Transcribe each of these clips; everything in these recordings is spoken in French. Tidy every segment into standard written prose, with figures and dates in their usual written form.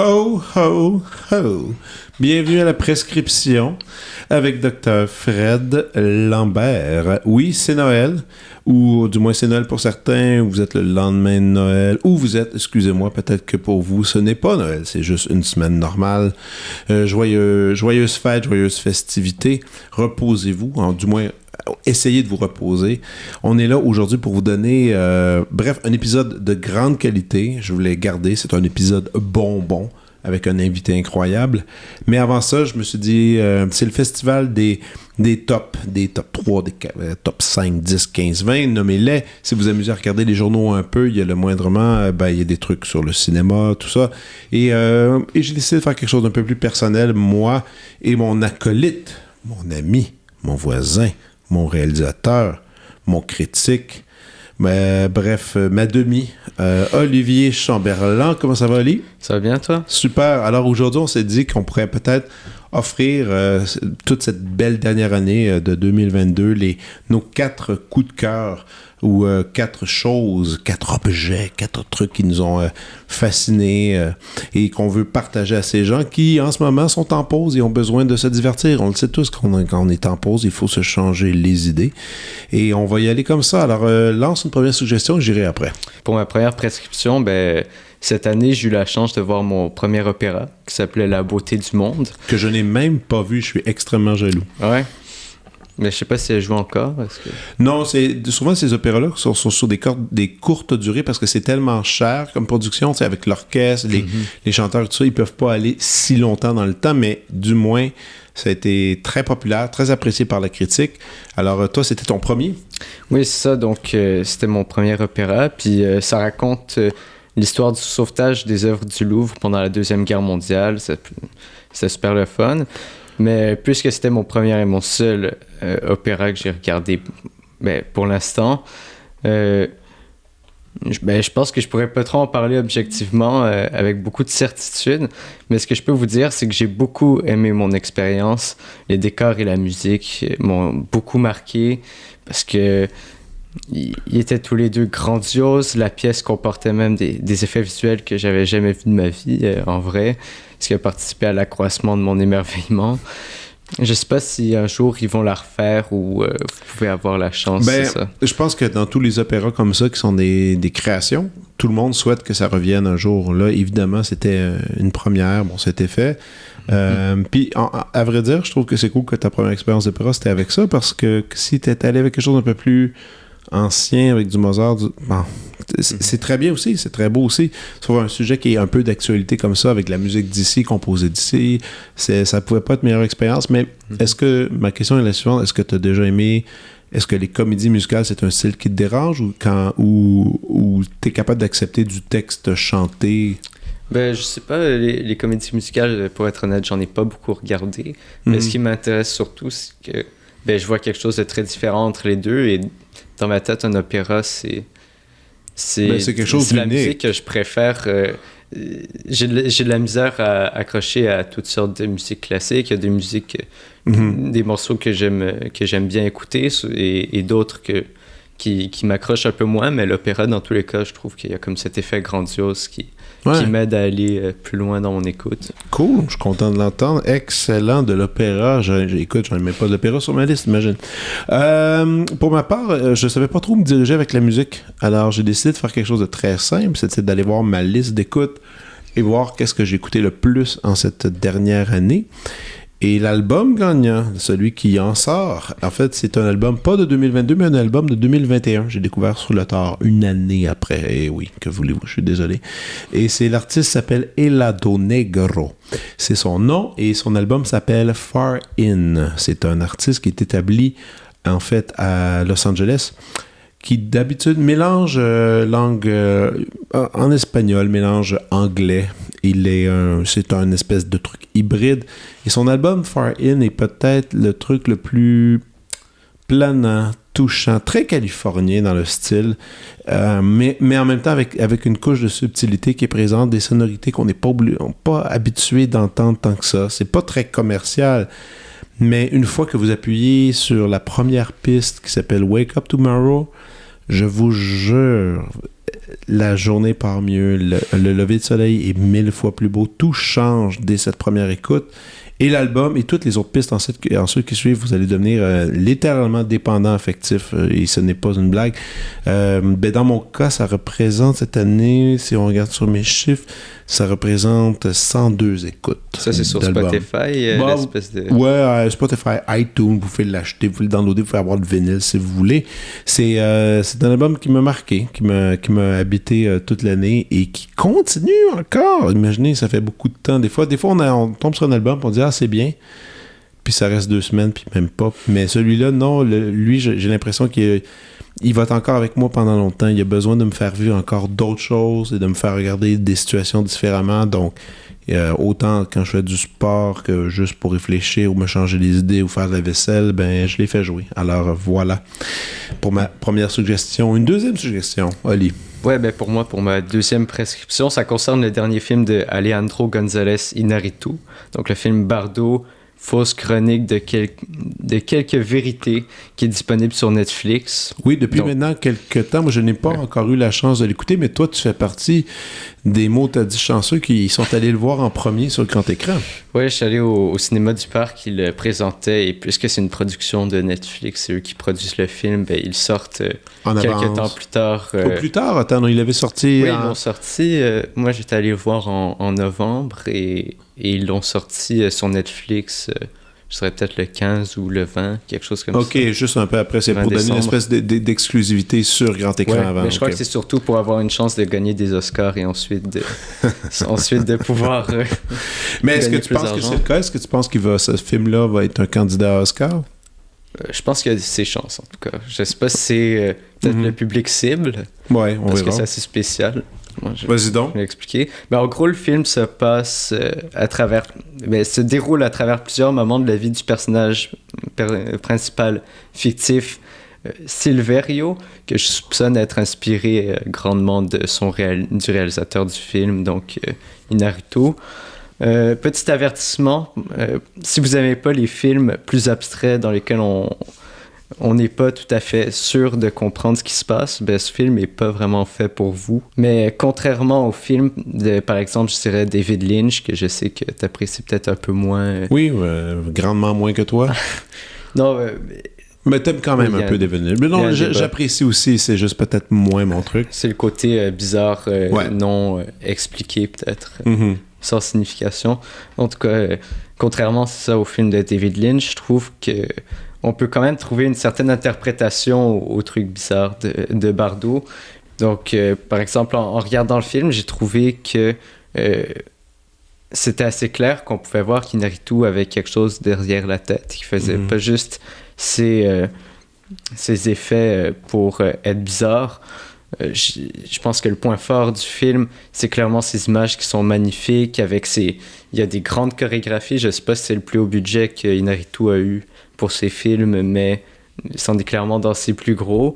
Ho, ho, ho! Bienvenue à la prescription avec Dr. Fred Lambert. Oui, c'est Noël, ou du moins c'est Noël pour certains, vous êtes le lendemain de Noël, ou vous êtes, excusez-moi, peut-être que pour vous, ce n'est pas Noël, c'est juste une semaine normale. Joyeuse fête, joyeuse festivité. Reposez-vous, du moins... Essayez de vous reposer. On est là aujourd'hui pour vous donner, un épisode de grande qualité. Je voulais garder, c'est un épisode bonbon avec un invité incroyable. Mais avant ça, je me suis dit, c'est le festival des top 3, des top 5, 10, 15, 20, nommez-les. Si vous amusez à regarder les journaux un peu, il y a le moindrement, il y a des trucs sur le cinéma, tout ça. Et j'ai décidé de faire quelque chose d'un peu plus personnel, moi et mon acolyte, mon ami, mon voisin, mon réalisateur, mon critique, ma demi, Olivier Chamberlain. Comment ça va, Oli? Ça va bien, toi? Super. Alors aujourd'hui, on s'est dit qu'on pourrait peut-être offrir toute cette belle dernière année de 2022, nos 4 coups de cœur ou 4 choses, 4 objets, 4 trucs qui nous ont fascinés et qu'on veut partager à ces gens qui, en ce moment, sont en pause et ont besoin de se divertir. On le sait tous quand on est en pause, il faut se changer les idées. Et on va y aller comme ça. Alors, lance une première suggestion, j'irai après. Pour ma première prescription, cette année, j'ai eu la chance de voir mon premier opéra qui s'appelait La beauté du monde. Que je n'ai même pas vu, je suis extrêmement jaloux. Ouais. Mais je sais pas si elle joue encore. Non, souvent ces opéras-là sont sur des courtes durées parce que c'est tellement cher comme production, tu sais, avec l'orchestre, les chanteurs, tout ça, ils peuvent pas aller si longtemps dans le temps, mais du moins, ça a été très populaire, très apprécié par la critique. Alors, toi, c'était ton premier? Oui, c'est ça. Donc, c'était mon premier opéra. Puis, ça raconte l'histoire du sauvetage des œuvres du Louvre pendant la Deuxième Guerre mondiale. C'était super le fun. Mais puisque c'était mon premier et mon seul opéra que j'ai regardé pour l'instant, je pense que je pourrais pas trop en parler objectivement avec beaucoup de certitude. Mais ce que je peux vous dire, c'est que j'ai beaucoup aimé mon expérience. Les décors et la musique m'ont beaucoup marqué parce que ils étaient tous les deux grandioses. La pièce comportait même des effets visuels que j'avais jamais vus de ma vie, en vrai, ce qui a participé à l'accroissement de mon émerveillement. Je sais pas si un jour ils vont la refaire ou vous pouvez avoir la chance, c'est ça. Je pense que dans tous les opéras comme ça qui sont des créations, tout le monde souhaite que ça revienne un jour. Là, évidemment, c'était une première, c'était fait. Puis, à vrai dire, je trouve que c'est cool que ta première expérience d'opéra, c'était avec ça, parce que si t'étais allé avec quelque chose d'un peu plus ancien, avec du Mozart, c'est très bien aussi, c'est très beau aussi. Sur un sujet qui est un peu d'actualité comme ça, avec la musique d'ici, composée d'ici, ça pouvait pas être meilleure expérience, mais ma question est la suivante, est-ce que tu as déjà aimé, est-ce que les comédies musicales, c'est un style qui te dérange ou tu es capable d'accepter du texte chanté? Je sais pas, les comédies musicales, pour être honnête, j'en ai pas beaucoup regardé, mais ce qui m'intéresse surtout, c'est que je vois quelque chose de très différent entre les deux, et dans ma tête, un opéra, c'est quelque chose la musique que je préfère. J'ai de la misère à accrocher à toutes sortes de musique classique. Il y a des musiques, des morceaux que j'aime bien écouter et d'autres qui m'accrochent un peu moins. Mais l'opéra, dans tous les cas, je trouve qu'il y a comme cet effet grandiose qui m'aide à aller plus loin dans mon écoute. Cool, je suis content de l'entendre. Excellent, de l'opéra. Écoute, j'en ai même pas d'opéra sur ma liste, imagine. Pour ma part, je savais pas trop me diriger avec la musique. Alors, j'ai décidé de faire quelque chose de très simple. C'était d'aller voir ma liste d'écoute et voir qu'est-ce que j'ai écouté le plus en cette dernière année. Et l'album gagnant, celui qui en sort, en fait, c'est un album pas de 2022, mais un album de 2021. J'ai découvert sur le tard, une année après. Et oui, que voulez-vous, je suis désolé. Et l'artiste s'appelle Helado Negro. C'est son nom et son album s'appelle Far In. C'est un artiste qui est établi, en fait, à Los Angeles, qui d'habitude mélange langue en espagnol, mélange anglais. C'est un espèce de truc hybride. Et son album Far In est peut-être le truc le plus planant, touchant, très californien dans le style, mais en même temps avec une couche de subtilité qui est présente, des sonorités qu'on n'est pas habitué d'entendre tant que ça. C'est pas très commercial, mais une fois que vous appuyez sur la première piste qui s'appelle Wake Up Tomorrow, je vous jure, la journée part mieux, le lever de soleil est 1000 fois plus beau, tout change dès cette première écoute. Et l'album et toutes les autres pistes ensuite qui suivent, vous allez devenir littéralement dépendant affectif, et ce n'est pas une blague. Dans mon cas, ça représente cette année, si on regarde sur mes chiffres, ça représente 102 écoutes. Ça, c'est sur d'album. Spotify, l'espèce de... Ouais, Spotify, iTunes, vous pouvez l'acheter, vous pouvez le downloader, vous pouvez avoir le vinyle si vous voulez. C'est un album qui m'a marqué, qui m'a habité toute l'année et qui continue encore. Imaginez, ça fait beaucoup de temps. Des fois on tombe sur un album et on dit « Ah, c'est bien ». Puis ça reste 2 semaines, puis même pas. Mais celui-là, non, lui, j'ai l'impression qu'il va être encore avec moi pendant longtemps. Il a besoin de me faire vivre encore d'autres choses et de me faire regarder des situations différemment. Donc, autant quand je fais du sport que juste pour réfléchir ou me changer les idées ou faire de la vaisselle, je les fais jouer. Alors, voilà pour ma première suggestion. Une deuxième suggestion, Oli. Ouais, pour moi, pour ma deuxième prescription, ça concerne le dernier film de Alejandro González Iñárritu. Donc, le film Bardo, fausse chronique de quelques vérités, qui est disponible sur Netflix. Oui, depuis maintenant quelques temps. Moi, je n'ai pas encore eu la chance de l'écouter, mais toi, tu fais partie des mots, t'as dit chanceux, qui sont allés le voir en premier sur le grand écran. Oui, je suis allé au cinéma du Parc, ils le présentaient, et puisque c'est une production de Netflix, c'est eux qui produisent le film, ils sortent quelques temps plus tard. Plus tard, attends, il avait sorti... Oui, ils l'ont sorti. Moi, j'étais allé le voir en novembre, et ils l'ont sorti sur Netflix... je serais peut-être le 15 ou le 20, quelque chose comme ça. OK, juste un peu après. C'est pour donner une espèce d'exclusivité sur grand écran avant. Mais je crois que c'est surtout pour avoir une chance de gagner des Oscars et ensuite de pouvoir Mais est-ce que tu penses que c'est le cas? Est-ce que tu penses que ce film-là va être un candidat à Oscar? Je pense qu'il y a ses chances, en tout cas. Je sais pas si c'est peut-être le public cible. Ouais, on verra. Parce que c'est assez spécial. Vas-y donc. Je vais l'expliquer. En gros, le film se passe se déroule à travers plusieurs moments de la vie du personnage principal fictif, Silverio, que je soupçonne être inspiré grandement du réalisateur du film, donc Iñárritu. Petit avertissement, si vous n'aimez pas les films plus abstraits dans lesquels on n'est pas tout à fait sûr de comprendre ce qui se passe, ce film n'est pas vraiment fait pour vous. Mais contrairement au film de, par exemple, je dirais David Lynch, que je sais que tu apprécies peut-être un peu moins. Oui, grandement moins que toi. Non, mais t'aimes quand même un peu David Lynch. Mais non, j'apprécie aussi, c'est juste peut-être moins mon truc. C'est le côté bizarre, non expliqué peut-être, sans signification. En tout cas, contrairement c'est ça, au film de David Lynch, je trouve que on peut quand même trouver une certaine interprétation au truc bizarre de Bardo. Donc, par exemple, en regardant le film, j'ai trouvé que c'était assez clair qu'on pouvait voir qu'Iñárritu avait quelque chose derrière la tête, qui faisait pas juste ses effets pour être bizarre. Je pense que le point fort du film, c'est clairement ces images qui sont magnifiques, il y a des grandes chorégraphies. Je sais pas si c'est le plus haut budget qu'Iñárritu a eu pour ses films, mais c'en est clairement dans ses plus gros.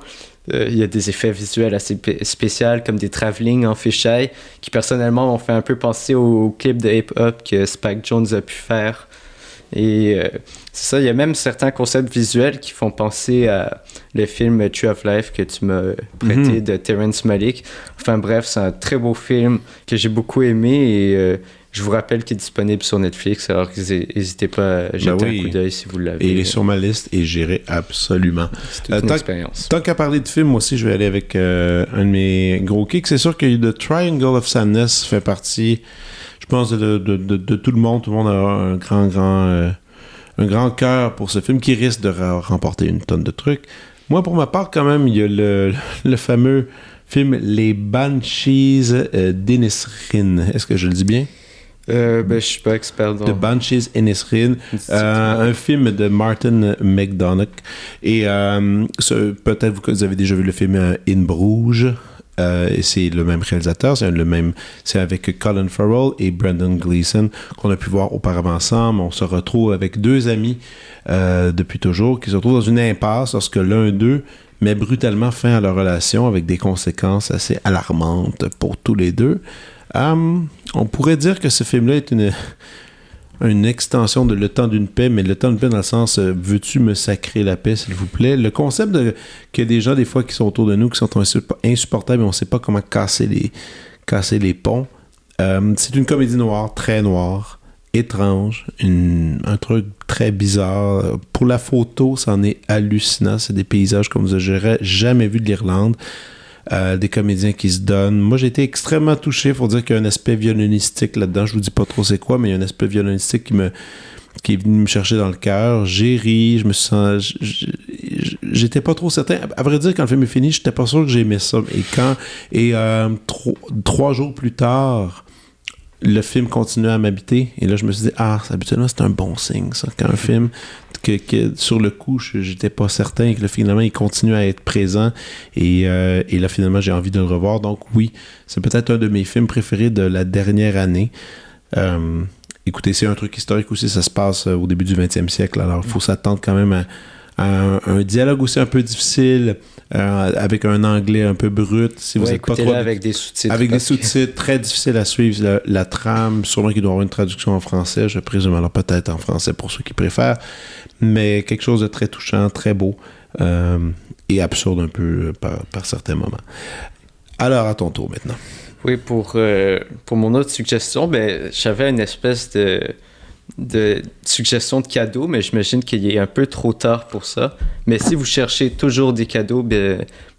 Il y a des effets visuels assez spéciaux, comme des travelling en fisheye, qui personnellement m'ont fait un peu penser au clip de hip-hop que Spike Jonze a pu faire. Et c'est ça, il y a même certains concepts visuels qui font penser à le film Tree of Life que tu m'as prêté de Terrence Malick. Enfin bref, c'est un très beau film que j'ai beaucoup aimé et je vous rappelle qu'il est disponible sur Netflix, alors n'hésitez pas à jeter un coup d'œil si vous l'avez. Et il est sur ma liste et j'irai absolument. C'est toute une expérience. Tant qu'à parler de film, moi aussi, je vais aller avec un de mes gros kicks. C'est sûr que The Triangle of Sadness fait partie, je pense, de tout le monde. Tout le monde a un grand cœur pour ce film qui risque de remporter une tonne de trucs. Moi, pour ma part, quand même, il y a le fameux film Les Banshees d'Inisherin. Est-ce que je le dis bien? Je suis pas expert dans... The Banshees Inisherin, un film de Martin McDonagh. Et peut-être vous avez déjà vu le film In Bruges. et c'est le même réalisateur, c'est avec Colin Farrell et Brendan Gleeson qu'on a pu voir auparavant ensemble. On se retrouve avec deux amis depuis toujours qui se retrouvent dans une impasse lorsque l'un d'eux met brutalement fin à leur relation avec des conséquences assez alarmantes pour tous les deux. On pourrait dire que ce film-là est une extension de Le Temps d'une paix, mais Le Temps d'une paix dans le sens veux-tu me sacrer la paix, s'il vous plaît? Le concept qu'il y a des gens, des fois, qui sont autour de nous, qui sont insupportables et on ne sait pas comment casser les ponts. C'est une comédie noire, très noire, étrange, un truc très bizarre. Pour la photo, c'en est hallucinant. C'est des paysages comme vous n'aurez jamais vu de l'Irlande. Des comédiens qui se donnent. Moi, j'ai été extrêmement touché. Il faut dire qu'il y a un aspect violonistique là-dedans. Je vous dis pas trop c'est quoi, mais il y a un aspect violonistique qui est venu me chercher dans le cœur. J'ai ri, je me sens... J'étais pas trop certain. À vrai dire, quand le film est fini, j'étais pas sûr que j'aimais ça. Et 3 jours plus tard, le film continuait à m'habiter. Et là, je me suis dit, habituellement, c'est un bon signe, ça. Quand un film, que sur le coup, j'étais pas certain et que là, finalement, il continue à être présent. Et là, finalement, j'ai envie de le revoir. Donc, oui, c'est peut-être un de mes films préférés de la dernière année. Écoutez, c'est un truc historique aussi. Ça se passe au début du 20e siècle. Alors, il faut s'attendre quand même à un dialogue aussi un peu difficile, avec un anglais un peu brut. Si vous êtes pas trop avec des sous-titres. Avec des sous-titres, très difficile à suivre la trame. Sûrement qu'il doit y avoir une traduction en français, je présume. Alors peut-être en français pour ceux qui préfèrent. Mais quelque chose de très touchant, très beau et absurde un peu par certains moments. Alors, à ton tour maintenant. Oui, pour mon autre suggestion, j'avais une espèce de suggestion de cadeaux, mais j'imagine qu'il est un peu trop tard pour ça. Mais si vous cherchez toujours des cadeaux,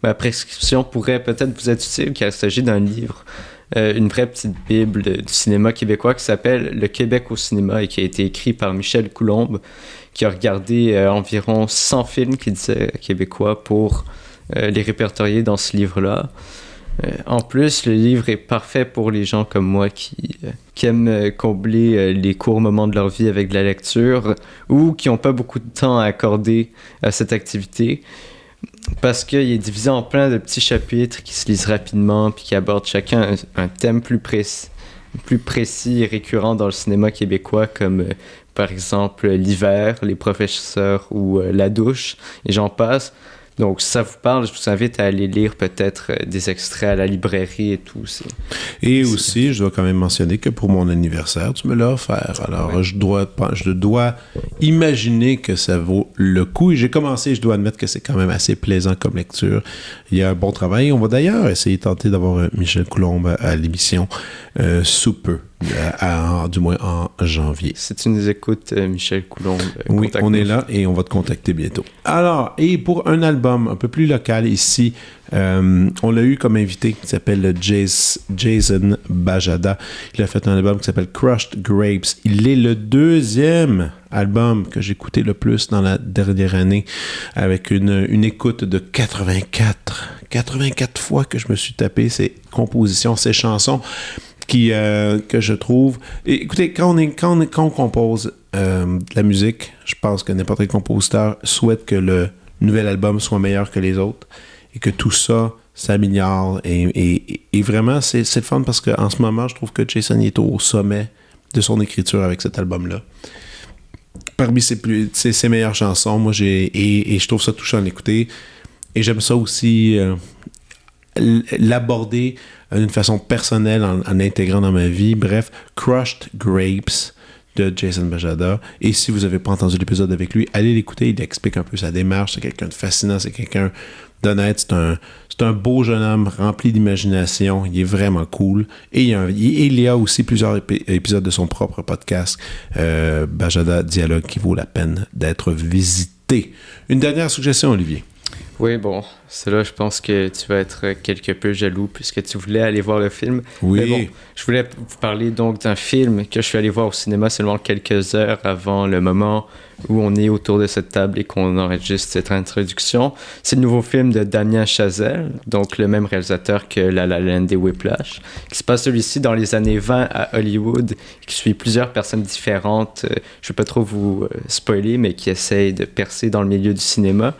ma prescription pourrait peut-être vous être utile, car il s'agit d'un livre, une vraie petite bible du cinéma québécois qui s'appelle « Le Québec au cinéma » et qui a été écrit par Michel Coulombe, qui a regardé environ 100 films qu'il disait québécois pour les répertorier dans ce livre-là. En plus, le livre est parfait pour les gens comme moi qui aiment combler les courts moments de leur vie avec de la lecture ou qui n'ont pas beaucoup de temps à accorder à cette activité, parce qu'il est divisé en plein de petits chapitres qui se lisent rapidement puis qui abordent chacun un thème plus précis et récurrent dans le cinéma québécois, comme par exemple l'hiver, les professeurs ou la douche, et j'en passe. Donc, si ça vous parle, je vous invite à aller lire peut-être des extraits à la librairie et tout. Aussi, je dois quand même mentionner que pour mon anniversaire, tu me l'as offert. Alors, je dois imaginer que ça vaut le coup. Et j'ai commencé, je dois admettre que c'est quand même assez plaisant comme lecture. Il y a un bon travail. On va d'ailleurs essayer de tenter d'avoir Michel Coulombe à l'émission sous peu. Du moins en janvier. Si tu nous écoutes, Michel Coulombe, oui, on est là et on va te contacter bientôt. Alors, et pour un album un peu plus local ici, on l'a eu comme invité qui s'appelle Jason Bajada. Il a fait un album qui s'appelle Crushed Grapes. Il est le deuxième album que j'ai écouté le plus dans la dernière année, avec une écoute de 84 fois que je me suis tapé ses compositions, ses chansons que je trouve... Et écoutez, quand on compose de la musique, je pense que n'importe quel compositeur souhaite que le nouvel album soit meilleur que les autres et que tout ça s'améliore. Et vraiment, c'est le fun parce qu'en ce moment, je trouve que Jason est au sommet de son écriture avec cet album-là. Parmi ses meilleures chansons, moi, et je trouve ça touchant à l'écouter. Et j'aime ça aussi... l'aborder d'une façon personnelle en intégrant dans ma vie. Bref, Crushed Grapes de Jason Bajada. Et si vous n'avez pas entendu l'épisode avec lui, allez l'écouter. Il explique un peu sa démarche. C'est quelqu'un de fascinant. C'est quelqu'un d'honnête. C'est un beau jeune homme rempli d'imagination. Il est vraiment cool. Et il y a aussi plusieurs épisodes de son propre podcast, Bajada Dialogue, qui vaut la peine d'être visité. Une dernière suggestion, Olivier. Oui, bon, c'est là, je pense que tu vas être quelque peu jaloux puisque tu voulais aller voir le film. Oui. Mais bon, je voulais vous parler donc d'un film que je suis allé voir au cinéma seulement quelques heures avant le moment où on est autour de cette table et qu'on enregistre cette introduction. C'est le nouveau film de Damien Chazelle, donc le même réalisateur que La La Land et Whiplash, qui se passe celui-ci dans les années 20 à Hollywood, qui suit plusieurs personnes différentes, je ne vais pas trop vous spoiler, mais qui essayent de percer dans le milieu du cinéma.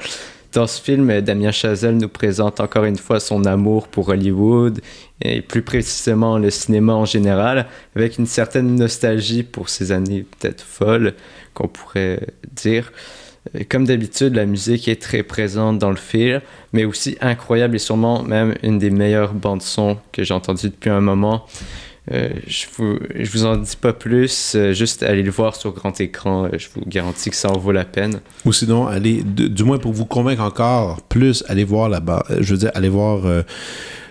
Dans ce film, Damien Chazelle nous présente encore une fois son amour pour Hollywood et plus précisément le cinéma en général, avec une certaine nostalgie pour ces années peut-être folles qu'on pourrait dire. Comme d'habitude, la musique est très présente dans le film, mais aussi incroyable et sûrement même une des meilleures bandes-son que j'ai entendues depuis un moment. Je vous en dis pas plus, juste allez le voir sur grand écran, je vous garantis que ça en vaut la peine. Ou sinon, allez, du moins pour vous convaincre encore plus, allez voir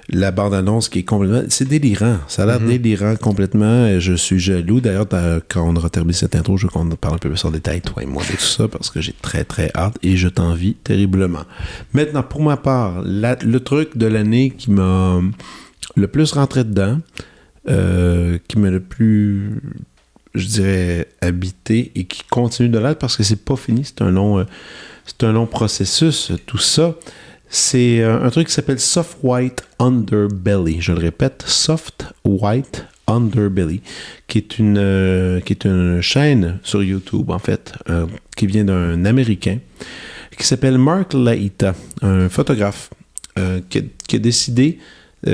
la bande-annonce qui est complètement... C'est délirant. Ça a l'air délirant complètement. Je suis jaloux. D'ailleurs, quand on aura terminé cette intro, je veux qu'on parle un peu plus en détail, toi et moi, de tout ça, parce que j'ai très, très hâte et je t'envie terriblement. Maintenant, pour ma part, le truc de l'année qui m'a le plus rentré dedans, qui m'a le plus, je dirais, habité et qui continue de l'être, parce que c'est pas fini, c'est un long processus, tout ça. C'est un truc qui s'appelle Soft White Underbelly. Je le répète, Soft White Underbelly, qui est une chaîne sur YouTube, en fait, qui vient d'un Américain, qui s'appelle Mark Laita, un photographe qui a décidé,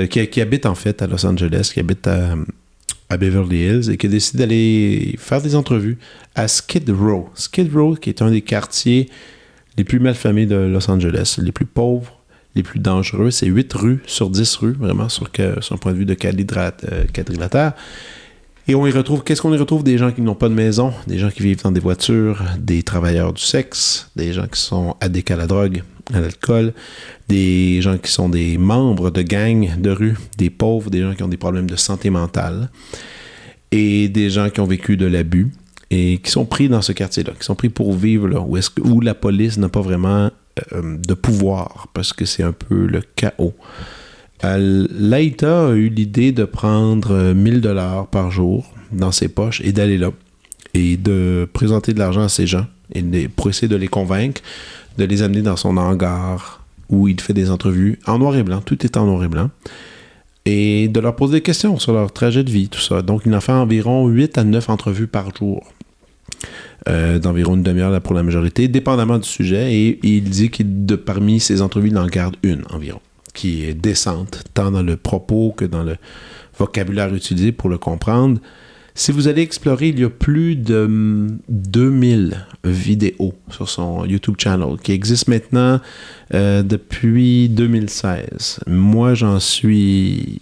qui habite en fait à Los Angeles, qui habite à Beverly Hills, et qui a décidé d'aller faire des entrevues à Skid Row. Skid Row, qui est un des quartiers les plus malfamés de Los Angeles, les plus pauvres, les plus dangereux. C'est 8 rues sur 10 rues, vraiment, sur un point de vue de quadrilatère. Et on y retrouve, qu'est-ce qu'on y retrouve? Des gens qui n'ont pas de maison, des gens qui vivent dans des voitures, des travailleurs du sexe, des gens qui sont addicts à la drogue, à l'alcool, des gens qui sont des membres de gangs de rue, des pauvres, des gens qui ont des problèmes de santé mentale, et des gens qui ont vécu de l'abus, et qui sont pris dans ce quartier-là, qui sont pris pour vivre là, où la police n'a pas vraiment de pouvoir, parce que c'est un peu le chaos. Laïta a eu l'idée de prendre 1 000 $ par jour dans ses poches et d'aller là, et de présenter de l'argent à ces gens, pour essayer de les convaincre, de les amener dans son hangar, où il fait des entrevues en noir et blanc, tout est en noir et blanc, et de leur poser des questions sur leur trajet de vie, tout ça. Donc, il en fait environ 8 à 9 entrevues par jour. D'environ une demi-heure là, pour la majorité, dépendamment du sujet, et il dit que parmi ces entrevues, il en garde une environ, qui est décente, tant dans le propos que dans le vocabulaire utilisé pour le comprendre. Si vous allez explorer, il y a plus de 2000 vidéos sur son YouTube channel, qui existe maintenant depuis 2016. Moi, j'en suis...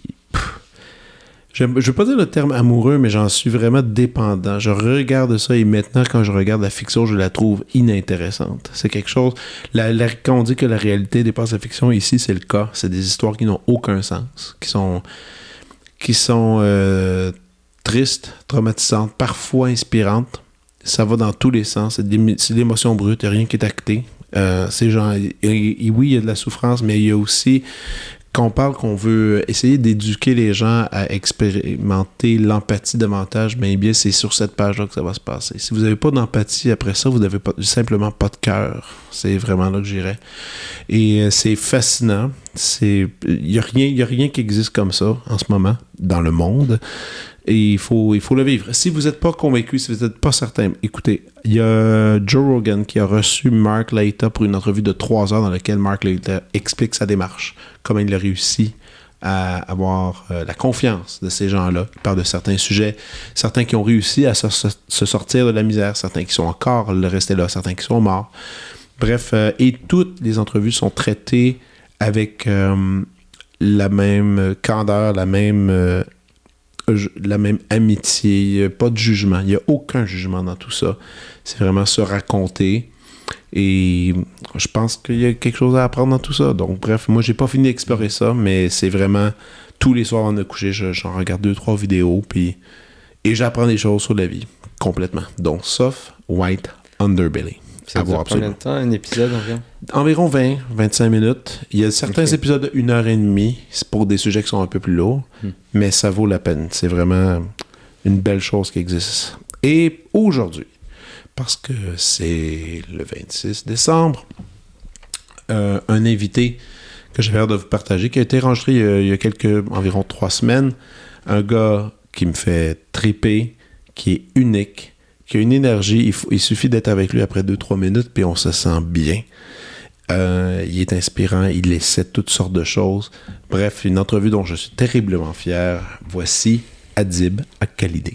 Je ne veux pas dire le terme amoureux, mais j'en suis vraiment dépendant. Je regarde ça et maintenant, quand je regarde la fiction, je la trouve inintéressante. C'est quelque chose... quand on dit que la réalité dépasse la fiction, ici, c'est le cas. C'est des histoires qui n'ont aucun sens, qui sont tristes, traumatisantes, parfois inspirantes. Ça va dans tous les sens. C'est de l'émotion brute, il n'y a rien qui est acté. Oui, il y a de la souffrance, mais il y a aussi... qu'on veut essayer d'éduquer les gens à expérimenter l'empathie davantage, bien, c'est sur cette page-là que ça va se passer. Si vous n'avez pas d'empathie après ça, vous n'avez simplement pas de cœur. C'est vraiment là que j'irais. Et c'est fascinant. Il y a rien qui existe comme ça en ce moment dans le monde. Et il faut le vivre. Si vous n'êtes pas convaincu, si vous n'êtes pas certain, écoutez, il y a Joe Rogan qui a reçu Mark Laita pour une entrevue de 3 heures dans laquelle Mark Laita explique sa démarche, comment il a réussi à avoir la confiance de ces gens-là. Il parle de certains sujets, certains qui ont réussi à se sortir de la misère, certains qui sont encore restés là, certains qui sont morts. Bref, et toutes les entrevues sont traitées avec la même candeur, la même amitié, pas de jugement. Il n'y a aucun jugement dans tout ça. C'est vraiment se raconter. Et je pense qu'il y a quelque chose à apprendre dans tout ça. Donc, bref, moi, j'ai pas fini d'explorer ça, mais c'est vraiment tous les soirs avant de coucher, j'en regarde 2-3 vidéos, et j'apprends des choses sur la vie, complètement. Donc, Soft White Underbelly. Ça dure combien de temps, un épisode environ? Environ 20-25 minutes. Il y a certains épisodes de 1h30, c'est pour des sujets qui sont un peu plus lourds, mais ça vaut la peine. C'est vraiment une belle chose qui existe. Et aujourd'hui, parce que c'est le 26 décembre, un invité que j'avais hâte de vous partager, qui a été enregistré il y a environ 3 semaines, un gars qui me fait triper, qui est unique, qui a une énergie, il suffit d'être avec lui après 2-3 minutes, puis on se sent bien. Il est inspirant, il essaie toutes sortes de choses. Bref, une entrevue dont je suis terriblement fier. Voici Adib Al-Khalidi.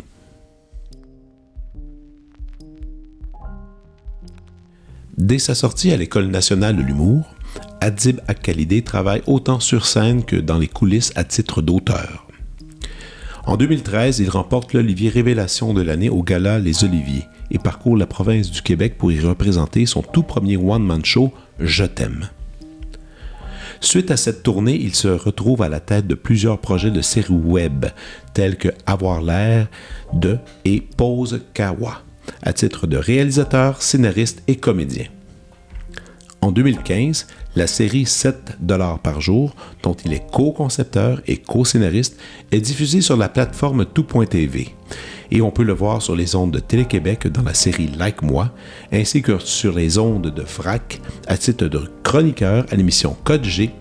Dès sa sortie à l'École nationale de l'humour, Adib Al-Khalidi travaille autant sur scène que dans les coulisses à titre d'auteur. En 2013, il remporte l'Olivier Révélation de l'année au gala Les Oliviers et parcourt la province du Québec pour y représenter son tout premier one-man show « Je t'aime ». Suite à cette tournée, il se retrouve à la tête de plusieurs projets de séries web, tels que Avoir l'air de et Pose Kawa, à titre de réalisateur, scénariste et comédien. En 2015, la série 7 $ par jour, dont il est co-concepteur et co-scénariste, est diffusée sur la plateforme tout.tv. Et on peut le voir sur les ondes de Télé-Québec dans la série Like Moi, ainsi que sur les ondes de VRAC à titre de chroniqueur à l'émission Code G.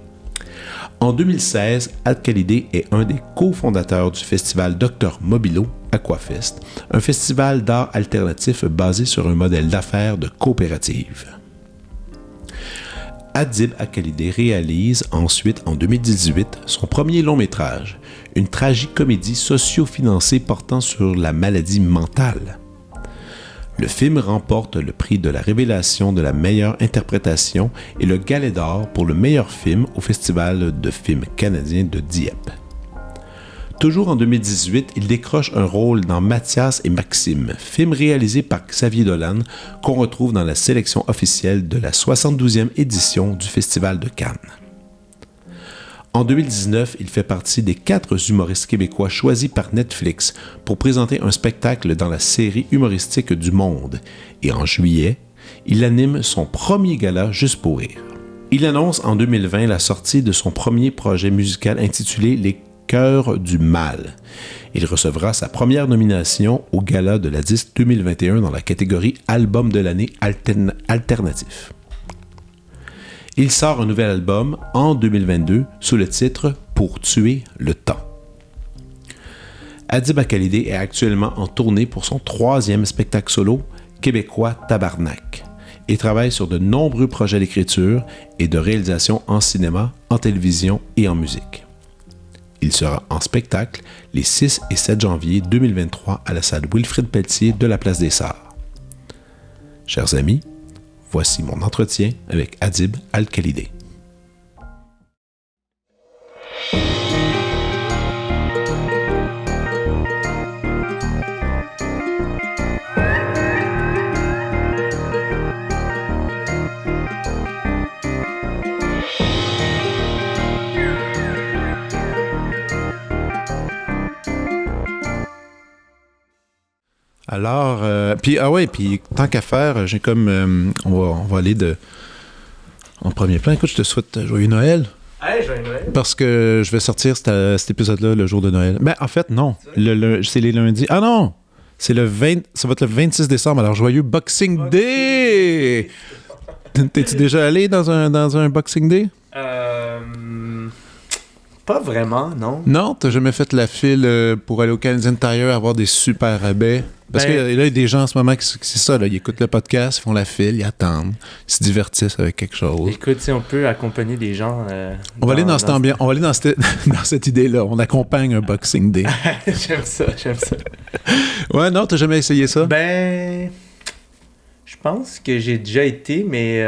En 2016, Al-Khalidi est un des cofondateurs du festival Dr Mobilo Aquafest, un festival d'art alternatif basé sur un modèle d'affaires de coopérative. Adib Al-Khalidi réalise ensuite en 2018 son premier long-métrage, une tragicomédie socio-financée portant sur la maladie mentale. Le film remporte le prix de la révélation de la meilleure interprétation et le Galet d'or pour le meilleur film au Festival de films canadien de Dieppe. Toujours en 2018, il décroche un rôle dans Mathias et Maxime, film réalisé par Xavier Dolan, qu'on retrouve dans la sélection officielle de la 72e édition du Festival de Cannes. En 2019, il fait partie des 4 humoristes québécois choisis par Netflix pour présenter un spectacle dans la série humoristique du Monde. Et en juillet, il anime son premier gala Juste pour rire. Il annonce en 2020 la sortie de son premier projet musical intitulé Les Cœurs du Mal. Il recevra sa première nomination au Gala de la Disque 2021 dans la catégorie Album de l'année alternatif. Il sort un nouvel album en 2022 sous le titre Pour tuer le temps. Adib Al-Khalidi est actuellement en tournée pour son 3e spectacle solo, Québécois Tabarnak, et travaille sur de nombreux projets d'écriture et de réalisation en cinéma, en télévision et en musique. Il sera en spectacle les 6 et 7 janvier 2023 à la salle Wilfrid Pelletier de la Place des Sarts. Chers amis, voici mon entretien avec Adib Al-Khalidi. Alors, puis tant qu'à faire, j'ai comme, on va aller en premier plan. Écoute, je te souhaite joyeux Noël. Hey, joyeux Noël. Parce que je vais sortir cet épisode-là le jour de Noël. Ben, en fait, non. C'est les lundis. Ah non! Ça va être le 26 décembre. Alors, joyeux Boxing Day! T'es-tu déjà allé dans un Boxing Day? Pas vraiment, non. Non? T'as jamais fait la file pour aller au Canadian Tire avoir des super rabais? Parce que là, il y a des gens en ce moment qui c'est ça, là, ils écoutent le podcast, ils font la file, ils attendent, ils se divertissent avec quelque chose. Écoute, si on peut accompagner des gens... on va aller dans cette ambiance, on va aller dans cette idée-là. On accompagne un Boxing Day. J'aime ça. Ouais, non, t'as jamais essayé ça? Ben... Je pense que j'ai déjà été, mais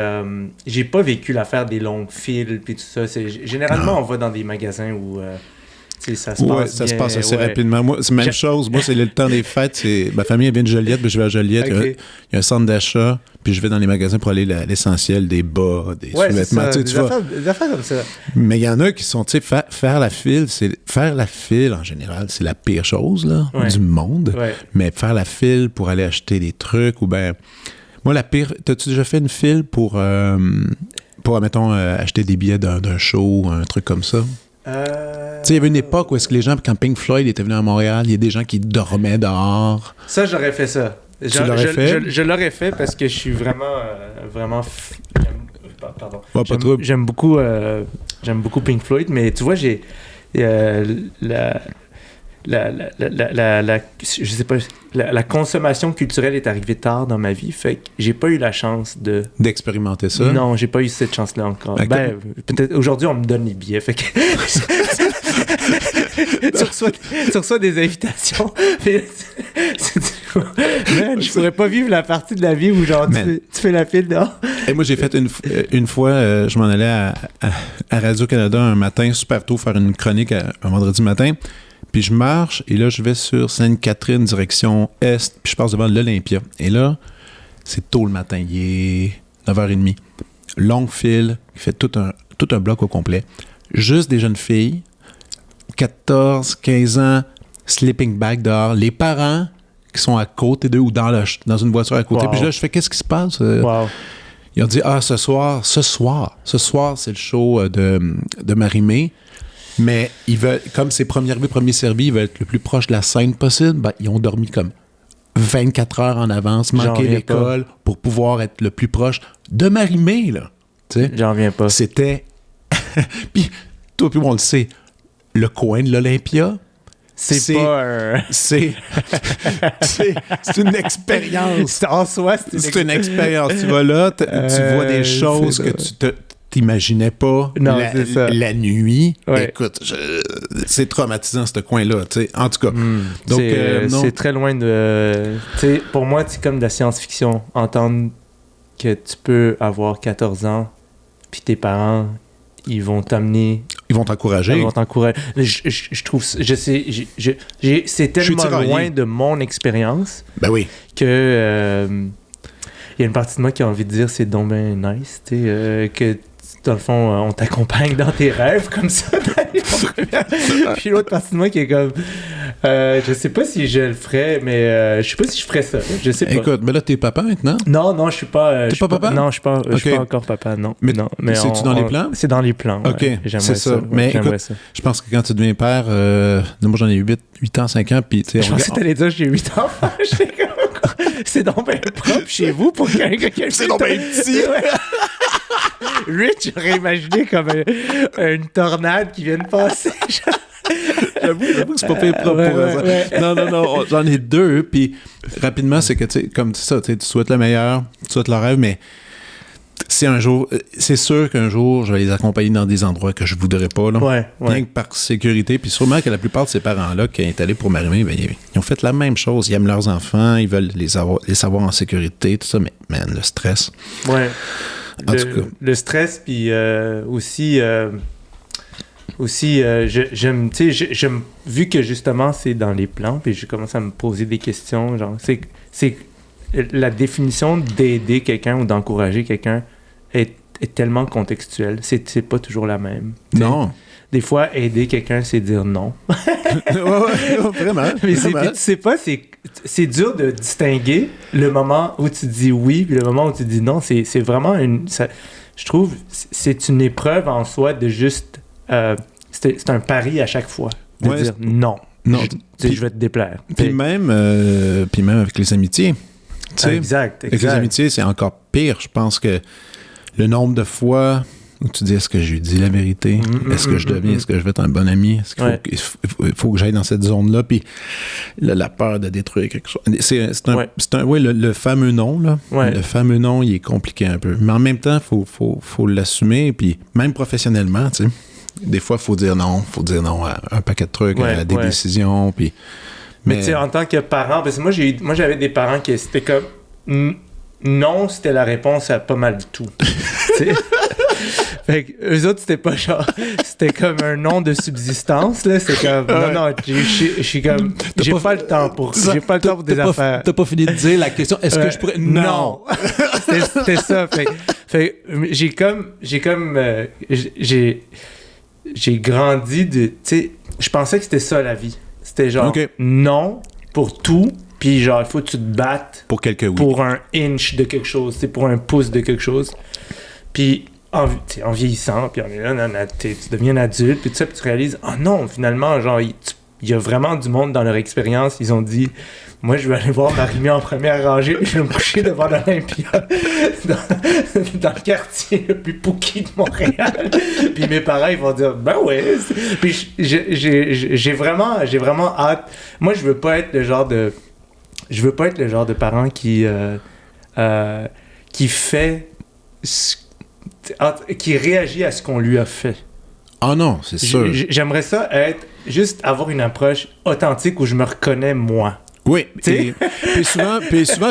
j'ai pas vécu l'affaire des longues files puis tout ça. Généralement, on va dans des magasins où... ça se passe ça se passe assez rapidement. Moi, c'est la même chose. Moi, c'est le temps des fêtes. Ma famille vient de Joliette, puis je vais à Joliette. Okay. Il y a un centre d'achat, puis je vais dans les magasins pour aller l'essentiel des bas, des sous-vêtements. Des affaires comme ça. Mais il y en a qui sont, tu sais, faire la file, en général, c'est la pire chose là, du monde. Ouais. Mais faire la file pour aller acheter des trucs, ou bien... Moi, la pire... T'as-tu déjà fait une file pour admettons, acheter des billets d'un show, un truc comme ça? Tu sais, il y avait une époque où est-ce que les gens, quand Pink Floyd était venu à Montréal, il y a des gens qui dormaient dehors. Ça, j'aurais fait ça. Tu l'aurais fait? Je l'aurais fait parce que je suis vraiment... Pardon. Ouais, pas trop. J'aime beaucoup Pink Floyd, mais tu vois, j'ai... je sais pas, la consommation culturelle est arrivée tard dans ma vie, fait que j'ai pas eu la chance d'expérimenter ça. Non, j'ai pas eu cette chance-là encore. Okay. Ben, peut-être aujourd'hui on me donne les billets, fait que tu reçois des invitations. Man, je pourrais pas vivre la partie de la vie où genre tu fais la file dehors. Et moi j'ai fait une fois, je m'en allais à Radio-Canada un matin super tôt faire une chronique un vendredi matin. Puis je marche, et là, je vais sur Sainte-Catherine, direction Est, puis je passe devant l'Olympia. Et là, c'est tôt le matin, il est 9h30. Longue file, qui fait tout un bloc au complet. Juste des jeunes filles, 14, 15 ans, sleeping bag dehors. Les parents qui sont à côté d'eux ou dans une voiture à côté. Wow. Puis là, je fais, qu'est-ce qui se passe? Wow. Ils ont dit, ce soir, c'est le show de Marie-Mé. Mais ils veulent, comme c'est premier arrivé, premier servi, ils veulent être le plus proche de la scène possible. Ben, ils ont dormi comme 24 heures en avance, manqué l'école pour pouvoir être le plus proche de Marie-Mé, là. T'sais? J'en reviens pas. C'était... Puis, toi puis moi, on le sait, le coin de l'Olympia, c'est une expérience. En soi, c'est une expérience. Tu vas là, tu vois des choses que tu t'imaginais pas la nuit. Ouais. Écoute, c'est traumatisant, ce coin-là, tu sais. En tout cas. Donc, c'est très loin de... pour moi, c'est comme de la science-fiction. Entendre que tu peux avoir 14 ans, puis tes parents, ils vont t'amener... Ils vont t'encourager. Ils vont t'encourager. Je trouve... c'est tellement loin de mon expérience. Ben oui. Que... il y a une partie de moi qui a envie de dire c'est donc ben nice, tu sais, que dans le fond, on t'accompagne dans tes rêves comme ça. Puis l'autre partie de moi qui est comme je sais pas si je le ferais, mais je sais pas si je ferais ça. Je sais pas. Écoute, mais là, t'es papa maintenant? Non, je suis pas. T'es pas papa? Non, je suis pas encore papa, non. Mais c'est-tu dans les plans? C'est dans les plans. Ouais. OK, j'aimerais ça. Mais écoute, je pense que quand tu deviens père, moi j'en ai 8 ans, 5 ans, puis tu sais. Je pensais que t'allais dire j'ai 8 ans. C'est donc bien propre chez vous pour quelqu'un qui a... C'est donc bien petit. Rich aurait imaginé comme une tornade qui vient de passer. J'avoue que c'est pas fait propre pour ça. Ouais. Non, j'en ai 2, puis rapidement, c'est que, tu sais, comme ça, tu souhaites le meilleur, tu souhaites le rêve, mais c'est sûr qu'un jour, je vais les accompagner dans des endroits que je voudrais pas, là. Rien que par sécurité, puis sûrement que la plupart de ces parents-là qui sont allés pour Marie-Mé, ben, ils ont fait la même chose. Ils aiment leurs enfants, ils veulent les savoir en sécurité, tout ça, mais, man, le stress. Ouais. Le stress, puis j'aime, tu sais, vu que justement c'est dans les plans, puis j'ai commencé à me poser des questions, genre, c'est la définition d'aider quelqu'un ou d'encourager quelqu'un est tellement contextuelle, c'est pas toujours la même. Non. Des fois, aider quelqu'un, c'est dire non. Vraiment. Mais tu sais pas, c'est dur de distinguer le moment où tu dis oui puis le moment où tu dis non. C'est vraiment je trouve, c'est une épreuve en soi de juste... c'est un pari à chaque fois de dire non. Je vais te déplaire. Puis même avec les amitiés. Exact. Avec les amitiés, c'est encore pire. Je pense que le nombre de fois où tu dis, est-ce que je lui dis la vérité? Est-ce que je est-ce que je vais être un bon ami? Est-ce qu'il faut que j'aille dans cette zone-là? Puis la peur de détruire quelque chose. Le fameux non, là. Ouais. Le fameux non, il est compliqué un peu. Mais en même temps, faut l'assumer. Puis même professionnellement, tu sais, des fois, il faut dire non à un paquet de trucs, à des décisions. Puis... Mais tu sais, en tant que parent, parce que moi j'avais des parents qui c'était comme non, c'était la réponse à pas mal de tout. Fait que eux autres, c'était pas genre... C'était comme un nom de subsistance, là. C'est comme... Non, je suis comme... J'ai pas le temps pour des affaires. T'as pas fini de dire la question, est-ce que je pourrais... Non! C'était ça. Fait j'ai grandi de... Tu sais, je pensais que c'était ça, la vie. C'était genre, non pour tout, puis genre, il faut que tu te battes... Pour quelques oui. Pour un inch de quelque chose, c'est pour un pouce de quelque chose. Puis... En vieillissant, puis tu deviens un adulte, puis tout ça, puis tu réalises, non, finalement, genre, il y a vraiment du monde dans leur expérience, ils ont dit, moi, je vais aller voir Marie-Mé en première rangée, je vais me coucher devant l'Olympia, dans le quartier le plus pookie de Montréal. Puis mes parents, ils vont dire, ben ouais. Puis j'ai vraiment hâte. Moi, je veux pas être le genre de parent qui fait... qui réagit à ce qu'on lui a fait. Ah non, c'est sûr. J'aimerais ça être... Juste avoir une approche authentique où je me reconnais moi. Oui, puis souvent,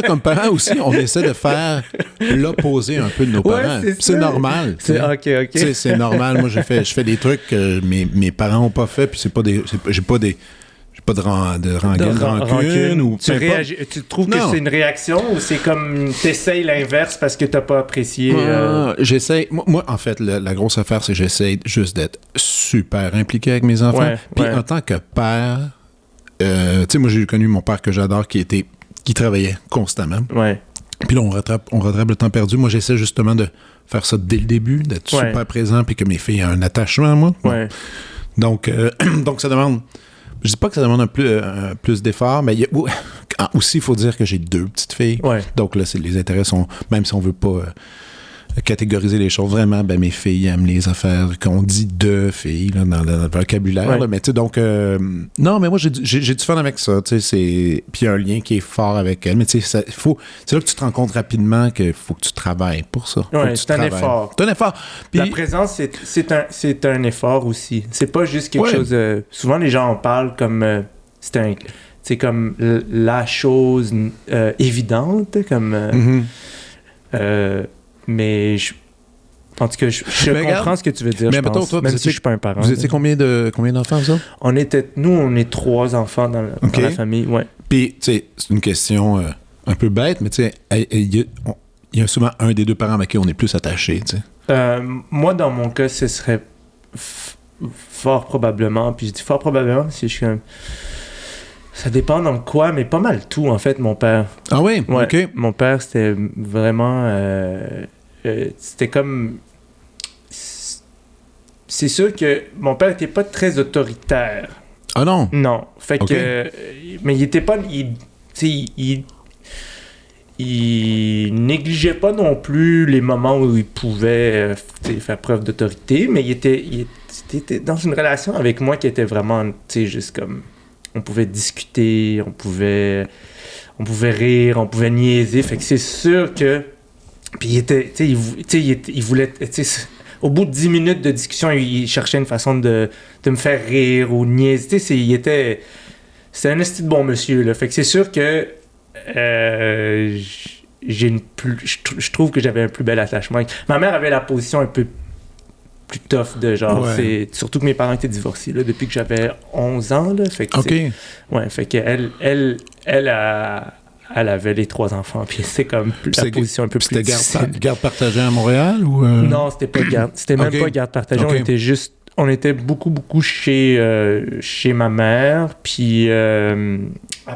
comme parents aussi, on essaie de faire l'opposé un peu de nos parents. C'est normal. OK. C'est normal. Moi, je fais des trucs que mes parents n'ont pas fait, puis j'ai pas de rancune ou... Tu trouves que c'est une réaction ou c'est comme t'essayes l'inverse parce que t'as pas apprécié... J'essaie... Moi, en fait, la grosse affaire, c'est que j'essaie juste d'être super impliqué avec mes enfants. Puis en tant que père... tu sais, moi, j'ai connu mon père que j'adore qui travaillait constamment. Ouais. Puis là, on rattrape le temps perdu. Moi, j'essaie justement de faire ça dès le début, d'être super présent, puis que mes filles aient un attachement à moi. Ouais. Donc, ça demande... Je dis pas que ça demande plus d'efforts, mais aussi, il faut dire que j'ai 2 petites filles. Ouais. Donc là, les intérêts sont... Même si on veut pas catégoriser les choses, vraiment, mes filles aiment les affaires qu'on dit de filles là, dans le vocabulaire. Ouais. Là, mais tu sais, donc... non, mais moi, j'ai du fun avec ça. Tu sais, puis il y a un lien qui est fort avec elle. Mais tu sais, c'est là que tu te rends compte rapidement qu'il faut que tu travailles pour ça. Ouais, c'est un effort. C'est un effort. Puis, la présence, c'est un effort aussi. C'est pas juste quelque chose... souvent, les gens en parlent comme... c'est comme la chose évidente, comme... mais en tout cas, je comprends ce que tu veux dire, je pense, toi, même si je suis pas un parent. Vous étiez combien d'enfants, ça? On est 3 enfants dans la famille, ouais. Puis, tu sais, c'est une question un peu bête, mais tu sais, il y a souvent un des 2 parents avec qui on est plus attaché, tu sais. Moi, dans mon cas, ce serait fort probablement, puis je dis fort probablement parce que je suis ça dépend dans quoi, mais pas mal tout, en fait, mon père. Ah oui? Ouais, OK. Mon père, c'était vraiment... c'était comme... C'est sûr que mon père était pas très autoritaire. Ah non? Non. Fait que... Mais il était pas... Il négligeait pas non plus les moments où il pouvait faire preuve d'autorité, mais il était dans une relation avec moi qui était vraiment, juste comme... On pouvait discuter, on pouvait rire, on pouvait niaiser. Fait que c'est sûr que... Puis il voulait... Au bout de 10 minutes de discussion, il cherchait une façon de me faire rire ou niaiser. C'était un esti de bon monsieur, là. Fait que c'est sûr que je trouve que j'avais un plus bel attachement. Ma mère avait la position un peu plus tough de genre, c'est surtout que mes parents étaient divorcés là, depuis que j'avais 11 ans là, fait que fait que elle avait les 3 enfants puis c'est comme la position un peu plus difficile. C'était garde partagée à Montréal ou Non, c'était pas garde, c'était même pas garde partagée, on était beaucoup chez ma mère, puis à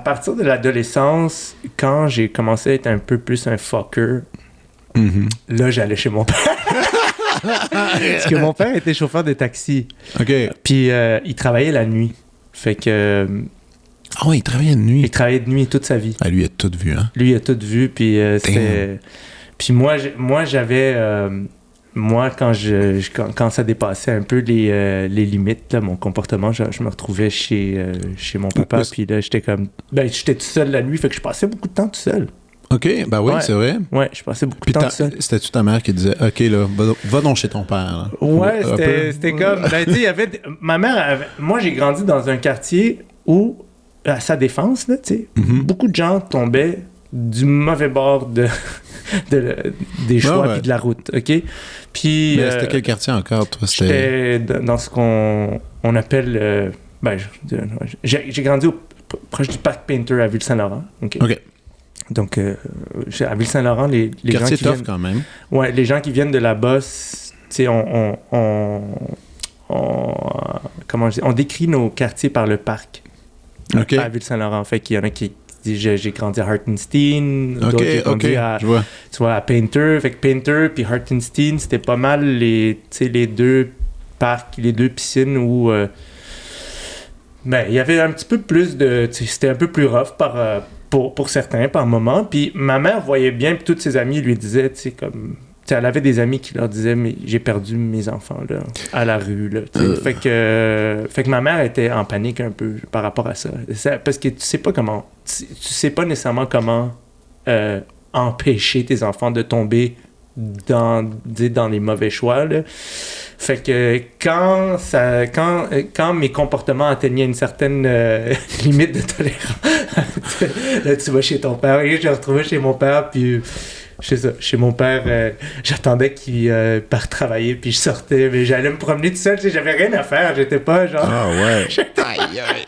partir de l'adolescence, quand j'ai commencé à être un peu plus un fucker, là j'allais chez mon père. Parce que mon père était chauffeur de taxi. OK. Puis il travaillait la nuit. Fait que... Ah ouais, il travaillait de nuit. Il travaillait de nuit toute sa vie. Ah, lui, il a tout vu, hein? Lui, il a tout vu, puis c'était... Puis moi, j'avais... moi, quand ça dépassait un peu les limites, là, mon comportement, je me retrouvais chez mon papa, puis là, j'étais comme... j'étais tout seul la nuit, fait que je passais beaucoup de temps tout seul. OK, ben oui, c'est vrai. Ouais, je passais beaucoup de temps tout seul. C'était-tu ta mère qui disait, OK, là, va donc chez ton père? Là. Ouais, c'était comme... tu sais, il y avait... Ma mère moi, j'ai grandi dans un quartier où, à sa défense, là, tu sais, beaucoup de gens tombaient du mauvais bord des choix puis de la route, OK? Puis... Mais c'était quel quartier encore, toi? J'étais dans ce qu'on appelle... j'ai grandi proche du Parc Painter à Ville-Saint-Laurent, OK? Donc, à Ville-Saint-Laurent, les gens qui viennent... quand même. Ouais, les gens qui viennent de là-bas, tu sais, on décrit nos quartiers par le parc à Ville-Saint-Laurent. Fait qu'il y en a qui disent j'ai grandi à Hartenstein, d'autres j'ai grandi à Painter. Fait que Painter puis Hartenstein, c'était pas mal les 2 parcs, les 2 piscines où... il y avait un petit peu plus de... C'était un peu plus rough pour certains, par moment. Puis ma mère voyait bien, puis toutes ses amies lui disaient, tu sais, comme... T'sais, elle avait des amis qui leur disaient, mais j'ai perdu mes enfants, là, à la rue, là. Fait que ma mère était en panique un peu par rapport à ça. Parce que tu sais pas comment... Tu sais pas nécessairement comment empêcher tes enfants de tomber dans les mauvais choix, là. Fait que quand mes comportements atteignaient une certaine limite de tolérance, là, tu vas chez ton père. Et je retrouvais chez mon père, puis chez mon père, j'attendais qu'il parte travailler, puis je sortais, mais j'allais me promener tout seul, tu sais, j'avais rien à faire, j'étais pas genre... Ah ouais. Aïe, aïe.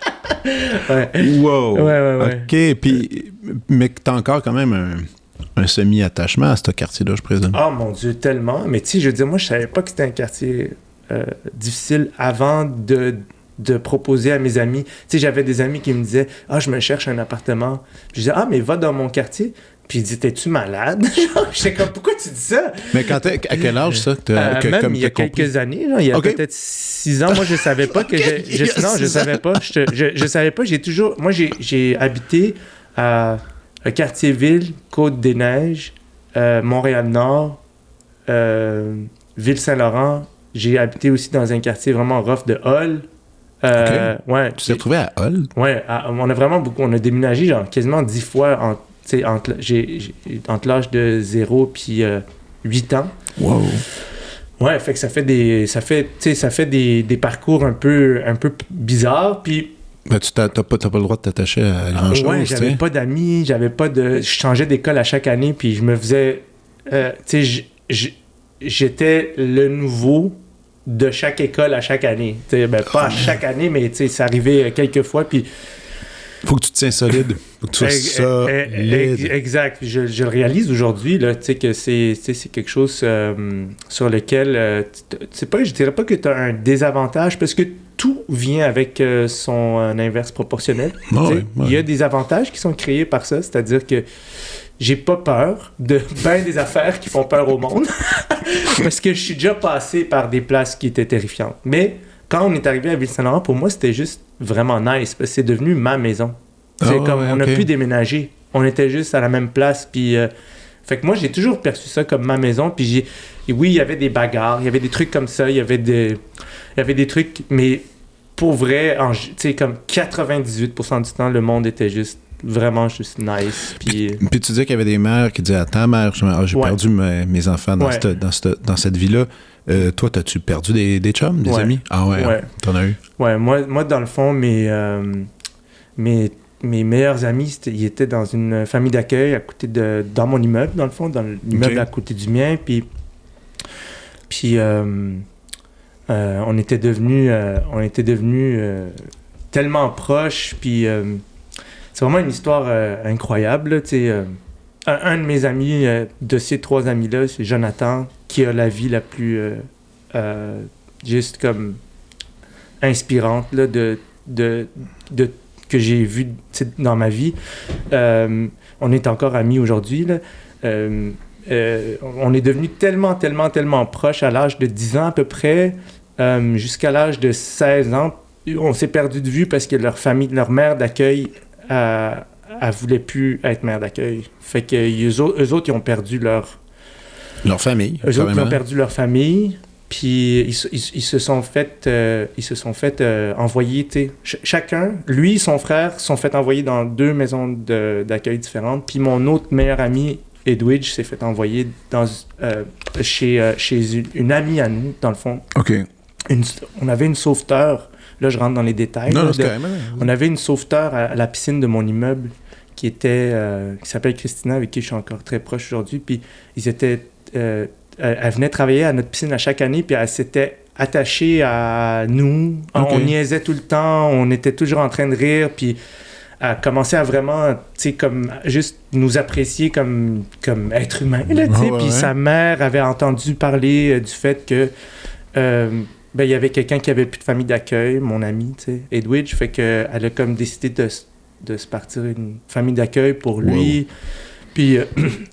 Ouais. Wow. Ouais. OK, puis... Mais t'as encore quand même un semi-attachement à ce quartier-là, je présume. Oh mon Dieu, tellement. Mais tu sais, je veux dire, moi, je savais pas que c'était un quartier difficile avant de proposer à mes amis. Tu sais, j'avais des amis qui me disaient « Ah, je me cherche un appartement. » Je disais « Ah, mais va dans mon quartier. » Puis ils disaient « T'es-tu malade? » J'étais comme « Pourquoi tu dis ça? » Mais à quel âge, ça? Même il y a quelques années, là, il y a peut-être 6 ans, moi, je savais pas que... Non, je savais pas. Je savais pas. J'ai toujours... Moi, j'ai habité à Quartier-Ville, Côte-des-Neiges, Montréal-Nord, Ville-Saint-Laurent. J'ai habité aussi dans un quartier vraiment rough de Hull. Ouais, tu t'es retrouvé à Hull? Ouais, on a vraiment beaucoup... On a déménagé genre quasiment 10 fois entre l'âge de 0 puis 8 ans. Wow! Ouais, fait que ça fait des parcours un peu bizarres, puis... Ben, t'as pas le droit de t'attacher à grand-chose, ouais, j'avais pas d'amis, je changeais d'école à chaque année, puis je me faisais... tu sais, j'étais le nouveau de chaque école à chaque année. Tu sais, ben, pas à chaque année, mais tu sais, ça arrivait quelques fois, puis... Faut que tu te tiens solide. Faut que tu sois solide. Exact. Je le réalise aujourd'hui, là, tu sais, que c'est quelque chose sur lequel... je dirais pas que tu as un désavantage, parce que tout vient avec son inverse proportionnel. Ouais. Il y a des avantages qui sont créés par ça, c'est-à-dire que j'ai pas peur de ben des affaires qui font peur au monde, parce que je suis déjà passé par des places qui étaient terrifiantes. Mais quand on est arrivé à Ville-Saint-Laurent, pour moi, c'était juste vraiment nice, parce que c'est devenu ma maison. On a pu déménager. On était juste à la même place, puis... fait que moi, j'ai toujours perçu ça comme ma maison, puis oui, il y avait des bagarres, il y avait des trucs comme ça, il y avait des trucs, mais pour vrai, tu sais, comme 98% du temps, le monde était vraiment juste nice. Puis tu disais qu'il y avait des mères qui disaient à ta mère, j'ai perdu mes enfants dans cette vie-là. Toi, t'as-tu perdu des chums, des amis? Ah ouais. T'en as eu? Ouais, moi dans le fond, mes meilleurs amis, ils étaient dans une famille d'accueil dans mon immeuble, dans le fond, dans l'immeuble à côté du mien. Puis on était devenus tellement proches. Puis c'est vraiment une histoire incroyable. Un de mes amis, de ces 3 amis-là, c'est Jonathan, qui a la vie la plus juste comme inspirante là, que j'ai vue dans ma vie. On est encore amis aujourd'hui. Là. On est devenus tellement proches à l'âge de 10 ans à peu près, jusqu'à l'âge de 16 ans. On s'est perdu de vue parce que leur mère d'accueil, elle voulait plus être mère d'accueil. Fait que eux autres, ils ont perdu leur famille. Eux autres, ils ont perdu leur famille. Puis ils se sont fait envoyer, tu sais, chacun, lui et son frère, se sont fait envoyer dans 2 maisons d'accueil différentes. Puis mon autre meilleur ami, Edwidge, s'est fait envoyer chez une amie à nous, dans le fond. OK. On avait une sauveteur. Là, je rentre dans les détails. Non, c'est quand même... On avait une sauveteur à la piscine de mon immeuble qui s'appelle Christina, avec qui je suis encore très proche aujourd'hui. Puis elle venait travailler à notre piscine à chaque année, puis elle s'était attachée à nous. Okay. On niaisait tout le temps, on était toujours en train de rire, puis elle commençait à vraiment, tu sais, comme juste nous apprécier comme être humain, là, tu sais. Puis sa mère avait entendu parler du fait que il y avait quelqu'un qui avait plus de famille d'accueil, mon ami, tu sais, Edwidge, fait qu'elle a comme décidé de se partir une famille d'accueil pour lui. Puis,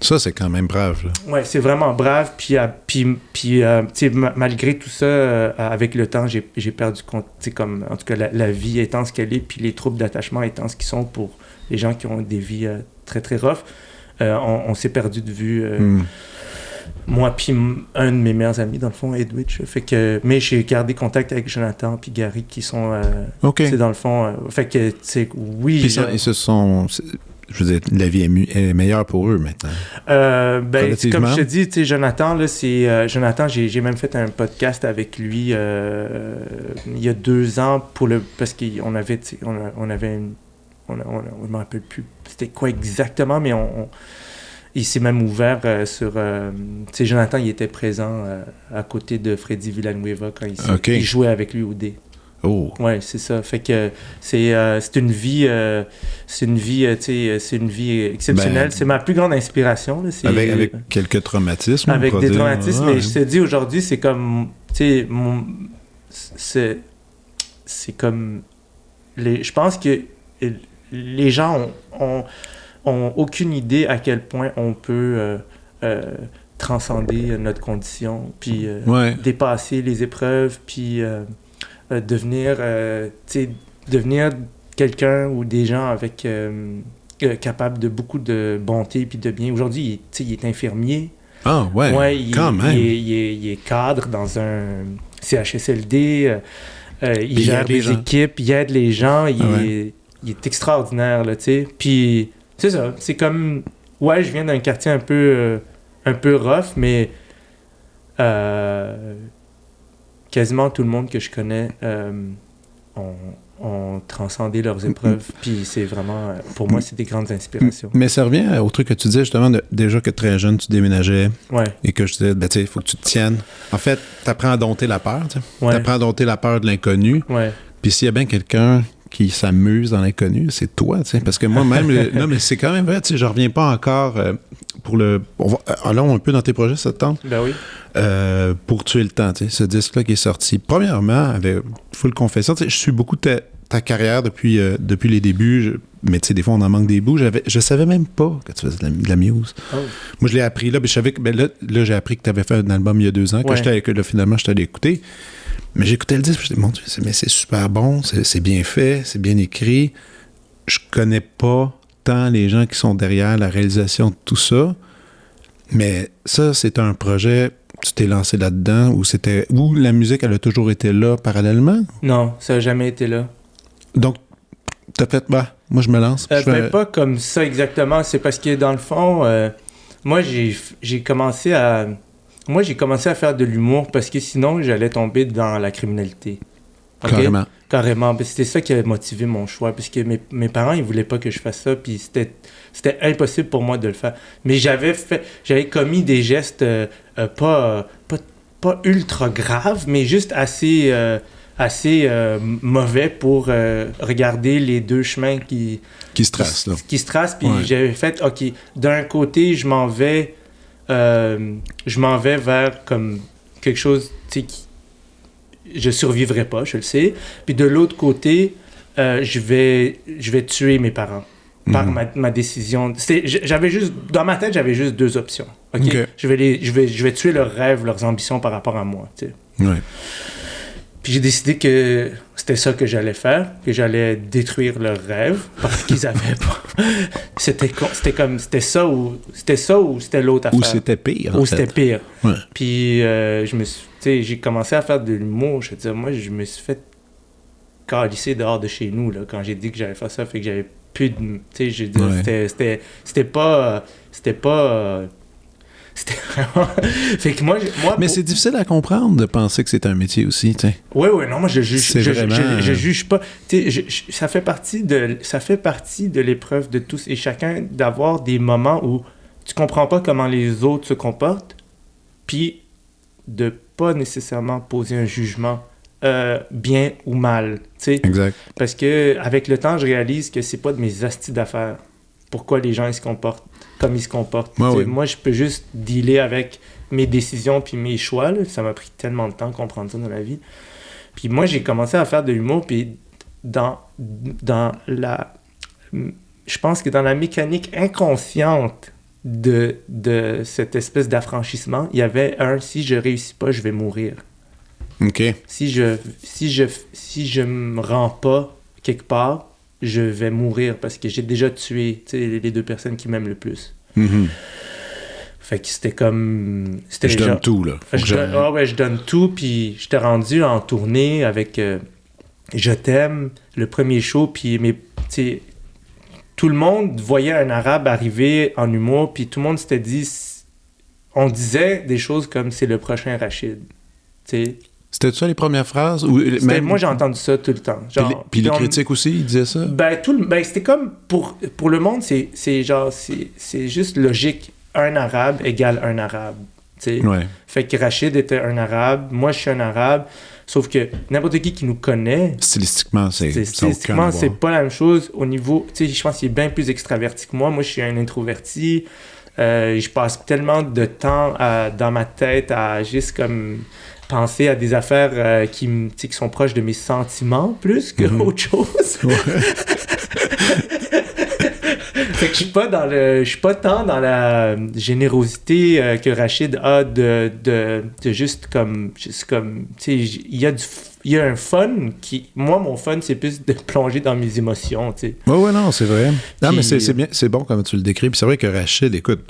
Ça, c'est quand même brave, là. ouais, c'est vraiment brave. Puis tu sais, malgré tout ça, avec le temps, j'ai perdu compte. Tu sais, comme, en tout cas, la vie étant ce qu'elle est, puis les troubles d'attachement étant ce qu'ils sont pour les gens qui ont des vies très, très rough, on s'est perdu de vue. Moi, puis un de mes meilleurs amis, dans le fond, Edwidge. Fait que, mais j'ai gardé contact avec Jonathan puis Gary, qui sont, OK. tu sais, dans le fond, fait que, tu sais, oui. Puis ils se sont... Je veux dire, la vie est meilleure pour eux maintenant. Ben, comme je te dis, tu sais, Jonathan, là, c'est... Jonathan, j'ai même fait un podcast avec lui il y a 2 ans parce qu'on avait, tu sais, on avait une... Je ne me rappelle plus c'était quoi exactement, mais il s'est même ouvert sur... tu sais, Jonathan, il était présent à côté de Freddy Villanueva quand il jouait avec lui au dé. Oh. Ouais, c'est ça. Fait que c'est une vie, tu sais, c'est une vie exceptionnelle. C'est ma plus grande inspiration. Là. Avec quelques traumatismes. Avec des traumatismes, mais je te dis aujourd'hui, c'est comme, tu sais, c'est comme, je pense que les gens ont aucune idée à quel point on peut transcender notre condition, puis dépasser les épreuves, puis devenir quelqu'un ou des gens avec capables de beaucoup de bonté puis de bien. Aujourd'hui, il est infirmier. Ah ouais, quand même. Il est cadre dans un CHSLD. Il gère des équipes, il aide les gens. Il est extraordinaire, là, tu sais. Puis c'est ça, c'est comme... Ouais, je viens d'un quartier un peu rough, mais quasiment tout le monde que je connais ont transcendé leurs épreuves. Puis c'est vraiment... Pour moi, c'est des grandes inspirations. Mais ça revient au truc que tu disais, justement, déjà que très jeune, tu déménageais. Ouais. Et que je disais, ben, tu sais, il faut que tu te tiennes. En fait, tu apprends à dompter la peur, tu sais. Ouais. Tu apprends à dompter la peur de l'inconnu. Ouais. Puis s'il y a bien quelqu'un qui s'amuse dans l'inconnu, c'est toi, tu sais. Parce que moi-même, non, mais c'est quand même vrai, tu sais, je reviens pas encore pour le... Allons un peu dans tes projets, ça te tente? Ben oui. Pour tuer le temps, tu sais, ce disque-là qui est sorti. Premièrement, faut le confesser, tu sais, je suis beaucoup ta carrière depuis les débuts, mais tu sais, des fois, on en manque des bouts. Je savais même pas que tu faisais de la muse. Oh. Moi, je l'ai appris là, mais je savais que... là, j'ai appris que tu avais fait un album il y a 2 ans, que là, finalement, je t'allais écouter. Mais j'écoutais le disque, je me disais, mon Dieu, c'est super bon, c'est bien fait, c'est bien écrit. Je connais pas tant les gens qui sont derrière la réalisation de tout ça, mais ça, c'est un projet, tu t'es lancé là-dedans, où la musique, elle a toujours été là parallèlement? Non, ça n'a jamais été là. Donc, t'as fait, moi, je me lance. Pas comme ça exactement, c'est parce que, dans le fond, moi, j'ai commencé à faire de l'humour parce que sinon, j'allais tomber dans la criminalité. Okay? Carrément. C'était ça qui a motivé mon choix. Parce que mes parents, ils voulaient pas que je fasse ça. Puis c'était impossible pour moi de le faire. Mais j'avais commis des gestes pas ultra graves, mais juste assez mauvais pour regarder les 2 chemins qui se tracent. Puis j'avais fait, OK, d'un côté, je m'en vais vers comme quelque chose, tu sais, je survivrai pas, je le sais. Puis de l'autre côté, je vais tuer mes parents par ma décision. Dans ma tête, j'avais juste 2 options. Okay? Je vais tuer leurs rêves, leurs ambitions par rapport à moi. Tu sais. Ouais. Puis j'ai décidé que c'était ça que j'allais faire, que j'allais détruire leurs rêves parce qu'ils avaient pas. C'était ça ou c'était l'autre affaire. Ou c'était pire. C'était pire. Ouais. Puis j'ai commencé à faire de l'humour. Je veux dire, moi, je me suis fait calisser dehors de chez nous là, quand j'ai dit que j'allais faire ça. Fait que j'avais plus de. Tu sais, c'était pas. C'était vraiment... Fait que moi mais c'est difficile à comprendre de penser que c'est un métier aussi, tu sais. Oui, non, moi je juge pas. Tu sais, ça fait partie de l'épreuve de tous et chacun d'avoir des moments où tu comprends pas comment les autres se comportent, puis de pas nécessairement poser un jugement bien ou mal, tu sais. Exact. Parce que avec le temps, je réalise que c'est pas de mes astis d'affaires. Pourquoi les gens ils se comportent comme ils se comportent. Moi, je peux juste dealer avec mes décisions puis mes choix. Là. Ça m'a pris tellement de temps de comprendre ça dans la vie. Puis moi, j'ai commencé à faire de l'humour. Puis dans la... Je pense que dans la mécanique inconsciente de cette espèce d'affranchissement, il y avait un « si je réussis pas, je vais mourir ». OK. Si je me rends pas quelque part, je vais mourir parce que j'ai déjà tué les 2 personnes qui m'aiment le plus. Mm-hmm. Fait que c'était comme... Je donne tout, là. Je donne tout, puis j'étais rendu en tournée avec Je t'aime, le premier show, puis tout le monde voyait un arabe arriver en humour, puis tout le monde s'était dit... On disait des choses comme « c'est le prochain Rachid ». C'était ça les premières phrases? Ou même... Moi, j'ai entendu ça tout le temps. Puis les critiques aussi, ils disaient ça? C'était comme... Pour le monde, c'est juste logique. Un arabe égale un arabe. Ouais. Fait que Rachid était un arabe, moi je suis un arabe, sauf que n'importe qui nous connaît... Stylistiquement, c'est pas la même chose au niveau... Je pense qu'il est bien plus extraverti que moi. Moi, je suis un introverti. Je passe tellement de temps dans ma tête à juste comme... penser à des affaires qui sont proches de mes sentiments plus que autre chose. Fait que je suis pas tant dans la générosité que Rachid a de juste comme tu sais, il y a un fun qui... Moi, mon fun, c'est plus de plonger dans mes émotions, tu sais. Ouais, non, c'est vrai. Non, puis, mais c'est bien, c'est bon comme tu le décris. Puis c'est vrai que Rachid, écoute...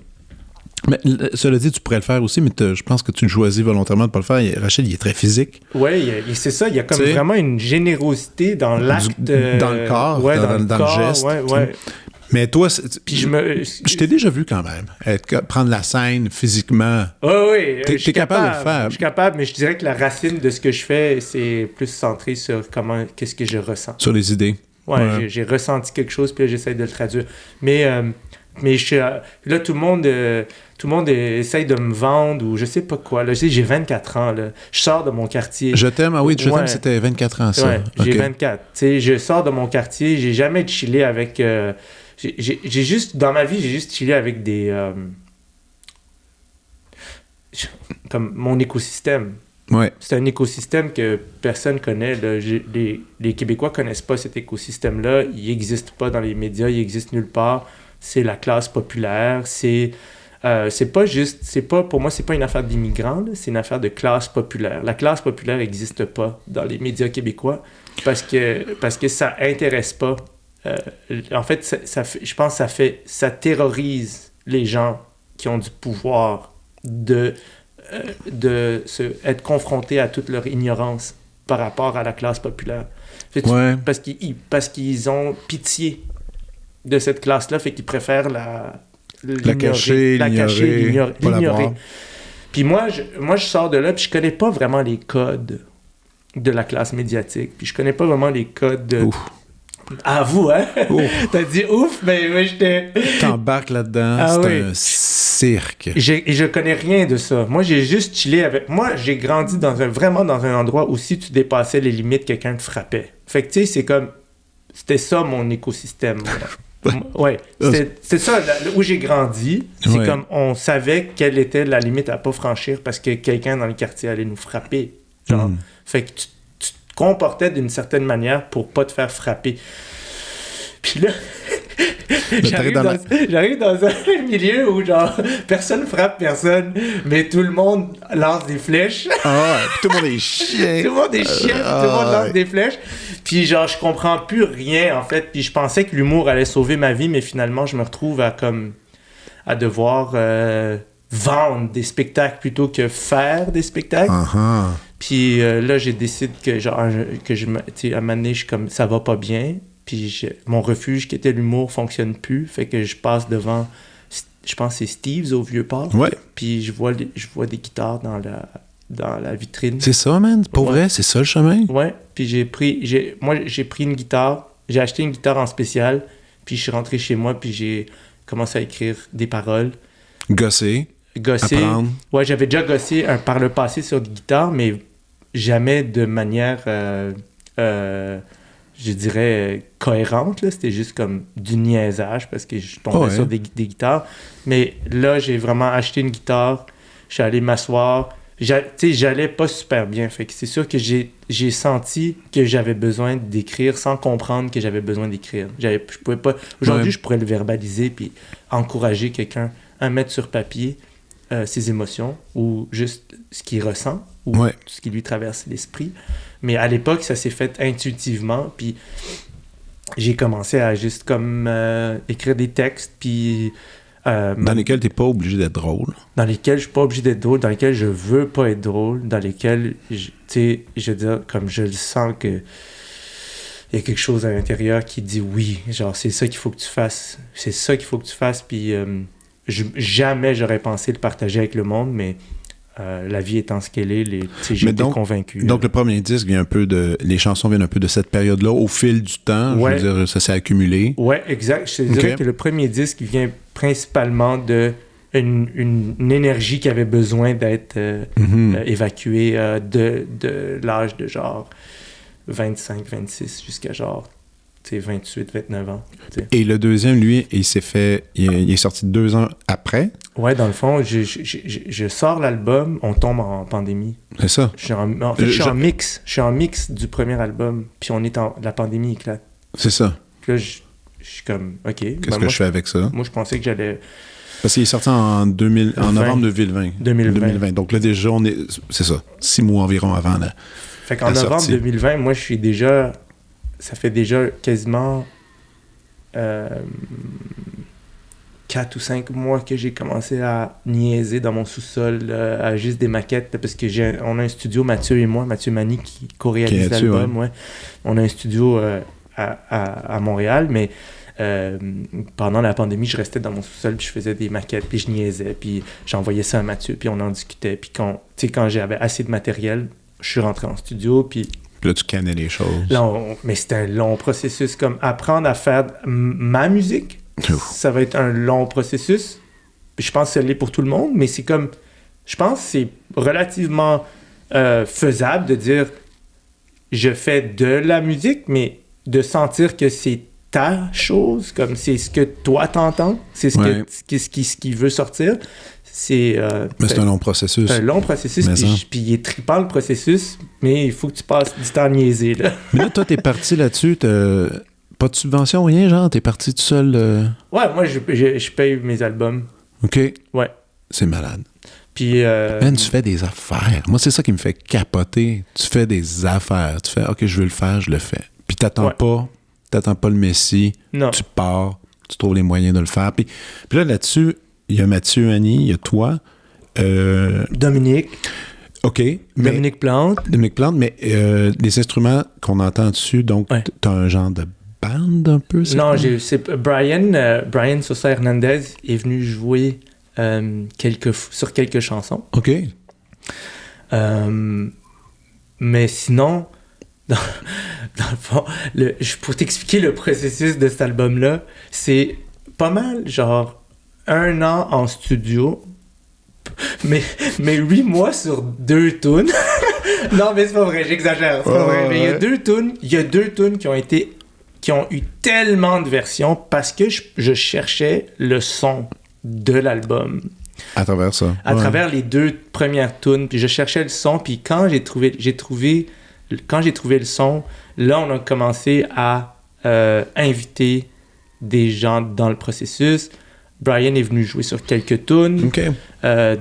Mais cela dit, tu pourrais le faire aussi, mais je pense que tu le choisis volontairement de ne pas le faire. Rachid, il est très physique. Oui, c'est ça. Il y a comme vraiment une générosité dans l'acte. Dans le corps, dans le geste. Ouais. Mais toi, puis je t'ai déjà vu quand même prendre la scène physiquement. Oui. T'es capable de le faire. Je suis capable, mais je dirais que la racine de ce que je fais, c'est plus centré sur qu'est-ce que je ressens. Sur les idées. Ouais. J'ai ressenti quelque chose, puis là, j'essaie de le traduire. Mais là, tout le monde essaye de me vendre ou je sais pas quoi. Là, j'ai 24 ans. Là. Je sors de mon quartier. Je t'aime, t'aime, c'était 24 ans, ça. Ouais, j'ai 24. T'sais, je sors de mon quartier. J'ai jamais chillé avec... j'ai juste... Dans ma vie, j'ai juste chillé avec des... comme mon écosystème. Ouais. C'est un écosystème que personne connaît. Là. Les Québécois connaissent pas cet écosystème-là. Il n'existe pas dans les médias. Il n'existe nulle part. C'est la classe populaire, c'est pas juste, pour moi, c'est pas une affaire d'immigrants, là, c'est une affaire de classe populaire. La classe populaire n'existe pas dans les médias québécois parce que ça intéresse pas. En fait, je pense que ça terrorise les gens qui ont du pouvoir de être confrontés à toute leur ignorance par rapport à la classe populaire. Parce qu'ils ont pitié de cette classe-là, fait qu'ils préfèrent la cacher, l'ignorer. Puis moi, je sors de là, puis je connais pas vraiment les codes de la classe médiatique, puis je connais pas vraiment les codes de... Ouf. Ah, vous, hein? T'as dit ouf, mais moi, j'étais... T'embarques là-dedans, c'est un cirque. Et je connais rien de ça. Moi, j'ai juste chillé avec... Moi, j'ai grandi vraiment dans un endroit où si tu dépassais les limites, quelqu'un te frappait. Fait que, tu sais, c'est comme... C'était ça, mon écosystème. Ouais, c'est ça où j'ai grandi. C'est comme on savait quelle était la limite à pas franchir parce que quelqu'un dans le quartier allait nous frapper. Genre. Fait que tu te comportais d'une certaine manière pour pas te faire frapper. Puis là, j'arrive dans un milieu où genre personne frappe personne, mais tout le monde lance des flèches. Tout le monde est chien. Tout le monde est chien, tout le monde lance des flèches. Puis genre je comprends plus rien en fait. Puis je pensais que l'humour allait sauver ma vie, mais finalement je me retrouve à devoir vendre des spectacles plutôt que faire des spectacles. Puis là j'ai décidé que genre à un moment donné je suis comme ça va pas bien. Puis mon refuge qui était l'humour fonctionne plus. Fait que je passe devant, je pense que c'est Steve's au Vieux-Port. Ouais. Puis je vois des guitares dans la vitrine. C'est ça, man. Pour vrai, c'est ça le chemin. Ouais. Puis j'ai pris une guitare. J'ai acheté une guitare en spécial. Puis je suis rentré chez moi. Puis j'ai commencé à écrire des paroles. Gosser. Apprendre. Ouais, j'avais déjà gossé par le passé sur des guitares, mais jamais de manière... je dirais, cohérente. Là. C'était juste comme du niaisage parce que je tombais sur des guitares. Mais là, j'ai vraiment acheté une guitare. Je suis allé m'asseoir. J'allais pas super bien. Fait que c'est sûr que j'ai senti que j'avais besoin d'écrire sans comprendre que j'avais besoin d'écrire. Je pouvais pas... Aujourd'hui, je pourrais le verbaliser puis encourager quelqu'un à mettre sur papier ses émotions ou juste ce qu'il ressent ou ce qui lui traverse l'esprit. Mais à l'époque, ça s'est fait intuitivement, puis j'ai commencé à juste comme écrire des textes, puis... dans lesquels t'es pas obligé d'être drôle. Dans lesquels je suis pas obligé d'être drôle, dans lesquels je veux pas être drôle, dans lesquels, tu sais, je veux dire, comme je le sens que il y a quelque chose à l'intérieur qui dit oui, genre c'est ça qu'il faut que tu fasses, puis jamais j'aurais pensé le partager avec le monde, mais la vie étant ce qu'elle est, j'ai été convaincu. Donc le premier disque vient un peu les chansons viennent un peu de cette période-là, au fil du temps, je veux dire, ça s'est accumulé. Ouais, exact. Je te dirais que le premier disque vient principalement de une énergie qui avait besoin d'être évacuée de l'âge de genre 25, 26 jusqu'à genre 28, 29 ans. T'sais. Et le deuxième, lui, il est sorti 2 ans après. Ouais, dans le fond, je sors l'album, on tombe en pandémie. C'est ça. Je suis en mix du premier album, puis la pandémie éclate. C'est ça. Puis là, je suis comme, OK. Qu'est-ce que je fais avec ça? Moi, je pensais que j'allais... Parce qu'il est sorti en novembre 2020. Donc là, déjà, c'est ça, 6 mois environ avant la Fait qu'en novembre sortie. 2020, moi, je suis déjà... Ça fait déjà quasiment 4 ou 5 mois que j'ai commencé à niaiser dans mon sous-sol, à juste des maquettes, parce que on a un studio, Mathieu et moi, Mathieu Mani, qui co-réalise l'album. Ouais. On a un studio à Montréal, mais pendant la pandémie, je restais dans mon sous-sol, puis je faisais des maquettes, puis je niaisais, puis j'envoyais ça à Mathieu, puis on en discutait. Puis quand j'avais assez de matériel, je suis rentré en studio, puis là, tu cannais les choses. Mais c'était un long processus. Comme apprendre à faire ma musique, ça va être un long processus. Puis je pense que ça l'est pour tout le monde, mais c'est comme... Je pense que c'est relativement faisable de dire je fais de la musique, mais de sentir que c'est ta chose, comme c'est ce que toi t'entends, c'est ce qui veut sortir. Mais c'est un long processus. Un long processus, puis il est trippant le processus, mais il faut que tu passes du temps à niaiser, là. Mais là, toi, t'es parti là-dessus, pas de subvention, rien, genre? T'es parti tout seul? Ouais, moi, je paye mes albums. OK. Ouais. C'est malade. Puis... Man, tu fais des affaires. Moi, c'est ça qui me fait capoter. Tu fais des affaires. Tu fais, OK, je veux le faire, je le fais. Puis t'attends pas le Messie. Non. Tu pars, tu trouves les moyens de le faire. Puis là, là-dessus... Il y a Mathieu, Annie, il y a toi. Dominique. OK. Dominique Plante, mais les instruments qu'on entend dessus, donc t'as un genre de band un peu? Non, c'est Brian Sosa Hernandez est venu jouer sur quelques chansons. OK. Mais sinon, dans le fond, pour t'expliquer le processus de cet album-là, c'est pas mal, genre... 1 an en studio, mais 8 mois sur 2 tunes. Non, mais c'est pas vrai, j'exagère. C'est pas vrai. Mais il y a deux tunes qui ont eu tellement de versions parce que je cherchais le son de l'album. À travers ça. À travers les 2 premières tunes, puis je cherchais le son, puis quand j'ai trouvé le son, là on a commencé à inviter des gens dans le processus. Brian est venu jouer sur quelques tunes. Okay.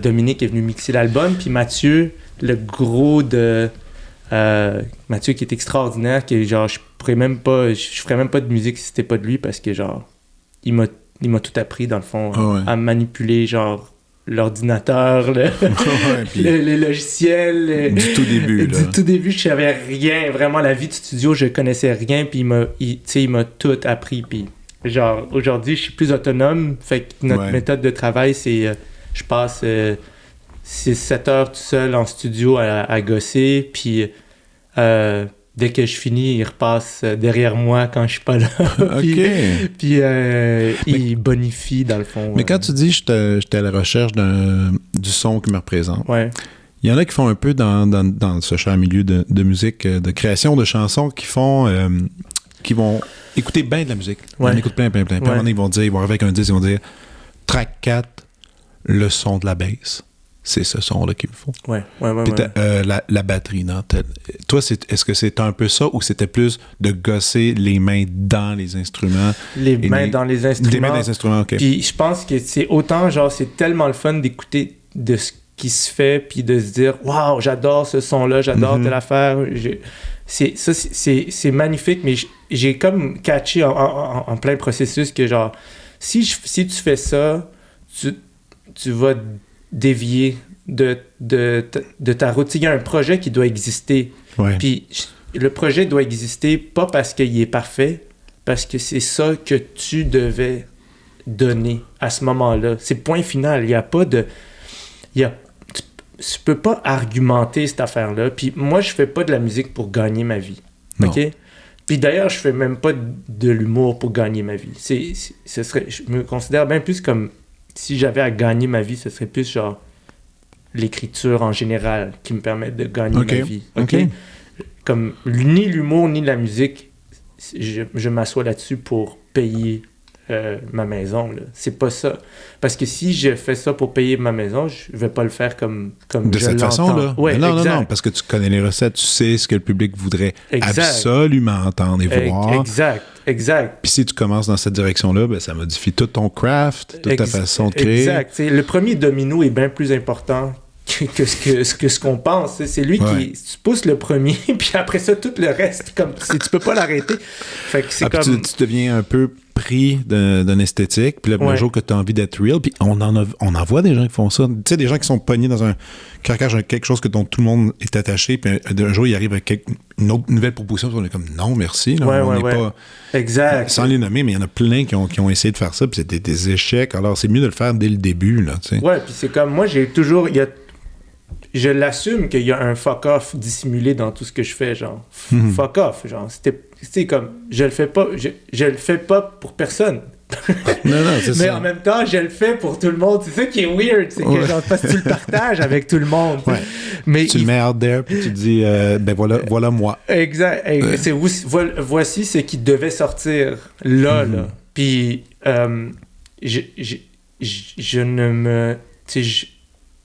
Dominique est venu mixer l'album. Puis Mathieu, le gros de... Mathieu qui est extraordinaire, qui est genre, je ferais même pas de musique si c'était pas de lui parce que genre, il m'a tout appris dans le fond à manipuler genre l'ordinateur, les logiciels. Du tout début, là. Du tout début, je savais rien. Vraiment, la vie de studio, je connaissais rien. Puis il m'a tout appris. Puis genre, aujourd'hui, je suis plus autonome. Fait que notre méthode de travail, c'est... je passe 6-7 heures tout seul en studio à gosser. Puis dès que je finis, il repasse derrière moi quand je suis pas là. puis il bonifie, dans le fond. Mais quand tu dis j'étais à la recherche du son qui me représente, il y en a qui font un peu dans ce cher milieu de musique, de création de chansons, qui vont écouter bien de la musique. On écoute plein. Puis à un moment donné, ils vont arriver avec un disque, ils vont dire track 4, le son de la bass. c'est ce son-là qu'il me faut. Ouais. Puis la batterie, non? Toi, est-ce que c'était un peu ça ou c'était plus de gosser les mains dans les instruments? Les mains dans les instruments. Les mains dans les instruments, OK. Puis je pense que c'est autant, genre, c'est tellement le fun d'écouter de ce qui se fait, puis de se dire, waouh, j'adore ce son-là, j'adore telle affaire. C'est magnifique, mais j'ai comme catché en plein processus que, genre, si tu fais ça, tu vas dévier de ta routine. Il y a un projet qui doit exister. Ouais. Puis le projet doit exister pas parce qu'il est parfait, parce que c'est ça que tu devais donner à ce moment-là. C'est point final. Il n'y a pas de... Tu peux pas argumenter cette affaire-là. Puis moi, je fais pas de la musique pour gagner ma vie. Non. OK? Puis d'ailleurs, je fais même pas de l'humour pour gagner ma vie. Je me considère bien plus comme... Si j'avais à gagner ma vie, ce serait plus genre l'écriture en général qui me permet de gagner ma vie. OK? Comme ni l'humour ni la musique, je m'assois là-dessus pour payer ma maison. Là. C'est pas ça. Parce que si je fais ça pour payer ma maison, je vais pas le faire comme de je cette l'entends. façon-là. Ouais, non, parce que tu connais les recettes, tu sais ce que le public voudrait absolument entendre et voir. Exact. Puis si tu commences dans cette direction-là, ben, ça modifie tout ton craft, toute ta façon de créer. Exact. T'sais, le premier domino est bien plus important que ce qu'on pense. C'est lui qui... Tu pousses le premier, puis après ça, tout le reste, tu peux pas l'arrêter. Fait que c'est comme... Tu deviens un peu pris d'une esthétique, puis le jour que tu as envie d'être real, puis on en voit des gens qui font ça. Tu sais, des gens qui sont pognés dans un carcage, quelque chose dont tout le monde est attaché, puis un jour, il arrive avec une autre nouvelle proposition, puis on est comme « Non, merci. » On n'est pas... Exact. Sans les nommer, mais il y en a plein qui ont essayé de faire ça, puis c'était des échecs. Alors, c'est mieux de le faire dès le début, là, tu sais. Ouais, puis c'est comme... Moi, j'ai toujours... Je l'assume qu'il y a un fuck-off dissimulé dans tout ce que je fais, genre. Fuck-off, genre. C'est comme... Je le fais pas pour personne. Non, c'est ça. Mais en même temps, je le fais pour tout le monde. C'est ça qui est weird, c'est que genre, parce que tu le partages avec tout le monde. Ouais. Mais tu le mets out there, puis tu te dis, ben voilà moi. Exact. Voici ce qui devait sortir là. Puis,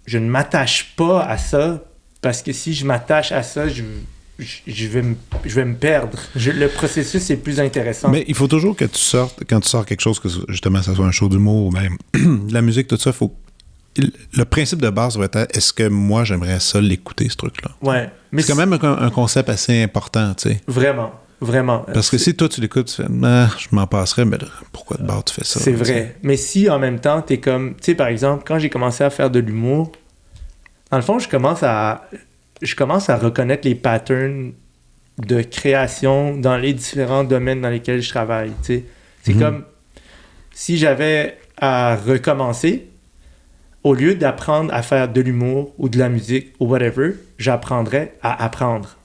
je ne m'attache pas à ça, parce que si je m'attache à ça, je vais me perdre. Le processus est plus intéressant. Mais il faut toujours que tu sortes, quand tu sors quelque chose, que justement ça soit un show d'humour ou même de la musique, tout ça, le principe de base va être, est-ce que moi j'aimerais ça l'écouter, ce truc-là? Ouais. Mais c'est quand même un concept assez important, tu sais. Vraiment. Parce que si toi tu l'écoutes, tu fais, je m'en passerais, mais pourquoi de bord tu fais ça? C'est vrai. Mais si en même temps, t'es comme, tu sais, par exemple, quand j'ai commencé à faire de l'humour, dans le fond, je commence à reconnaître les patterns de création dans les différents domaines dans lesquels je travaille. T'sais. C'est comme si j'avais à recommencer, au lieu d'apprendre à faire de l'humour ou de la musique ou whatever, j'apprendrais à apprendre.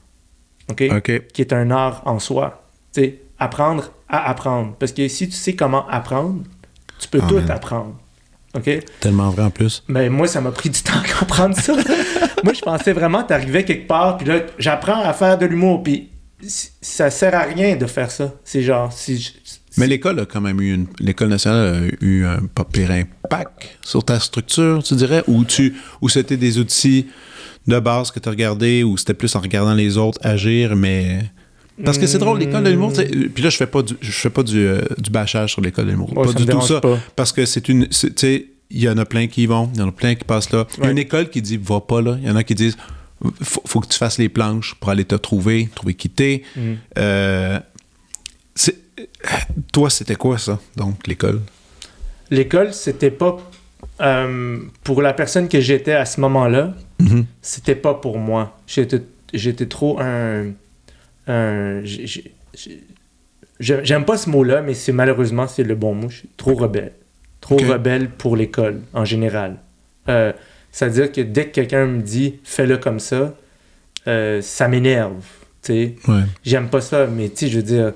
OK? Qui est un art en soi. T'sais, apprendre à apprendre. Parce que si tu sais comment apprendre, tu peux tout apprendre. OK? Tellement vrai en plus. Mais moi, ça m'a pris du temps à comprendre ça. Moi, je pensais vraiment t'arrivais quelque part, puis là, j'apprends à faire de l'humour, puis ça sert à rien de faire ça. C'est genre... Mais l'école a quand même l'école nationale a eu un pas pire impact sur ta structure, tu dirais, ou c'était des outils de base que tu as regardés, ou c'était plus en regardant les autres agir, mais... Parce que c'est drôle, l'école de l'humour, puis là, je fais pas du bâchage sur l'école de l'humour. Ouais, pas du tout ça. Pas. Parce que tu sais, il y en a plein qui y vont, il y en a plein qui passent là. Il y a une école qui dit, va pas là. Il y en a qui disent, faut que tu fasses les planches pour aller te trouver qui t'es. Toi, c'était quoi ça, donc, l'école? L'école, c'était pas... pour la personne que j'étais à ce moment-là, c'était pas pour moi. J'étais trop j'aime pas ce mot-là, mais malheureusement, c'est le bon mot. Je suis trop rebelle. Rebelle pour l'école, en général. C'est-à-dire que dès que quelqu'un me dit « fais-le comme ça », ça m'énerve. J'aime pas ça, mais je veux dire,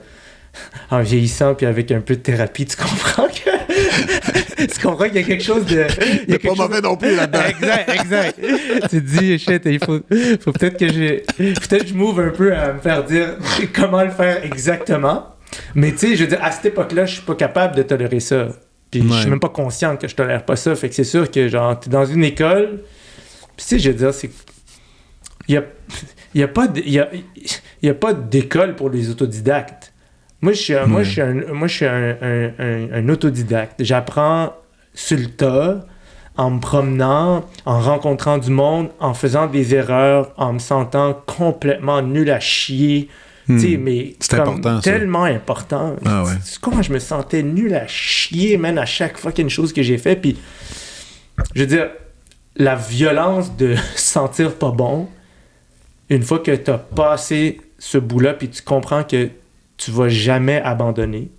en vieillissant puis avec un peu de thérapie, tu comprends qu'il y a quelque chose de... Il n'est pas mauvais non plus là-dedans. Exact. Tu te dis, shit, il faut peut-être que je m'ouvre un peu à me faire dire comment le faire exactement. Mais je veux dire, à cette époque-là, je suis pas capable de tolérer ça. Puis je suis même pas conscient que je tolère pas ça. Fait que c'est sûr que, genre, t'es dans une école, Puis, tu sais, je veux dire, c'est... Il y a pas d'école pour les autodidactes. Moi, je suis un autodidacte. J'apprends sur le tas, en me promenant, en rencontrant du monde, en faisant des erreurs, en me sentant complètement nul à chier. Tu sais, mais c'est important, ça. tellement important. Ah ouais. Comment je me sentais nul à chier, man, à chaque fucking chose que j'ai fait. Puis, je veux dire, la violence de sentir pas bon, une fois que t'as passé ce bout-là, puis tu comprends que tu vas jamais abandonner.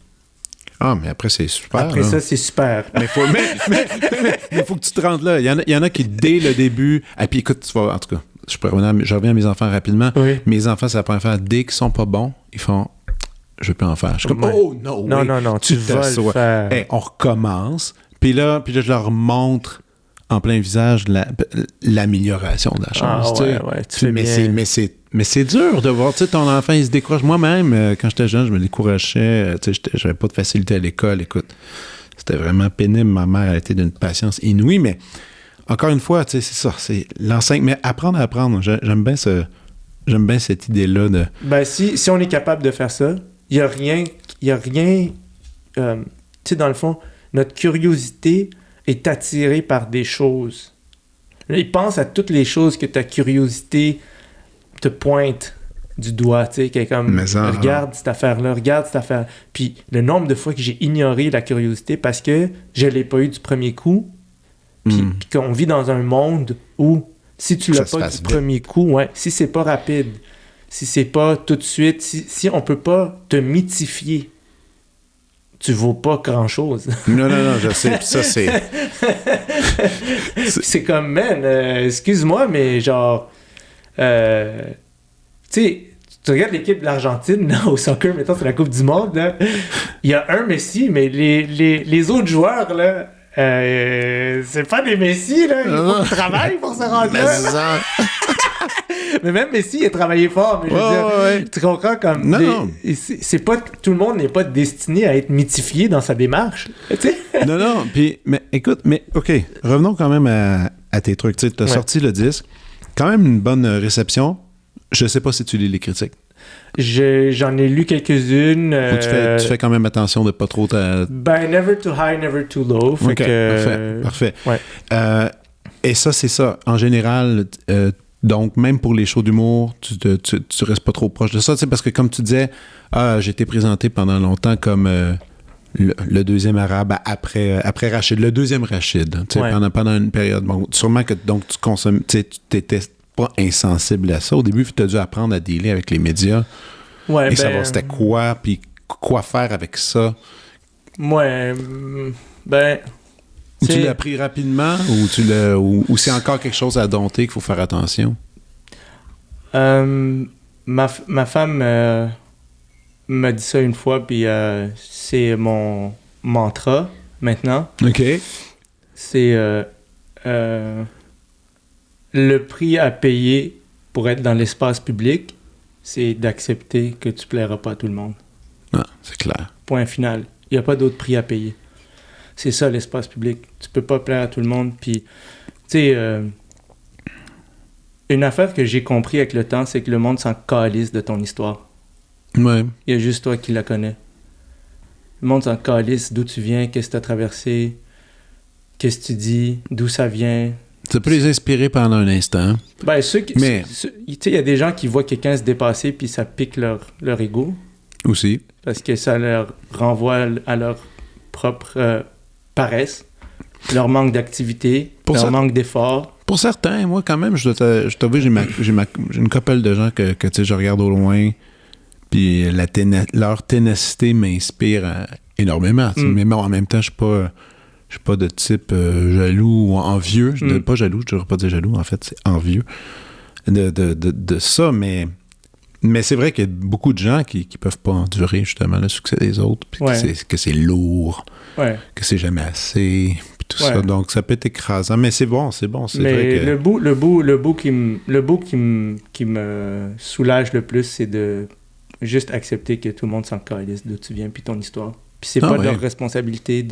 Ah, mais après, c'est super. Après là. ça, c'est super. Mais faut que tu te rendes là. Il y en a qui, dès le début... Ah, puis écoute, tu vas... En tout cas, je reviens à mes enfants rapidement. Oui. Mes enfants, c'est la première fois. Dès qu'ils sont pas bons, ils font... Je veux plus en faire. Je suis comme... Ouais. Oh, no way. Non, tu vas le t'assois. faire. Hey, on recommence. Puis là, je leur montre en plein visage l'amélioration de la chose. tu sais. Ouais, tu fais bien. Mais c'est dur de voir, tu sais, ton enfant, il se décourage. Moi-même, quand j'étais jeune, je me décourageais. Tu sais, j'avais pas de facilité à l'école. Écoute, c'était vraiment pénible. Ma mère a été d'une patience inouïe, mais encore une fois, tu sais, c'est ça. C'est l'enseignement. Mais apprendre à apprendre. J'aime bien cette idée-là de... Ben, si on est capable de faire ça, il y a rien... tu sais, dans le fond, notre curiosité est attirée par des choses. Là, pense à toutes les choses que ta curiosité te pointe du doigt, tu sais, qui est comme, regarde cette affaire-là, regarde cette affaire. Puis le nombre de fois que j'ai ignoré la curiosité parce que je l'ai pas eu du premier coup, puis qu'on vit dans un monde où si tu l'as pas du premier coup, si c'est pas rapide, si c'est pas tout de suite, si on peut pas te mythifier, tu vaux pas grand-chose. Non, je sais. Puis ça, c'est... c'est comme, man, excuse-moi, mais genre... tu sais, tu regardes l'équipe de l'Argentine là, au soccer, mettons, c'est la Coupe du Monde, là. Il y a un Messi, mais les autres joueurs, là, c'est pas des Messi, là. Ils font du travail pour se rendre là. Mais même Messi, il a travaillé fort. Mais je veux dire, tu comprends comme... Non. C'est pas... Tout le monde n'est pas destiné à être mythifié dans sa démarche. Non. Puis, mais écoute, OK, revenons quand même à tes trucs. Tu sais, t'as sorti le disque. Quand même une bonne réception. Je sais pas si tu lis les critiques. J'en ai lu quelques-unes. Ou tu fais quand même attention de pas trop... Ben, never too high, never too low. Fait que... Parfait. Ouais. Et ça, c'est ça. En général... donc, même pour les shows d'humour, tu restes pas trop proche de ça. Tu sais, parce que comme tu disais, j'ai été présenté pendant longtemps comme le deuxième arabe après Rachid. Le deuxième Rachid. Tu sais, pendant une période. Bon, sûrement que donc tu consommes. Tu sais, tu t'étais pas insensible à ça. Au début, tu as dû apprendre à dealer avec les médias. Ouais, et savoir c'était quoi, puis quoi faire avec ça. Ouais, ben... Ou tu l'as appris rapidement, ou c'est encore quelque chose à dompter qu'il faut faire attention? Ma femme m'a dit ça une fois, puis c'est mon mantra maintenant. OK. C'est le prix à payer pour être dans l'espace public, c'est d'accepter que tu plairas pas à tout le monde. Ah, c'est clair. Point final. Il n'y a pas d'autre prix à payer. C'est ça, l'espace public. Tu peux pas plaire à tout le monde. Puis, tu sais, une affaire que j'ai compris avec le temps, c'est que le monde s'en calisse de ton histoire. Ouais. Il y a juste toi qui la connais. Le monde s'en calisse d'où tu viens, qu'est-ce que tu as traversé, qu'est-ce que tu dis, d'où ça vient. Ça peut les inspirer pendant un instant. Ben, tu sais, il y a des gens qui voient quelqu'un se dépasser puis ça pique leur ego. Aussi. Parce que ça leur renvoie à leur propre paresse, leur manque d'activité, manque d'effort. Pour certains, moi, quand même, je t'avoue, j'ai une couple de gens que tu sais, je regarde au loin, puis leur ténacité m'inspire énormément. Mais bon, en même temps, je suis pas de type jaloux ou envieux. Pas jaloux, je ne devrais pas dire jaloux, en fait, c'est envieux de ça, mais c'est vrai qu'il y a beaucoup de gens qui peuvent pas endurer justement le succès des autres, puis que c'est lourd, que c'est jamais assez, puis tout ça. Donc ça peut être écrasant, mais c'est bon, c'est mais vrai que... le bout qui me soulage le plus, c'est de juste accepter que tout le monde s'en calisse d'où tu viens puis ton histoire. Puis c'est pas leur responsabilité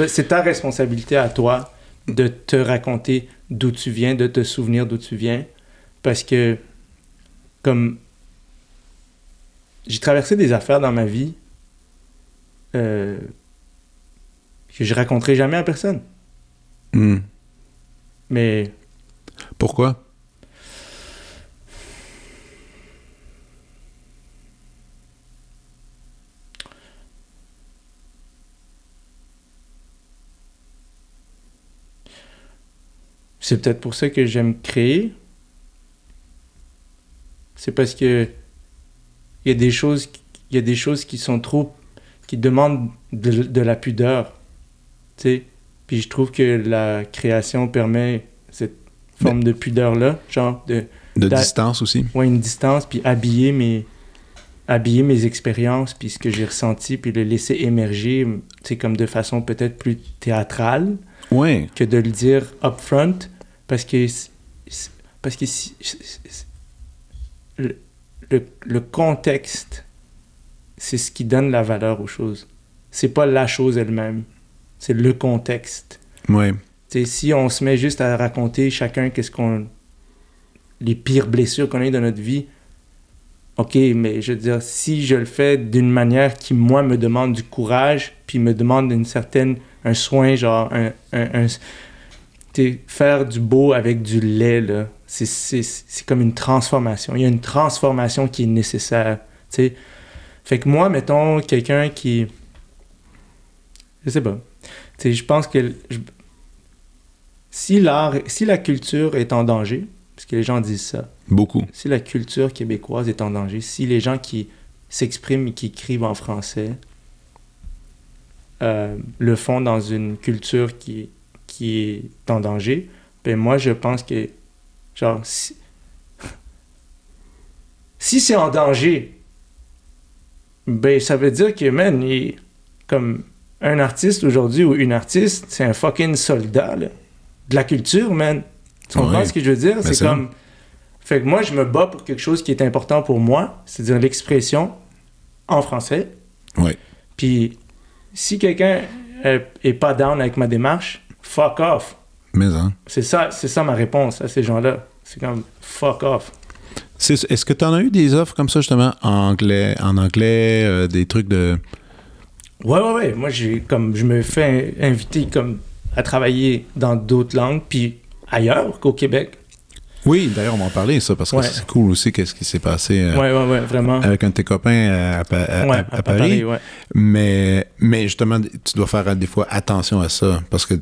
c'est ta responsabilité à toi de te raconter d'où tu viens, de te souvenir d'où tu viens. Parce que, comme, j'ai traversé des affaires dans ma vie que je raconterai jamais à personne. Mais... Pourquoi? C'est peut-être pour ça que j'aime créer. C'est parce que il y a des choses qui sont trop... qui demandent de la pudeur. Tu sais? Puis je trouve que la création permet cette forme de pudeur-là, genre de distance aussi. Ouais, une distance, puis habiller mes expériences, puis ce que j'ai ressenti, puis le laisser émerger, tu sais, comme de façon peut-être plus théâtrale, Ouais. que de le dire upfront, parce que le contexte, c'est ce qui donne la valeur aux choses. C'est pas la chose elle-même, c'est le contexte. Ouais. T'sais, si on se met juste à raconter chacun les pires blessures qu'on a eues dans notre vie, ok, mais je veux dire, si je le fais d'une manière qui, moi, me demande du courage, puis me demande un soin, genre, faire du beau avec du lait, là, c'est comme une transformation. Il y a une transformation qui est nécessaire, t'sais. Fait que moi, mettons, quelqu'un qui... Je sais pas. T'sais, je pense que... Si la culture est en danger, parce que les gens disent ça. Beaucoup. Si la culture québécoise est en danger, si les gens qui s'expriment et qui écrivent en français le font dans une culture qui est en danger, ben moi, je pense que, genre, si c'est en danger, ben ça veut dire que, man, comme un artiste aujourd'hui ou une artiste, c'est un fucking soldat, là, de la culture, man. Tu comprends ce que je veux dire? C'est comme... Fait que moi, je me bats pour quelque chose qui est important pour moi, c'est-à-dire l'expression en français. Oui. Puis, si quelqu'un est pas down avec ma démarche, fuck off. Mais hein. C'est ça ma réponse à ces gens-là. C'est comme fuck off. Est-ce que tu en as eu des offres comme ça, justement, en anglais, des trucs de... Ouais. Moi, je me fais inviter comme à travailler dans d'autres langues, puis ailleurs qu'au Québec. Oui, d'ailleurs, on va en parler, ça, parce que c'est cool aussi, qu'est-ce qui s'est passé ouais, vraiment. avec un de tes copains à Paris. Ouais. Mais justement, tu dois faire des fois attention à ça, parce que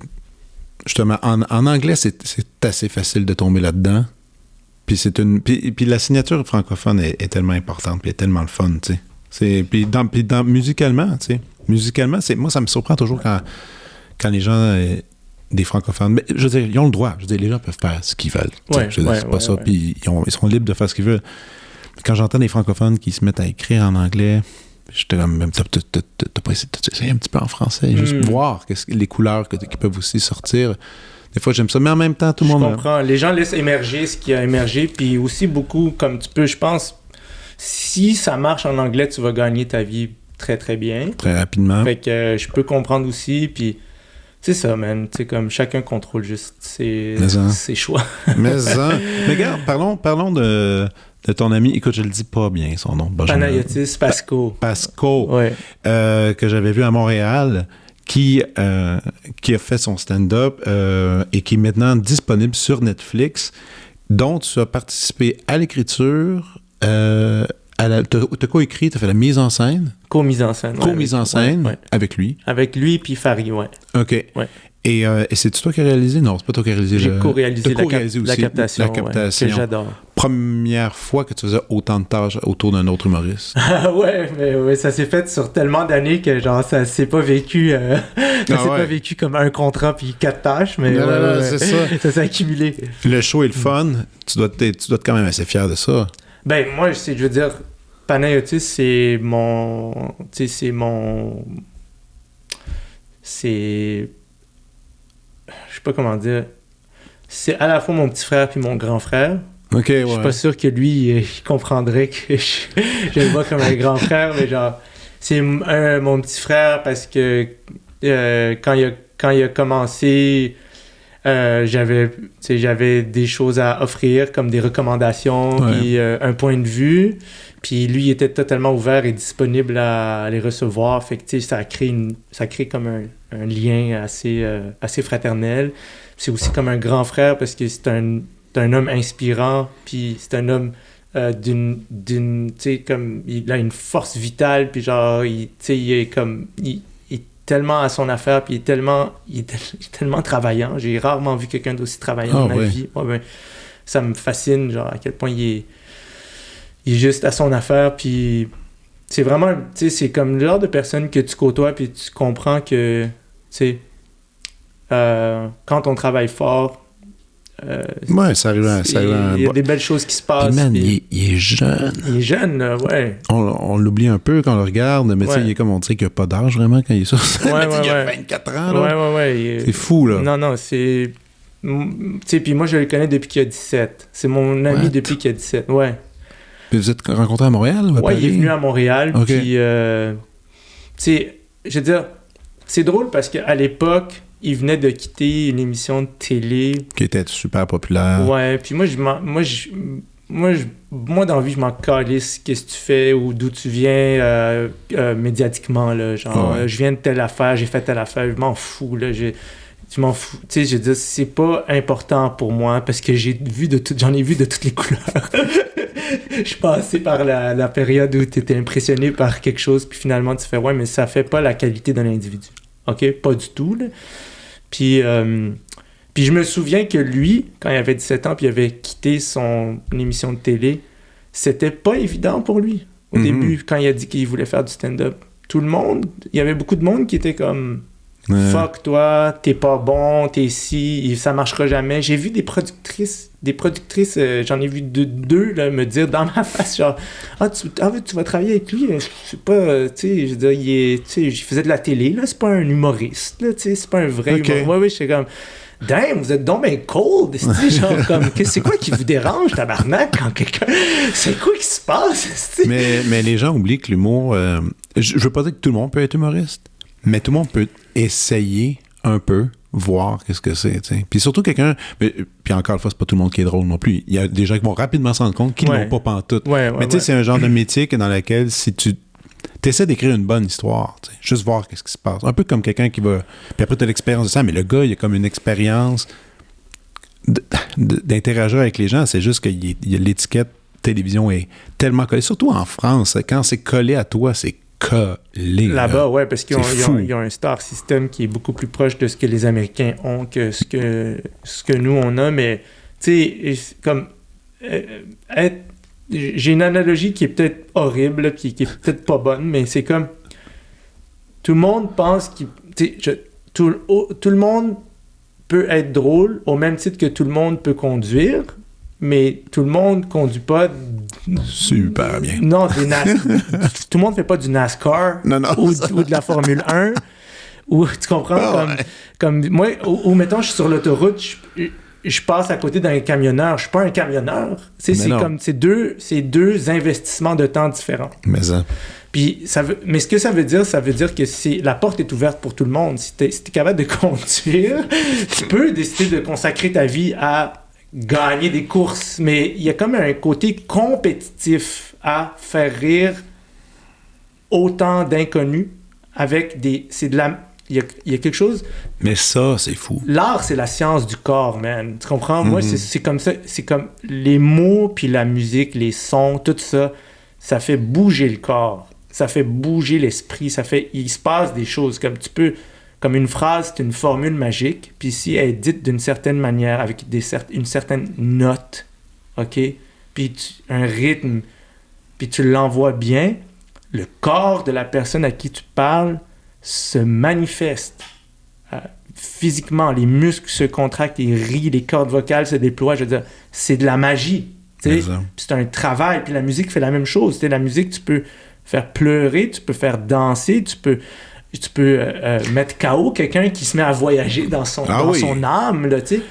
justement, en anglais, c'est assez facile de tomber là-dedans. Puis la signature francophone est tellement importante, puis est tellement le fun, tu sais. Puis musicalement, tu sais. Musicalement, moi, ça me surprend toujours quand les gens... des francophones. Mais je veux dire, ils ont le droit. Je veux dire, les gens peuvent faire ce qu'ils veulent. C'est pas ça. Puis ils sont libres de faire ce qu'ils veulent. Mais quand j'entends des francophones qui se mettent à écrire en anglais, j'étais comme, t'as pas essayé un petit peu en français, juste voir les couleurs qui peuvent aussi sortir. Des fois, j'aime ça. Mais en même temps, tout le monde... Je comprends. Les gens laissent émerger ce qui a émergé. Puis aussi beaucoup, comme tu peux, je pense, si ça marche en anglais, tu vas gagner ta vie très, très bien. Très rapidement. Fait que je peux comprendre aussi. Puis... C'est ça, man. C'est comme chacun contrôle juste ses choix. Mais regarde, parlons de ton ami. Écoute, je le dis pas bien, son nom. Panayotis Pasco. Pasco, ouais. Que j'avais vu à Montréal, qui a fait son stand-up et qui est maintenant disponible sur Netflix, dont tu as participé à l'écriture, t'as co-écrit, t'as fait la mise en scène. Co-mise en scène. Co-mise en scène ouais. Avec lui. Avec lui puis Farid, ouais. OK. Ouais. Et c'est-tu toi qui as réalisé? Non, c'est pas toi qui as réalisé. J'ai co-réalisé la captation. La captation, que j'adore. Première fois que tu faisais autant de tâches autour d'un autre humoriste. ouais, ça s'est fait sur tellement d'années que genre ça s'est pas vécu pas vécu comme un contrat puis 4 tâches, mais c'est ça. Ça s'est accumulé. Le show est le fun. Tu dois être quand même assez fier de ça. Ben moi, je veux dire, Panayotis, c'est je sais pas comment dire. C'est à la fois mon petit frère puis mon grand frère. OK, ouais. Je suis pas sûr que lui, il comprendrait que je le vois comme un grand frère, mais genre, c'est mon petit frère parce que quand il a commencé J'avais des choses à offrir, comme des recommandations, puis un point de vue. Puis lui, il était totalement ouvert et disponible à les recevoir. Fait que, ça crée comme un lien assez fraternel. C'est aussi comme un grand frère parce que c'est un homme inspirant, puis c'est un homme comme il a une force vitale, puis genre il est tellement à son affaire, puis il est tellement travaillant. J'ai rarement vu quelqu'un d'aussi travaillant dans ma vie. Ça me fascine, genre à quel point il est juste à son affaire, puis c'est vraiment, c'est comme le genre de personne que tu côtoies, puis tu comprends que, quand on travaille fort, ça arrive il y a des belles choses qui se passent. Man, il est jeune. Il est jeune, ouais. On l'oublie un peu quand on le regarde, mais il est comme on dirait qu'il n'a pas d'âge vraiment quand il est sur scène. Il a 24 ans, là. Ouais. C'est fou, là. Non, c'est... puis moi, je le connais depuis qu'il a 17. C'est mon ami depuis qu'il a 17, ouais. Puis vous êtes rencontrés à Montréal ou à Paris? Il est venu à Montréal, puis... je veux dire, c'est drôle parce qu'à l'époque... Il venait de quitter une émission de télé. Qui était super populaire. Ouais, puis moi, dans la vie, je m'en calisse qu'est-ce que tu fais ou d'où tu viens médiatiquement, là. Genre, je viens de telle affaire, j'ai fait telle affaire, je m'en fous, là. Je m'en fous. Tu sais, je veux dire, c'est pas important pour moi parce que j'en ai vu de toutes les couleurs. Je suis passé par la période où tu étais impressionné par quelque chose, puis finalement, tu fais, ouais, mais ça fait pas la qualité d'un individu. OK? Pas du tout, là. Puis je me souviens que lui, quand il avait 17 ans, puis il avait quitté son émission de télé, c'était pas évident pour lui. Au début, quand il a dit qu'il voulait faire du stand-up. Tout le monde, il y avait beaucoup de monde qui était comme « Fuck toi, t'es pas bon, t'es ci, ça marchera jamais. » J'ai vu des productrices, j'en ai vu deux là, me dire dans ma face, genre « tu vas travailler avec lui, je sais pas, tu sais, je veux dire, il faisait de la télé, là, c'est pas un humoriste, là, tu sais, c'est pas un vrai humoriste. » Ouais, j'étais comme « Damn, vous êtes donc ben cold, genre comme, c'est quoi qui vous dérange, tabarnak, quand quelqu'un, c'est quoi qui se passe? » Mais les gens oublient que l'humour, je veux pas dire que tout le monde peut être humoriste, mais tout le monde peut essayer un peu, voir qu'est-ce que c'est, tu sais. Puis surtout quelqu'un... Puis encore une fois, c'est pas tout le monde qui est drôle non plus. Il y a des gens qui vont rapidement se rendre compte qu'ils n'ont pas pantoute. Mais tu sais, c'est un genre de métier dans lequel si tu essaies d'écrire une bonne histoire, tu sais, juste voir qu'est-ce qui se passe. Un peu comme quelqu'un qui va... Puis après, tu as l'expérience de ça, mais le gars, il a comme une expérience d'interagir avec les gens. C'est juste qu'il y a l'étiquette télévision est tellement collée. Surtout en France, quand c'est collé à toi, c'est collé. Là-bas, ouais, parce qu'ils ont un star system qui est beaucoup plus proche de ce que les Américains ont que ce que nous, on a. Mais, tu sais, comme... j'ai une analogie qui est peut-être horrible, qui est peut-être pas bonne, mais c'est comme... Tout le monde pense tout le monde peut être drôle au même titre que tout le monde peut conduire, mais tout le monde conduit pas super bien. Non, tout le monde fait pas du NASCAR ou de la Formule 1 ou tu comprends comme moi ou mettons je suis sur l'autoroute, je passe à côté d'un camionneur, je suis pas un camionneur. C'est comme c'est deux investissements de temps différents. Puis mais ce que ça veut dire que la porte est ouverte pour tout le monde. Si t'es capable de conduire, tu peux décider de consacrer ta vie à gagner des courses, mais il y a comme un côté compétitif à faire rire autant d'inconnus avec il y a quelque chose. Mais ça, c'est fou. L'art, c'est la science du corps, man. Tu comprends? Moi, c'est comme ça. C'est comme les mots, puis la musique, les sons, tout ça, ça fait bouger le corps. Ça fait bouger l'esprit. Il se passe des choses. Comme une phrase, c'est une formule magique. Puis si elle est dite d'une certaine manière, avec une certaine note, OK? Puis un rythme, puis tu l'envoies bien, le corps de la personne à qui tu parles se manifeste physiquement. Les muscles se contractent, ils rient, les cordes vocales se déploient. Je veux dire, c'est de la magie. C'est un travail. Puis la musique fait la même chose. La musique, tu peux faire pleurer, tu peux faire danser, tu peux mettre KO quelqu'un qui se met à voyager dans son âme, là, tu sais.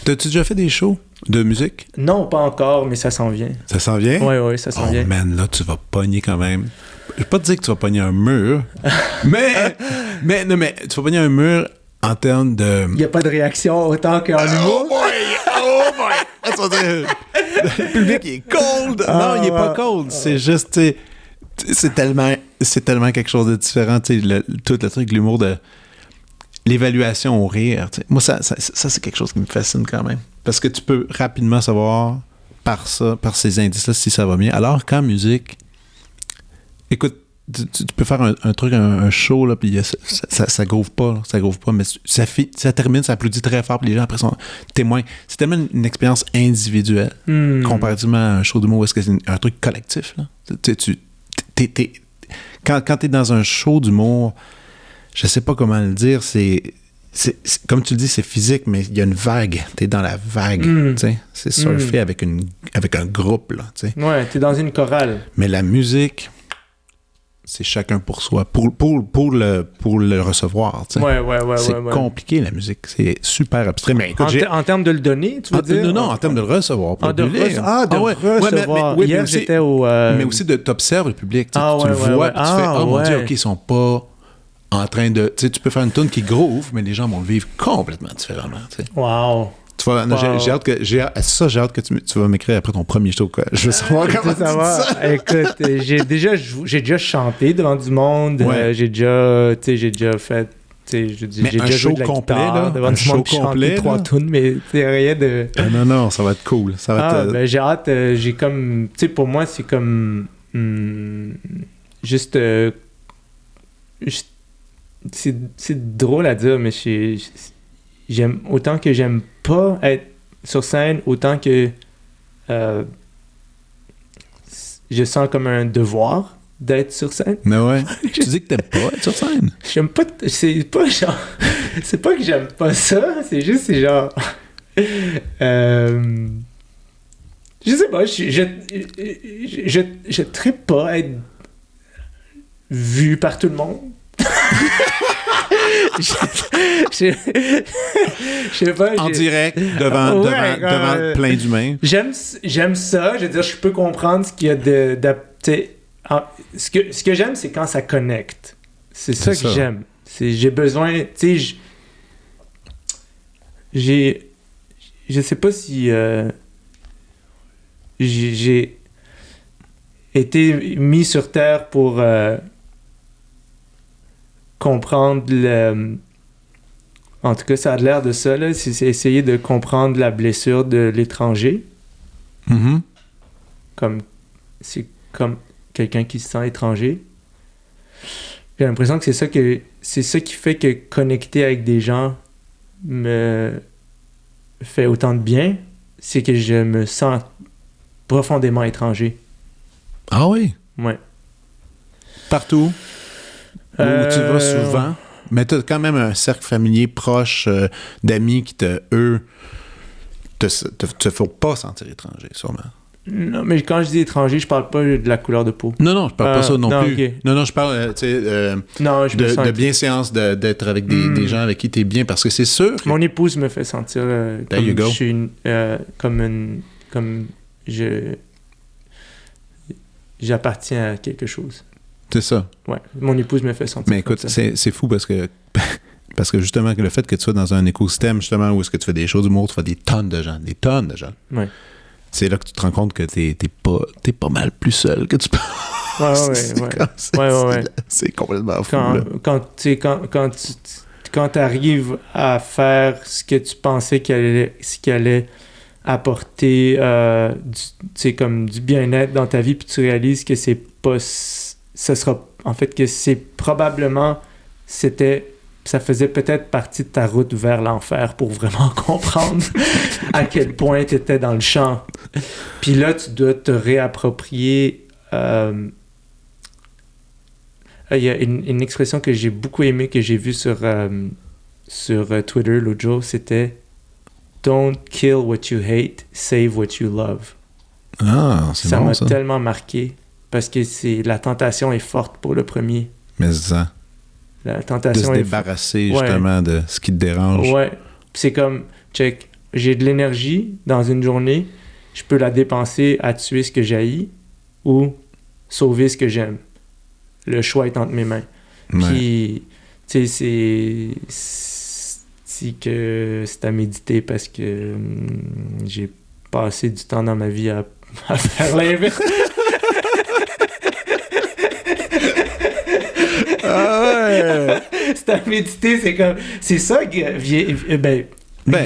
T'as-tu déjà fait des shows de musique? Non, pas encore, mais ça s'en vient. Ça s'en vient? Oui, ça s'en vient. Oh man, là, tu vas pogner quand même. Je vais pas te dire que tu vas pogner un mur, mais tu vas pogner un mur en termes de... Il n'y a pas de réaction autant qu'en humour. Oh boy! That's what le public, il est cold! Non, il est pas cold. C'est juste, tu sais, c'est tellement quelque chose de différent, tu sais, tout le truc, l'humour de l'évaluation au rire. T'sais. Moi, ça, c'est quelque chose qui me fascine quand même. Parce que tu peux rapidement savoir par ces indices-là, si ça va bien. Alors qu'en musique, écoute, tu peux faire un truc, un show, là, puis ça groove pas, là, ça groove pas, mais ça termine, ça applaudit très fort, puis les gens après sont témoins. C'est tellement une expérience individuelle, comparativement à un show d'humour où est-ce que c'est un truc collectif, là. Quand t'es dans un show d'humour, je sais pas comment le dire, c'est comme tu le dis, c'est physique, mais il y a une vague. T'es dans la vague, tu sais. C'est surfer avec un groupe, là, tu sais. Ouais, t'es dans une chorale. Mais la musique, c'est chacun pour soi, pour le recevoir, tu sais. Ouais. C'est compliqué, la musique. C'est super abstrait. Mais écoute, en termes de le donner, tu veux dire? Non, en termes de le recevoir. De recevoir. Mais Hier, aussi, j'étais au... Mais aussi de t'observer le public. Tu le vois, puis tu fais « Oh mon Dieu, OK, ils sont pas... » en train de... Tu sais, tu peux faire une tune qui groove, mais les gens vont le vivre complètement différemment, tu sais. Wow! Tu vois, j'ai hâte que tu vas m'écrire après ton premier show, quoi. Je veux savoir comment ça va. Ça. Écoute, j'ai déjà chanté devant du monde. Ouais. J'ai déjà fait... J'ai déjà un show joué de la complet, guitare, là, devant un du show monde, complet, chanté 3 là. tunes, mais c'est rien de... Non, ça va être cool. Ça va être... Ben, j'ai hâte. J'ai comme... Tu sais, pour moi, c'est comme... juste... c'est drôle à dire, mais j'aime autant que j'aime pas être sur scène, autant que je sens comme un devoir d'être sur scène. Mais ouais. Tu dis que t'aimes pas être sur scène. J'aime pas... C'est pas genre... c'est pas que j'aime pas ça, c'est juste, c'est genre... je sais pas, je trippe pas à être vu par tout le monde. Je sais pas. En direct, devant plein d'humains. J'aime ça. Je veux dire, je peux comprendre ce qu'il y a ce que j'aime, c'est quand ça connecte. C'est ça que j'aime. J'ai besoin... Tu sais, je sais pas si j'ai été mis sur Terre pour... comprendre en tout cas, ça a l'air de ça, là. C'est essayer de comprendre la blessure de l'étranger. Mm-hmm. C'est comme quelqu'un qui se sent étranger. J'ai l'impression que c'est ça qui fait que connecter avec des gens me fait autant de bien. C'est que je me sens profondément étranger. Ah oui? Ouais. Partout? Où tu vas souvent? Mais tu as quand même un cercle familier proche d'amis qui te font pas sentir étranger, sûrement. Non, mais quand je dis étranger, je parle pas de la couleur de peau. Non, je parle pas ça non plus. Okay. Non, je parle de bienséance, d'être avec des gens avec qui tu es bien, parce que c'est sûr que... Mon épouse me fait sentir comme j'appartiens à quelque chose. C'est ça. Ouais, mon épouse me fait sentir. Mais écoute, c'est fou parce que justement, le fait que tu sois dans un écosystème, justement, où est-ce que tu fais des choses d'humour, tu fais des tonnes de gens. Ouais. C'est là que tu te rends compte que t'es pas mal plus seul que tu penses. Ouais. C'est complètement fou. Quand tu arrives à faire ce que tu pensais qu'il allait apporter comme du bien-être dans ta vie, puis tu réalises que c'est pas... Ça sera... En fait, que c'est probablement... Ça faisait peut-être partie de ta route vers l'enfer pour vraiment comprendre à quel point tu étais dans le champ. Puis là, tu dois te réapproprier... Il y a une expression que j'ai beaucoup aimée, que j'ai vue sur Twitter l'autre jour, c'était « Don't kill what you hate, save what you love ». Ah, c'est bon, ça. Ça m'a tellement marqué, parce que la tentation est forte pour le premier. Mais ça... La tentation de se débarrasser justement de ce qui te dérange. Ouais. C'est comme, check, j'ai de l'énergie dans une journée, je peux la dépenser à tuer ce que j'haïs ou sauver ce que j'aime. Le choix est entre mes mains. Ouais. Puis, tu sais, que c'est à méditer parce que j'ai passé du temps dans ma vie à faire l'inverse. Ah ouais! C'est à méditer, c'est comme... C'est ça,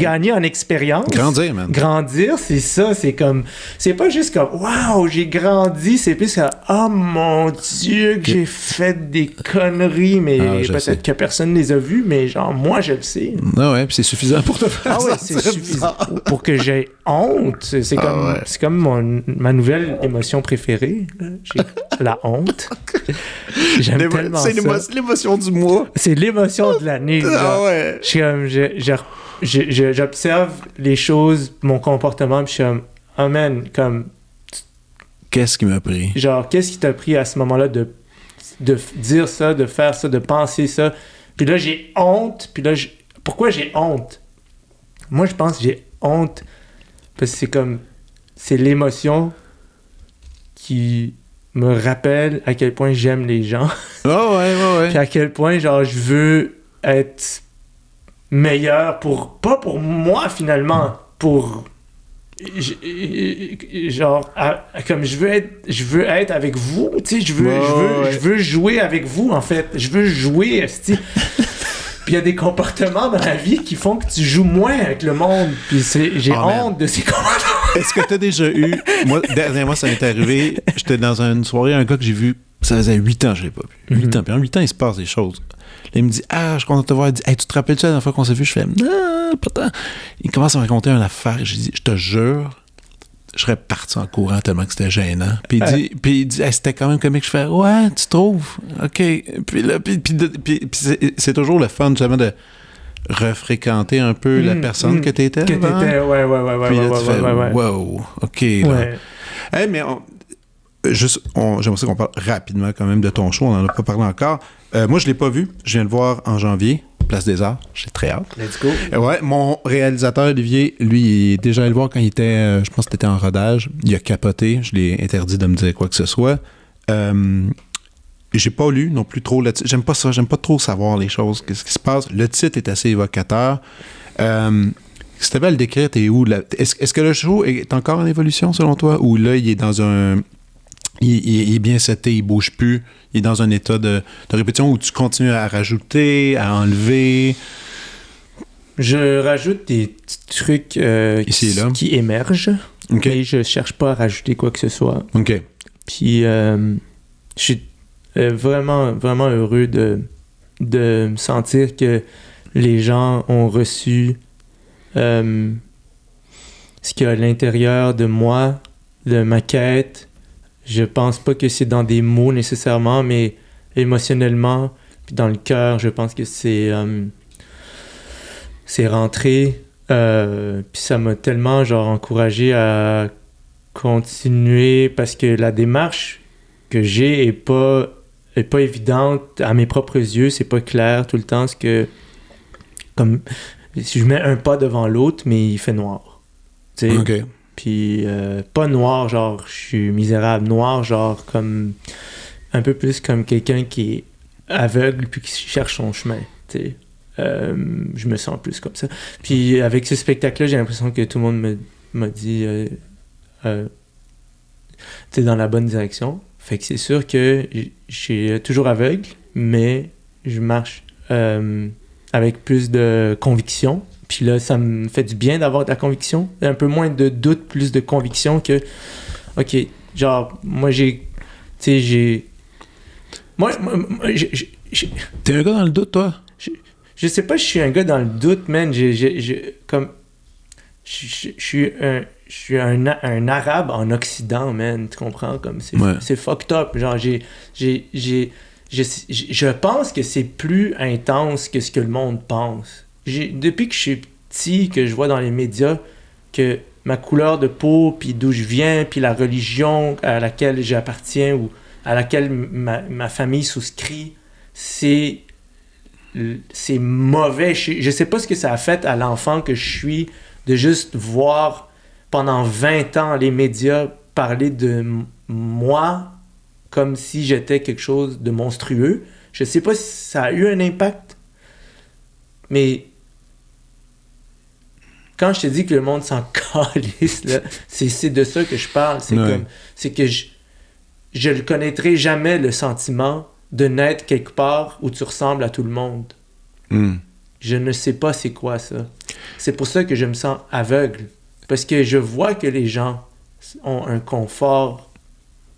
gagner en expérience. Grandir, man. Grandir, c'est ça, c'est comme... C'est pas juste comme, waouh, j'ai grandi, c'est plus comme, oh mon Dieu, que j'ai fait des conneries, mais peut-être que personne les a vues, mais genre, moi, je le sais. Ah ouais, puis c'est suffisant pour te faire Ah ouais, c'est suffisant. Pour que j'ai honte. C'est comme, c'est comme ma nouvelle émotion préférée. Là. J'ai la honte. J'aime tellement ça. C'est l'émotion du mois. C'est l'émotion de l'année. Ah ouais. J'observe les choses, mon comportement, puis je suis comme, oh man, comme... Qu'est-ce qui m'a pris? Genre, qu'est-ce qui t'a pris à ce moment-là de dire ça, de faire ça, de penser ça? Puis là, j'ai honte. Puis là, pourquoi j'ai honte? Moi, je pense que j'ai honte parce que c'est comme... C'est l'émotion qui me rappelle à quel point j'aime les gens. Oh ouais. Puis à quel point, genre, je veux être meilleur pas pour moi, finalement, pour... genre, comme je veux être avec vous, tu sais, je veux jouer avec vous, en fait. Je veux jouer, esti. Puis il y a des comportements dans la vie qui font que tu joues moins avec le monde. Puis j'ai honte de ces comportements. Est-ce que t'as déjà eu... Moi, dernièrement, ça m'est arrivé. J'étais dans une soirée, un gars que j'ai vu, ça faisait 8 ans que je l'ai pas vu. 8 ans. Puis en 8 ans, il se passe des choses. Là, il me dit, je suis content de te voir. Il dit, hey, tu te rappelles-tu la dernière fois qu'on s'est vu? Je fais, non, pas tant. Il commence à me raconter une affaire. J'ai dit, je te jure, je serais parti en courant tellement que c'était gênant. Puis il dit, hey, c'était quand même comique. Je fais, ouais, tu trouves? OK. Puis là, puis c'est toujours le fun, justement, de refréquenter un peu la personne que t'étais. Ouais. Puis là, tu fais, wow, OK. Là. Ouais. Hey, mais j'aimerais ça qu'on parle rapidement quand même de ton show. On n'en a pas parlé encore. Moi, je l'ai pas vu. Je viens de voir en janvier, Place des Arts. J'ai très hâte. Let's go. Ouais, mon réalisateur, Olivier, lui, il est déjà allé le voir quand il était, je pense que c'était en rodage. Il a capoté. Je l'ai interdit de me dire quoi que ce soit. J'ai pas lu non plus trop le titre. J'aime pas ça. J'aime pas trop savoir les choses. Qu'est-ce qui se passe. Le titre est assez évocateur. Si tu avais à le décrire, t'es où? Est-ce que le show est encore en évolution, selon toi? Ou là, il est dans un... Il est bien seté, il bouge plus. Il est dans un état de répétition où tu continues à rajouter, à enlever. Je rajoute des petits trucs qui émergent. Okay. Mais je cherche pas à rajouter quoi que ce soit. OK. Puis je suis vraiment, vraiment heureux de me sentir que les gens ont reçu ce qu'il y a à l'intérieur de moi, de ma quête. Je pense pas que c'est dans des mots nécessairement, mais émotionnellement, puis dans le cœur, je pense que c'est rentré. Puis ça m'a tellement genre encouragé à continuer parce que la démarche que j'ai est pas évidente à mes propres yeux, c'est pas clair tout le temps. C'est que comme si je mets un pas devant l'autre, mais il fait noir. Tu sais. OK. Puis pas noir, genre je suis misérable, noir, genre comme un peu plus comme quelqu'un qui est aveugle puis qui cherche son chemin, tu sais. Je me sens plus comme ça. Puis avec ce spectacle-là, j'ai l'impression que tout le monde m'a dit t'es dans la bonne direction. Fait que c'est sûr que je suis toujours aveugle, mais je marche avec plus de conviction. Puis là, ça me fait du bien d'avoir de la conviction. Un peu moins de doute, plus de conviction que... OK, genre, moi, j'ai... Tu sais, j'ai... Moi, T'es un gars dans le doute, toi? Je sais pas, je suis un gars dans le doute, man. Comme... Je suis un arabe en Occident, man. Tu comprends? Comme c'est fucked up. Genre, je pense que c'est plus intense que ce que le monde pense. Depuis que je suis petit, que je vois dans les médias que ma couleur de peau, puis d'où je viens, puis la religion à laquelle j'appartiens ou à laquelle ma famille souscrit, c'est mauvais. Je sais pas ce que ça a fait à l'enfant que je suis de juste voir pendant 20 ans les médias parler de moi comme si j'étais quelque chose de monstrueux. Je sais pas si ça a eu un impact, mais quand je te dis que le monde s'en calisse, là, c'est de ça que je parle. C'est que je ne connaîtrai jamais le sentiment de naître quelque part où tu ressembles à tout le monde. Je ne sais pas c'est quoi ça. C'est pour ça que je me sens aveugle. Parce que je vois que les gens ont un confort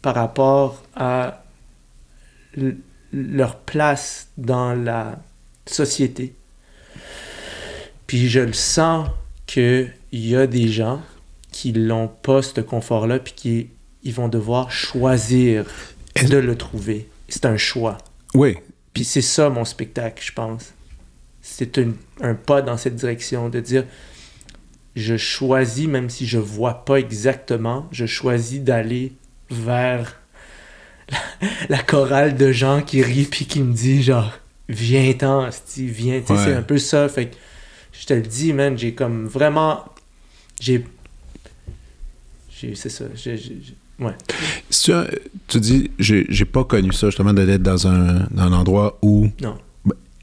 par rapport à leur place dans la société. Puis je le sens qu'il y a des gens qui n'ont pas ce confort-là, puis qui ils vont devoir choisir de le trouver. C'est un choix. Oui. Puis c'est ça mon spectacle, je pense. C'est un pas dans cette direction, de dire, je choisis, même si je vois pas exactement, je choisis d'aller vers la chorale de gens qui rient puis qui me dit genre, viens-t'en, viens, tu sais, c'est un peu ça. Fait que je te le dis, man, j'ai comme vraiment, c'est ça, ouais. Si tu dis, j'ai pas connu ça, justement, d'être dans un endroit où... Non.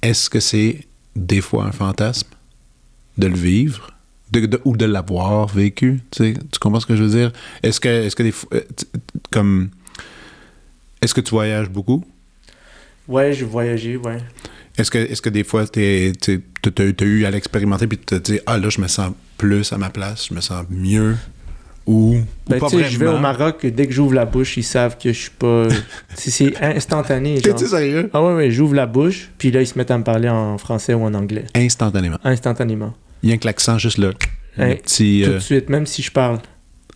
Est-ce que c'est des fois un fantasme de le vivre ou de l'avoir vécu? Tu comprends ce que je veux dire? Est-ce que des fois... Est-ce que tu voyages beaucoup? Ouais, je voyageais, ouais. Est-ce que des fois, t'as eu à l'expérimenter puis tu te dis, ah là, je me sens plus à ma place, je me sens mieux, ou pas vraiment? Je vais au Maroc, dès que j'ouvre la bouche, ils savent que je suis pas... c'est instantané. T'es-tu sérieux? Ah ouais, j'ouvre la bouche, puis là, ils se mettent à me parler en français ou en anglais. Instantanément. Il y a que l'accent juste là. Tout de suite, même si je parle,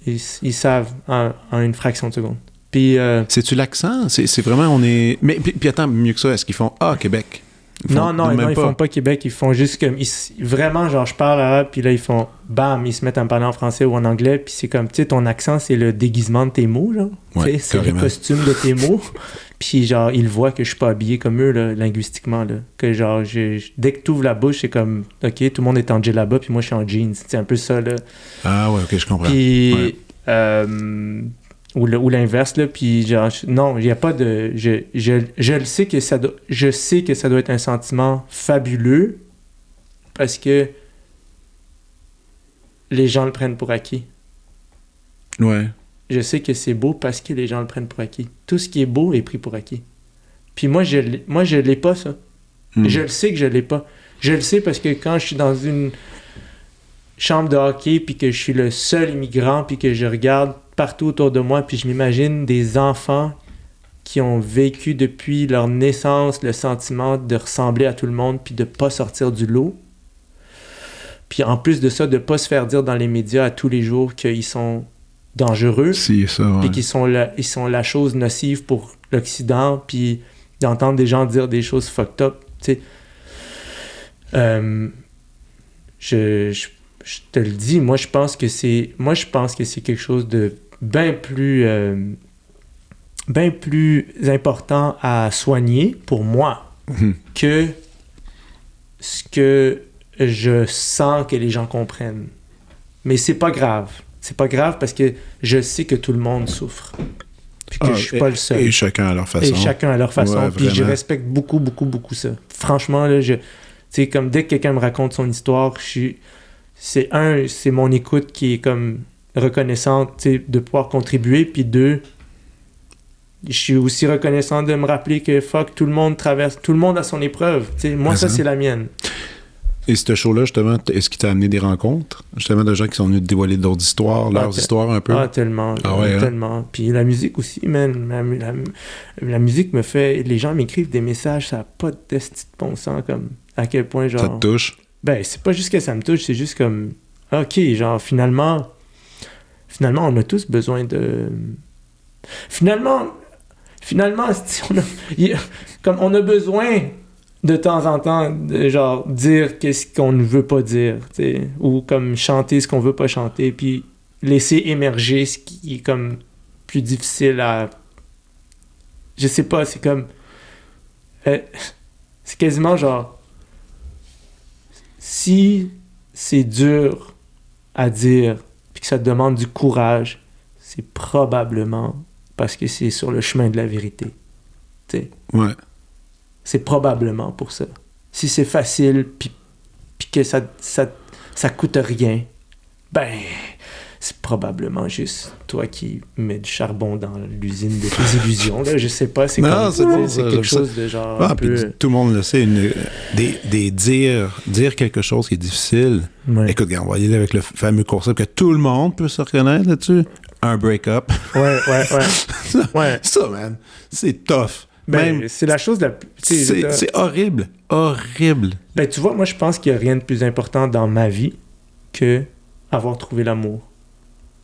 ils savent en une fraction de seconde. Puis, c'est-tu l'accent? C'est vraiment, on est... Mais puis attends, mieux que ça, est-ce qu'ils font « Ah, Québec ». Non, ils font pas Québec, ils font juste comme... vraiment, genre, je parle arabe, puis là, ils font bam, ils se mettent à me parler en français ou en anglais, puis c'est comme, tu sais, ton accent, c'est le déguisement de tes mots, genre. Ouais, c'est le costume de tes mots. Puis, genre, ils voient que je suis pas habillé comme eux, là, linguistiquement, là. Que, genre, dès que tu ouvres la bouche, c'est comme, OK, tout le monde est en djellaba, puis moi, je suis en jeans. C'est un peu ça, là. Ah ouais, OK, je comprends. Puis, ou l'inverse, là, puis genre, non, il n'y a pas de... Je le sais que ça doit... Je sais que ça doit être un sentiment fabuleux parce que les gens le prennent pour acquis. Ouais. Je sais que c'est beau parce que les gens le prennent pour acquis. Tout ce qui est beau est pris pour acquis. Puis moi, je l'ai pas, ça. Je le sais que je l'ai pas. Je le sais parce que quand je suis dans une chambre de hockey puis que je suis le seul immigrant puis que je regarde partout autour de moi, puis je m'imagine des enfants qui ont vécu depuis leur naissance le sentiment de ressembler à tout le monde puis de pas sortir du lot. Puis en plus de ça, de pas se faire dire dans les médias à tous les jours qu'ils sont dangereux, puis qu'ils sont ils sont la chose nocive pour l'Occident, puis d'entendre des gens dire des choses fucked up, tu sais. Je te le dis, moi je pense que c'est quelque chose de bien plus important à soigner pour moi que ce que je sens que les gens comprennent. Mais c'est pas grave. C'est pas grave parce que je sais que tout le monde souffre. Puis que je suis pas le seul. Et chacun à leur façon. Ouais, puis je respecte beaucoup, beaucoup, beaucoup ça. Franchement, là, tu sais, comme dès que quelqu'un me raconte son histoire, c'est mon écoute qui est comme reconnaissante, tu sais, de pouvoir contribuer, puis deux, je suis aussi reconnaissant de me rappeler que tout le monde a son épreuve, tu sais, moi ça c'est la mienne. Et ce show-là, justement, est-ce qu'il t'a amené des rencontres, justement, de gens qui sont venus te dévoiler d'autres histoires, leurs histoires un peu? Ah, tellement, tellement. Puis la musique aussi, man, la musique me fait, les gens m'écrivent des messages, ça n'a pas de bon sens, comme, à quel point, genre... Ça te touche? Ben, c'est pas juste que ça me touche, c'est juste comme, OK, genre, finalement, on a tous besoin de... Finalement, on a besoin de temps en temps de, genre, dire qu'est-ce qu'on ne veut pas dire, t'sais, ou comme chanter ce qu'on veut pas chanter, puis laisser émerger ce qui est comme plus difficile à... Je sais pas, c'est comme... c'est quasiment genre... Si c'est dur à dire, puis que ça te demande du courage, c'est probablement parce que c'est sur le chemin de la vérité. T'sais. Ouais. C'est probablement pour ça. Si c'est facile, puis que ça coûte rien, Ben, c'est probablement juste toi qui mets du charbon dans l'usine de tes illusions, là. Je sais pas, c'est Non, comme... c'est bon, c'est ça, quelque j'aime chose de genre... Ah, un puis peu... tout le monde le sait, dire quelque chose qui est difficile. Ouais. Écoute, regarde, on va y aller avec le fameux concept que tout le monde peut se reconnaître là-dessus. Un break-up. Ouais. Ouais. Ça, man, c'est tough. Ben, Même, c'est la chose la plus... tu sais, c'est horrible. Horrible. Ben, tu vois, moi, je pense qu'il n'y a rien de plus important dans ma vie que avoir trouvé l'amour.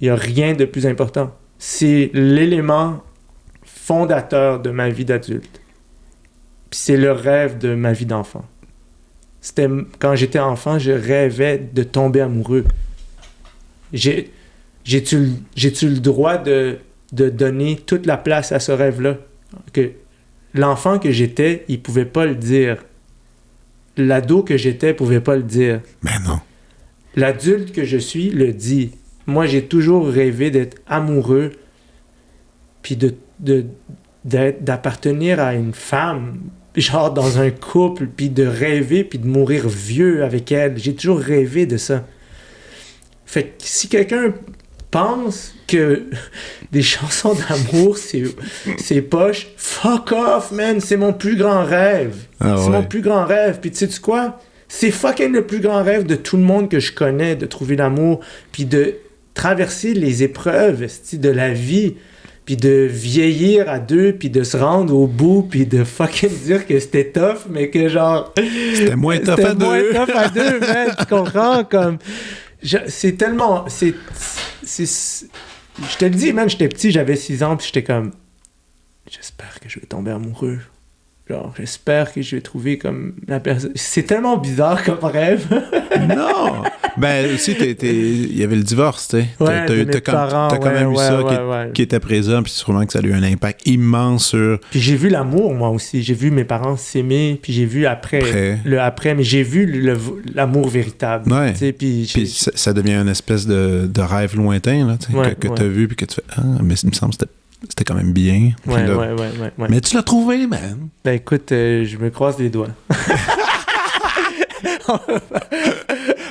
Il n'y a rien de plus important. C'est l'élément fondateur de ma vie d'adulte. Puis c'est le rêve de ma vie d'enfant. C'était... Quand j'étais enfant, je rêvais de tomber amoureux. J'ai-tu le droit de donner toute la place à ce rêve-là? Que l'enfant que j'étais, il pouvait pas le dire. L'ado que j'étais pouvait pas le dire. Ben non. L'adulte que je suis le dit. Moi, j'ai toujours rêvé d'être amoureux, puis d'appartenir à une femme, genre dans un couple, puis de rêver, puis de mourir vieux avec elle. J'ai toujours rêvé de ça. Fait que si quelqu'un pense que des chansons d'amour, c'est poche, fuck off, man! C'est mon plus grand rêve. Ah C'est ouais. mon plus grand rêve. Puis tu sais-tu quoi? C'est fucking le plus grand rêve de tout le monde que je connais, de trouver l'amour, puis de traverser les épreuves esti, de la vie, puis de vieillir à deux, puis de se rendre au bout, puis de fucking dire que c'était tough, mais que genre... C'était moins tough à deux. C'était moins tough à deux, man. Tu comprends? Comme... c'est tellement... je te le dis, man, j'étais petit, j'avais 6 ans, puis j'étais comme... J'espère que je vais tomber amoureux. Genre, j'espère que je vais trouver comme la personne... C'est tellement bizarre comme rêve. Non! Ben, aussi, il y avait le divorce, tu sais. Ouais, de mes parents, t'as quand même eu ouais, ça ouais. qui était présent, puis sûrement que ça a eu un impact immense sur... Puis j'ai vu l'amour, moi aussi. J'ai vu mes parents s'aimer, puis j'ai vu après. Le après, mais j'ai vu l'amour véritable. Ouais. Tu sais, puis ça devient une espèce de rêve lointain, là, tu sais, Ouais, que ouais. t'as vu, puis que tu fais « Ah, mais il me semble que c'était quand même bien. » Puis Ouais, là, ouais. Mais tu l'as trouvé, man! Ben écoute, je me croise les doigts.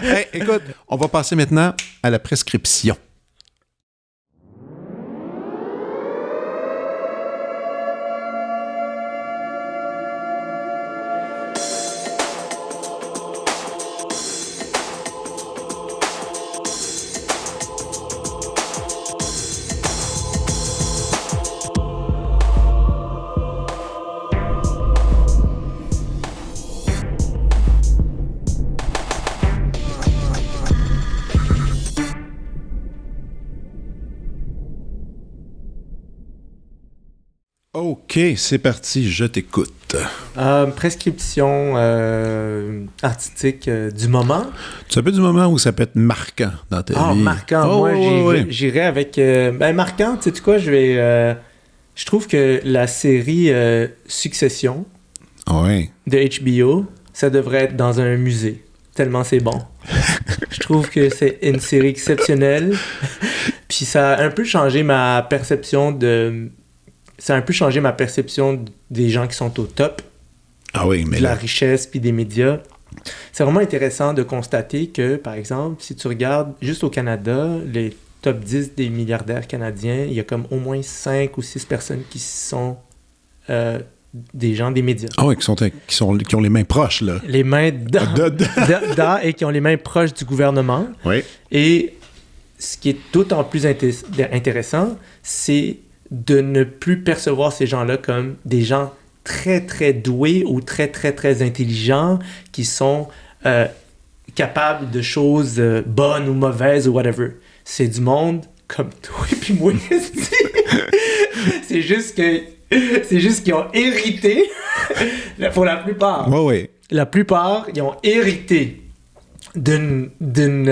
Hey, écoute, on va passer maintenant à la prescription. OK, c'est parti, je t'écoute. Prescription artistique du moment. Ça peut être du moment où ça peut être marquant dans ta Ah, vie. marquant. Oh, Moi, ouais. j'irais avec... marquant, tu sais quoi, je trouve que la série Succession Ouais. de HBO, ça devrait être dans un musée. Tellement c'est bon. Je trouve que c'est une série exceptionnelle. Puis ça a un peu changé ma perception Ça a un peu changé ma perception des gens qui sont au top, Ah oui, mais de la là, richesse puis des médias. C'est vraiment intéressant de constater que, par exemple, si tu regardes juste au Canada, les top 10 des milliardaires canadiens, il y a comme au moins 5 ou 6 personnes qui sont des gens des médias. ah ouais, qui ont les mains proches, là. Les mains dans et qui ont les mains proches du gouvernement. Oui. Et ce qui est d'autant plus intéressant, c'est de ne plus percevoir ces gens-là comme des gens très, très doués ou très, très, très intelligents qui sont capables de choses bonnes ou mauvaises ou whatever. C'est du monde comme toi et puis moi. C'est juste qu'ils ont hérité, pour la plupart. Ouais, ouais. La plupart, ils ont hérité d'une D'une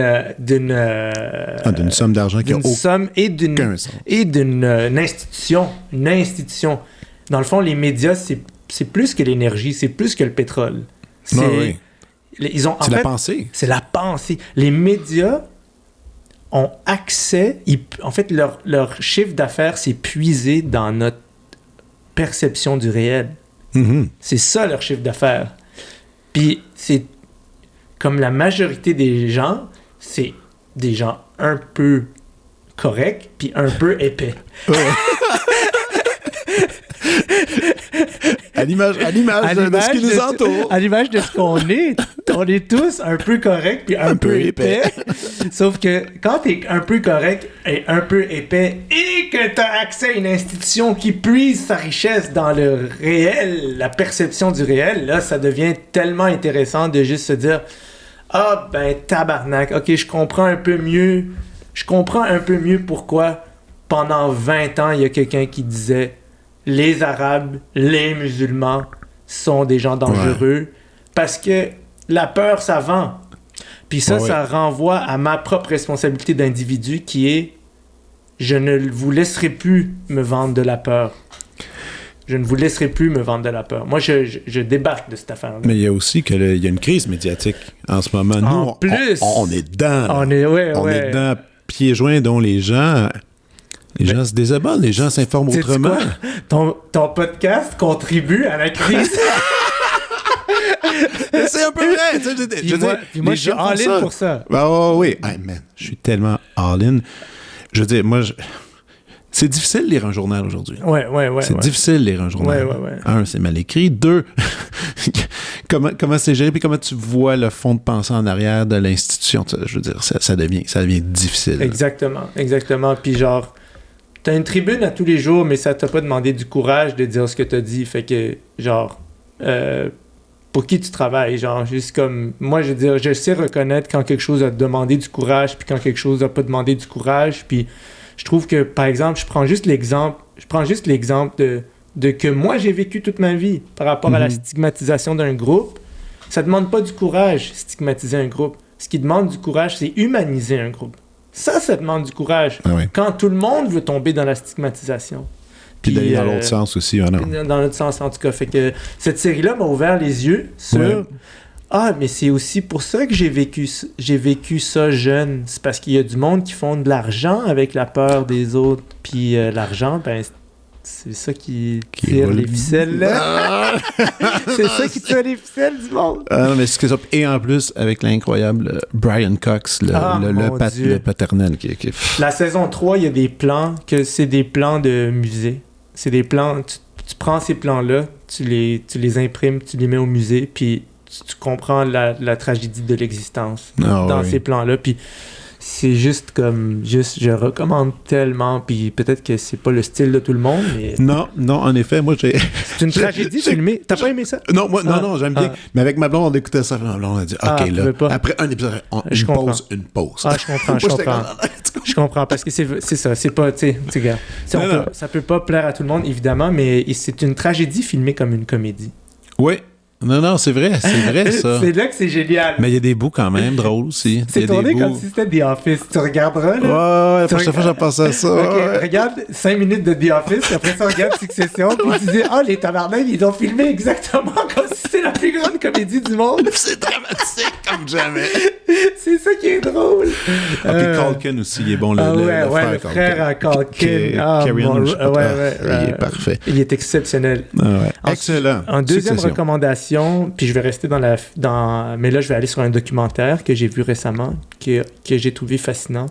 somme d'argent qui a d'une somme et aucun sens. d'une institution. Une institution. Dans le fond, les médias, c'est plus que l'énergie, c'est plus que le pétrole. C'est Ouais. ils ont, en C'est la fait, pensée. c'est la pensée. Les médias ont accès... en fait, leur chiffre d'affaires, c'est puisé dans notre perception du réel. Mhm. C'est ça, leur chiffre d'affaires. Puis, c'est comme la majorité des gens, c'est des gens un peu corrects puis un peu épais. À l'image de ce qui nous entoure. À l'image de ce qu'on est, on est tous un peu corrects puis un peu épais. Sauf que quand t'es un peu correct et un peu épais et que t'as accès à une institution qui puise sa richesse dans le réel, la perception du réel, là, ça devient tellement intéressant de juste se dire « Ah, ben tabarnak, ok, je comprends un peu mieux pourquoi pendant 20 ans, il y a quelqu'un qui disait « Les Arabes, les musulmans sont des gens dangereux parce que la peur, ça vend. » Puis ça, ça renvoie à ma propre responsabilité d'individu qui est « Je ne vous laisserai plus me vendre de la peur. » Je ne vous laisserai plus me vendre de la peur. Moi, je débarque de cette affaire-là. Mais il y a aussi qu'il y a une crise médiatique en ce moment. Nous, on est dedans. Là. On est dedans, pieds joints, dont les gens se désabonnent, les gens s'informent autrement. Ton podcast contribue à la crise. C'est un peu vrai. Moi, je suis all-in pour ça. Oui. Hey, man, je suis tellement all-in. Je veux dire, c'est difficile de lire un journal aujourd'hui. Ouais. C'est difficile de lire un journal. Ouais. Un, c'est mal écrit. Deux, comment c'est géré, puis comment tu vois le fond de pensée en arrière de l'institution. Je veux dire, ça devient difficile. Exactement. Puis genre, t'as une tribune à tous les jours, mais ça t'a pas demandé du courage de dire ce que t'as dit. Fait que, genre, pour qui tu travailles? Genre, juste comme, moi, je veux dire, je sais reconnaître quand quelque chose a demandé du courage, puis quand quelque chose a pas demandé du courage, puis je trouve que, par exemple, je prends juste l'exemple de que moi, j'ai vécu toute ma vie par rapport à la stigmatisation d'un groupe. Ça demande pas du courage, stigmatiser un groupe. Ce qui demande du courage, c'est humaniser un groupe. Ça demande du courage. Ah oui. Quand tout le monde veut tomber dans la stigmatisation. Puis d'aller dans l'autre sens aussi, non? Dans l'autre sens, en tout cas. Fait que cette série-là m'a ouvert les yeux sur... Ouais. Ah, mais c'est aussi pour ça que j'ai vécu ça jeune. C'est parce qu'il y a du monde qui font de l'argent avec la peur des autres. Puis l'argent, ben, c'est ça qui tire les ficelles, là. C'est ça qui tire les ficelles du monde. Ah non, mais c'est ça. Et en plus, avec l'incroyable Brian Cox, le paternel. La saison 3, il y a des plans que c'est des plans de musée. C'est des plans... Tu prends ces plans-là, tu les imprimes, tu les mets au musée, puis... Tu comprends la tragédie de l'existence dans ces plans-là. Puis c'est juste comme... je recommande tellement. Puis peut-être que c'est pas le style de tout le monde, mais... Non, en effet, moi, j'ai... C'est une tragédie filmée. T'as pas aimé ça? Non, j'aime bien. Mais avec ma blonde, on écoutait ça. On a dit, OK, là, après un épisode, une pause. Ah, je comprends, parce que c'est ça. C'est pas... Tu sais, gars, ça peut pas plaire à tout le monde, évidemment, mais c'est une tragédie filmée comme une comédie. Oui. Non, c'est vrai ça. C'est là que c'est génial. Mais il y a des bouts quand même drôles aussi. C'est tourné comme si c'était The Office. Tu regarderas, là. Ouais, la prochaine fois, j'en pense à ça. Ok, regarde 5 minutes de The Office, puis après ça, regarde Succession, puis tu dis, les tabarnak, ils ont filmé exactement comme si c'était la plus grande comédie du monde. C'est dramatique comme jamais. C'est ça qui est drôle. Puis Culkin aussi, il est bon, le frère à Culkin. Il est parfait. Il est exceptionnel. Excellent. En deuxième recommandation, puis je vais rester mais là je vais aller sur un documentaire que j'ai vu récemment que j'ai trouvé fascinant.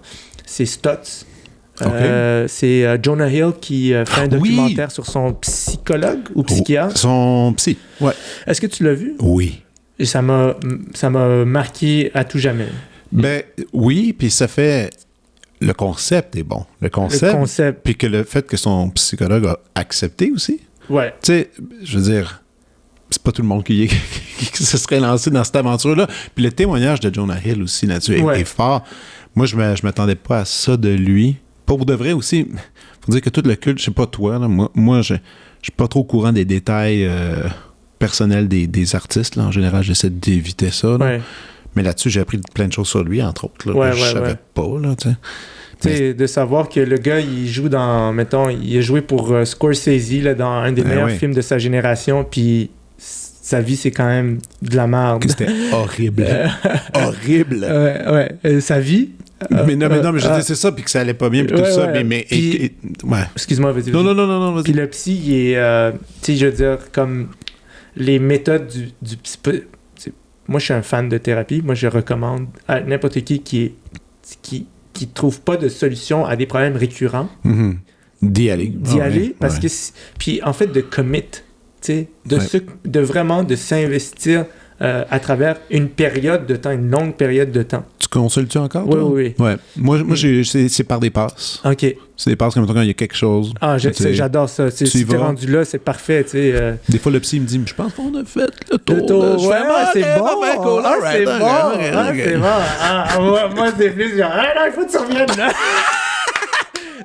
C'est Stutz. C'est Jonah Hill qui fait un documentaire sur son psychologue ou psychiatre. Son psy, ouais. Est-ce que tu l'as vu? Oui. Et ça m'a marqué à tout jamais. Ben oui, puis ça fait... Le concept est bon. Le concept. Puis que le fait que son psychologue a accepté aussi. Ouais. Tu sais, je veux dire... C'est pas tout le monde qui se serait lancé dans cette aventure-là. Puis le témoignage de Jonah Hill aussi là-dessus est fort. Moi, je m'attendais pas à ça de lui. Pour de vrai aussi, faut dire que tout le culte, je sais pas toi, là, moi je suis pas trop au courant des détails personnels des artistes. Là. En général, j'essaie d'éviter ça. Là. Ouais. Mais là-dessus, j'ai appris plein de choses sur lui, entre autres. Là, je savais pas, là, tu sais. Tu sais, de savoir que le gars, il joue dans... Mettons, il a joué pour Scorsese là, dans un des meilleurs films de sa génération, puis... Sa vie, c'est quand même de la merde. C'était horrible. Horrible. Sa vie... mais je dis c'est ça, puis que ça allait pas bien, puis tout ça. Mais excuse-moi, vas-y. Non, vas-y. Puis le psy, il est... tu sais, je veux dire, comme les méthodes du psy... Moi, je suis un fan de thérapie. Moi, je recommande à n'importe qui est qui trouvent pas de solution à des problèmes récurrents, D'y aller. parce que puis en fait de commit, tu sais, de vraiment de s'investir à travers une période de temps, une longue période de temps. Tu consultes-tu encore, Oui, toi? oui. Ouais. Moi c'est par des passes. OK. C'est des passes comme quand il y a quelque chose. Ah, j'adore ça. Si t'es rendu là, c'est parfait, tu sais. Des fois, le psy il me dit, je pense qu'on a fait le tour. Le tour, Je fais, c'est bon. parfait, cool, Ah, alright, c'est bon. ok. C'est bon. Moi, c'est plus genre, non, il faut que tu reviennes, là.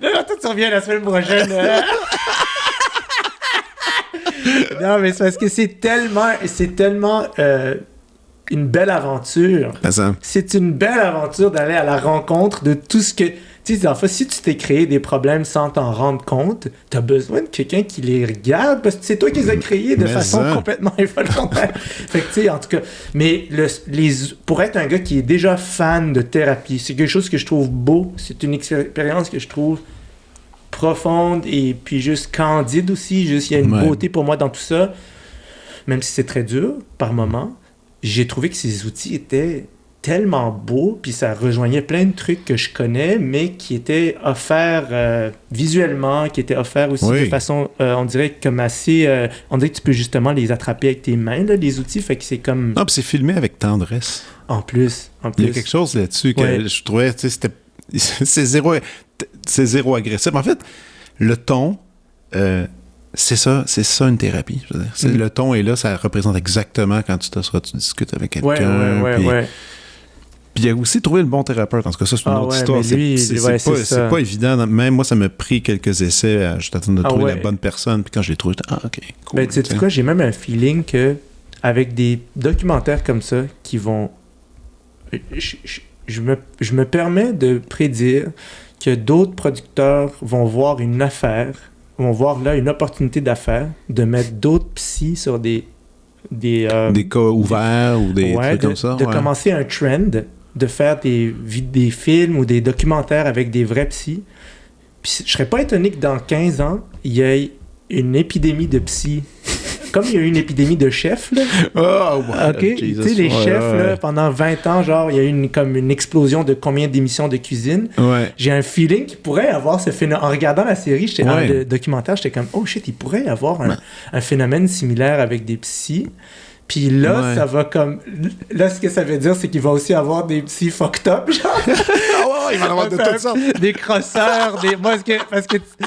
Non, toi, tu reviens la semaine prochaine. Non, mais c'est parce que c'est tellement une belle aventure. C'est une belle aventure d'aller à la rencontre de tout ce que... Tu sais, en fait, si tu t'es créé des problèmes sans t'en rendre compte, t'as besoin de quelqu'un qui les regarde parce que c'est toi qui les as créés de façon complètement involontaire. Fait que, tu sais, en tout cas... Mais pour être un gars qui est déjà fan de thérapie, c'est quelque chose que je trouve beau. C'est une expérience que je trouve profonde et puis juste candide aussi. Juste, il y a une beauté pour moi dans tout ça. Même si c'est très dur par moments, j'ai trouvé que ces outils étaient tellement beaux, puis ça rejoignait plein de trucs que je connais, mais qui étaient offerts visuellement, qui étaient offerts aussi de façon, on dirait comme assez... on dirait que tu peux justement les attraper avec tes mains, là, les outils, fait que c'est comme... Non, puis c'est filmé avec tendresse. En plus. Il y a quelque chose là-dessus que je trouvais, tu sais, c'est zéro agressif. En fait, le ton... c'est ça une thérapie. Je veux dire. Le ton est là, ça représente exactement quand tu discutes avec quelqu'un. Puis il y a aussi trouvé le bon thérapeute. En tout cas, ça, c'est une autre histoire. C'est pas évident. Même moi, ça m'a pris quelques essais à juste attendre de trouver la bonne personne. Puis quand je l'ai trouvé, OK, cool. Ben, tu sais quoi, j'ai même un feeling que avec des documentaires comme ça qui vont... Je me permets de prédire que d'autres producteurs vont voir une affaire, vont voir là une opportunité d'affaires, de mettre d'autres psys sur des cas ouverts ou des trucs comme ça. De commencer un trend, de faire des films ou des documentaires avec des vrais psys. Puis je serais pas étonné que dans 15 ans, il y ait une épidémie de psys. Comme il y a eu une épidémie de chefs, là. OK? Tu sais, les chefs, là, pendant 20 ans, genre, il y a eu comme une explosion de combien d'émissions de cuisine. J'ai un feeling qu'il pourrait avoir ce phénomène. En regardant la série, le documentaire, j'étais comme, oh shit, il pourrait y avoir un phénomène similaire avec des psys. Puis là, ça va comme... Là, ce que ça veut dire, c'est qu'il va aussi avoir des petits fucked up, genre. Il va en avoir de toutes sortes. Des crosseurs, parce que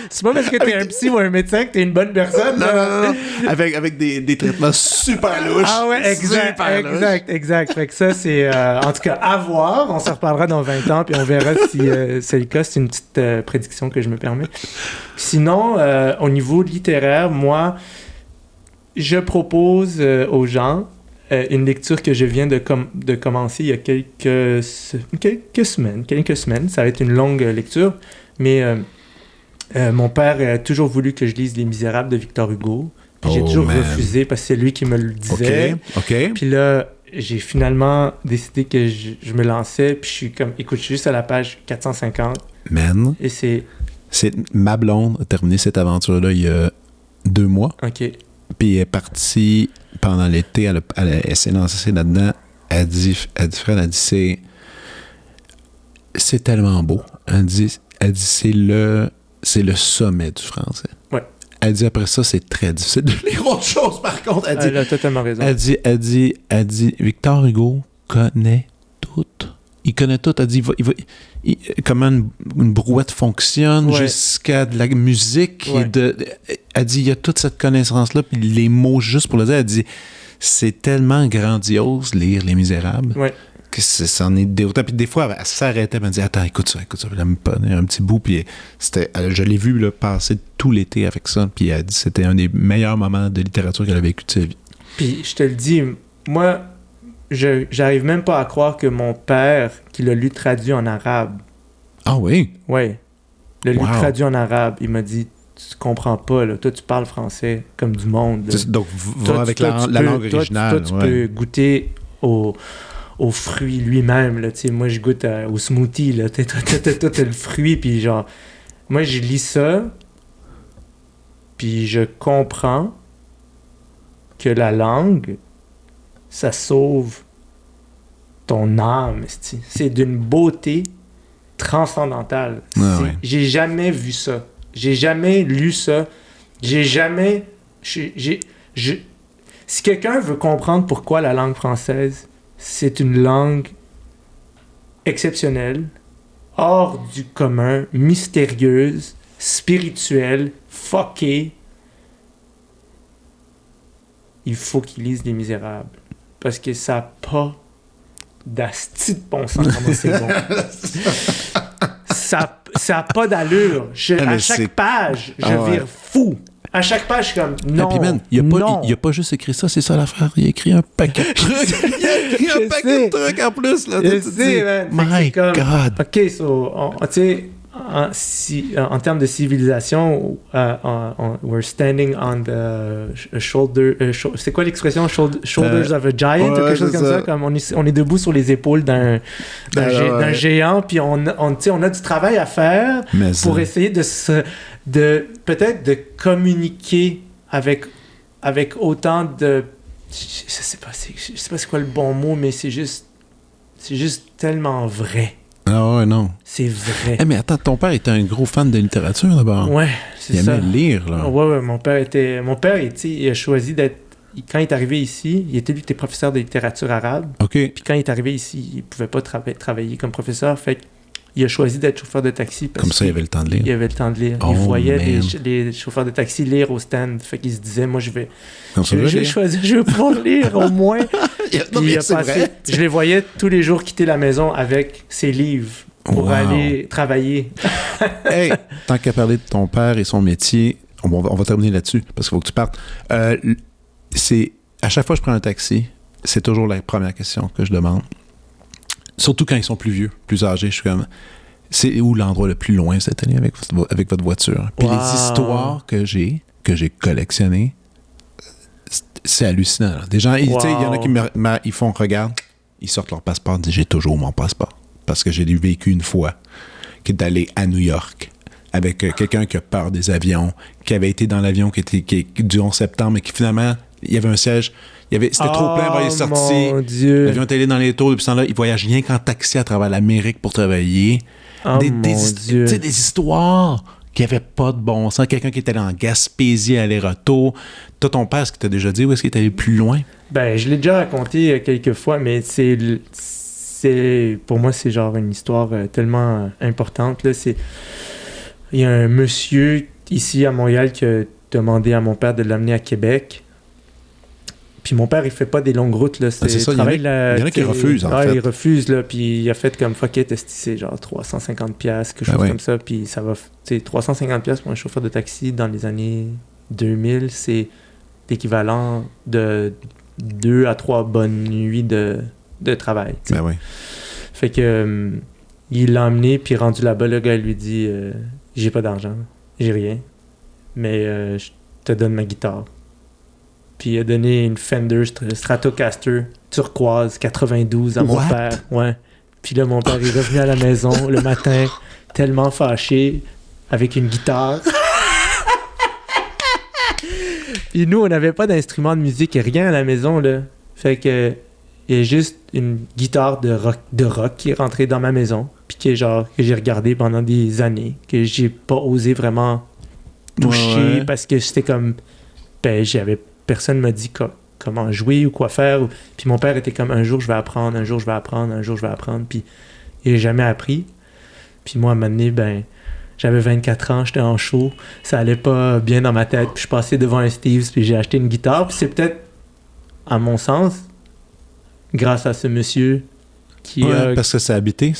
c'est pas parce que t'es un psy ou un médecin que t'es une bonne personne. Non. Avec des traitements super louches. Ah ouais, exact. Fait que ça, c'est... en tout cas, à voir. On s'en reparlera dans 20 ans, puis on verra si c'est le cas. C'est une petite prédiction que je me permets. Sinon, au niveau littéraire, moi... Je propose aux gens une lecture que je viens de commencer il y a quelques semaines. Ça va être une longue lecture, mais mon père a toujours voulu que je lise Les Misérables de Victor Hugo. Puis j'ai toujours refusé parce que c'est lui qui me le disait. OK. Puis là, j'ai finalement décidé que je me lançais. Puis je suis comme, écoute, je suis juste à la page 450. Man. Et c'est ma blonde a terminé cette aventure-là il y a 2 mois. OK. Puis elle est partie pendant l'été, elle s'est lancée là-dedans. Elle dit Fred, c'est tellement beau. Elle dit c'est le sommet du français. Ouais. Elle dit après ça, c'est très difficile de lire autre chose, par contre. Elle a totalement raison. Elle dit Victor Hugo connaît tout. Il connaît tout. Elle dit comment une brouette fonctionne jusqu'à de la musique. Elle dit il y a toute cette connaissance-là, puis les mots juste pour le dire. Elle dit c'est tellement grandiose lire Les Misérables que ça en est déroutant. Puis des fois, elle s'arrêtait, elle me dit attends, écoute ça. Elle me prenait un petit bout, puis je l'ai vu là, passer tout l'été avec ça. Puis elle dit c'était un des meilleurs moments de littérature qu'elle a vécu de sa vie. Puis je te le dis, moi. J'arrive même pas à croire que mon père, qui l'a lu traduit en arabe. Ah oui? Oui. Le lu traduit en arabe. Il m'a dit, tu comprends pas, là. Toi, tu parles français comme du monde. Donc, va avec la langue originale. Toi, tu peux goûter aux fruits lui-même, là. Tu sais, moi, je goûte au smoothie, là. Toi, t'as le fruit, puis genre... Moi, je lis ça, puis je comprends que la langue... ça sauve ton âme. C'est d'une beauté transcendantal. Ah ouais. J'ai jamais vu ça. J'ai jamais lu ça. J'ai jamais... Si quelqu'un veut comprendre pourquoi la langue française, c'est une langue exceptionnelle, hors du commun, mystérieuse, spirituelle, fuckée, il faut qu'il lise Les Misérables. Parce que ça n'a pas d'asti de bon sens. Comment c'est bon. Ça n'a pas d'allure. À chaque page, je vire fou. À chaque page, je suis comme, non, puis man, il a pas juste écrit ça, c'est ça l'affaire. Il a écrit un paquet de trucs. Il a écrit un paquet de trucs en plus. Là, je sais, man. My God. OK, so, tu sais, en termes de civilisation, we're standing on the shoulder... c'est quoi l'expression? Shoulders of a giant, ou quelque chose comme ça. Comme on est debout sur les épaules d'un géant, puis on a du travail à faire pour essayer peut-être de communiquer avec autant de... Je sais pas c'est quoi le bon mot, mais c'est juste tellement vrai. Ah ouais, non. C'est vrai. Mais attends, ton père était un gros fan de littérature d'abord. Ouais, c'est ça. Il aimait lire, là. Ouais, mon père, il a choisi d'être... Quand il est arrivé ici, il était professeur de littérature arabe. OK. Puis quand il est arrivé ici, il pouvait pas travailler comme professeur, fait qu'il a choisi d'être chauffeur de taxi. Comme ça, il avait le temps de lire. Il avait le temps de lire. Oh, il voyait les chauffeurs de taxi lire au stand. Fait qu'il se disait, moi, je vais pouvoir lire au moins. Je les voyais tous les jours quitter la maison avec ses livres pour aller travailler. Hey, tant qu'à parler de ton père et son métier, on va terminer là-dessus parce qu'il faut que tu partes. C'est à chaque fois que je prends un taxi, c'est toujours la première question que je demande. Surtout quand ils sont plus vieux, plus âgés, je suis comme... C'est où l'endroit le plus loin cette année avec votre voiture? Puis les histoires que j'ai collectionnées, c'est hallucinant. Là. Des gens, il y en a qui ils font, regarde, ils sortent leur passeport, ils disent, j'ai toujours mon passeport. Parce que j'ai vécu une fois d'aller à New York avec quelqu'un qui a peur des avions, qui avait été dans l'avion qui du 11 septembre et qui finalement, il y avait un siège... C'était trop plein, il est sorti. L'avion était allé dans les taux depuis ce temps-là. Il voyage rien qu'en taxi à travers l'Amérique pour travailler. Des histoires qui n'avaient pas de bon sens. Quelqu'un qui était allé en Gaspésie aller-retour. Toi, ton père, est-ce qu'il t'a déjà dit où est-ce qu'il est allé plus loin? Ben, je l'ai déjà raconté quelques fois, mais pour moi, c'est genre une histoire tellement importante. Là. Il y a un monsieur ici à Montréal qui a demandé à mon père de l'amener à Québec. Puis mon père, il fait pas des longues routes. Là. C'est ça, il y en a qui refusent, en fait. Il refuse, là, puis il a fait comme « fuck it, c'est genre 350$, quelque chose comme ça. » Puis ça va... Tu sais, 350$ pour un chauffeur de taxi dans les années 2000, c'est l'équivalent de 2 à 3 bonnes nuits de travail. Ben oui. Fait que il l'a emmené, puis rendu là-bas, le gars lui dit j'ai pas d'argent, j'ai rien, mais je te donne ma guitare. » Puis il a donné une Fender Stratocaster turquoise 92 à mon père. Ouais. Puis là, mon père est revenu à la maison le matin, tellement fâché, avec une guitare. Puis nous, on n'avait pas d'instrument de musique et rien à la maison, là. Fait que il y a juste une guitare de rock qui est rentrée dans ma maison, puis que j'ai regardé pendant des années, que j'ai pas osé vraiment toucher parce que c'était comme... Personne m'a dit comment jouer ou quoi faire. Puis mon père était comme, un jour je vais apprendre, puis il n'a jamais appris. Puis moi, à un moment donné, j'avais 24 ans, j'étais en show, ça allait pas bien dans ma tête, puis je passais devant un Steve's, puis j'ai acheté une guitare, puis c'est peut-être, à mon sens, grâce à ce monsieur qui parce que ça a habité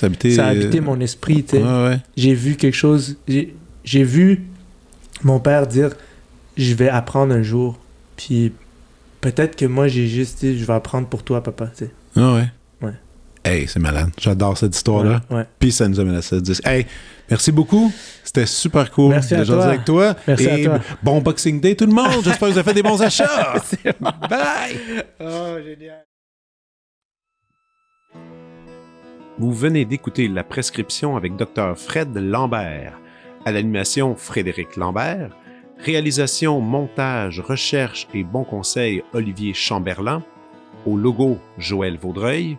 mon esprit, tu sais. Ouais. J'ai vu quelque chose, j'ai vu mon père dire, je vais apprendre un jour. Puis peut-être que moi, j'ai juste dit, je vais apprendre pour toi, papa, tu sais. Ah ouais? Ouais. Hey, c'est malade. J'adore cette histoire-là. Ouais. Puis ça nous amène à ça. Hey, merci beaucoup. C'était super cool merci de jaser avec toi. Merci à toi. Bon Boxing Day, tout le monde. J'espère que vous avez fait des bons achats. Bye! Oh, génial. Vous venez d'écouter La Prescription avec Dr. Fred Lambert. À l'animation, Frédéric Lambert. Réalisation, montage, recherche et bons conseils, Olivier Chamberlain. Au logo, Joël Vaudreuil.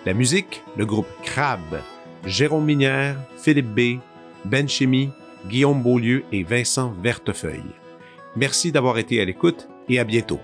La musique, le groupe Crab. Jérôme Minière, Philippe B., Ben Chimie, Guillaume Beaulieu et Vincent Vertefeuille. Merci d'avoir été à l'écoute et à bientôt.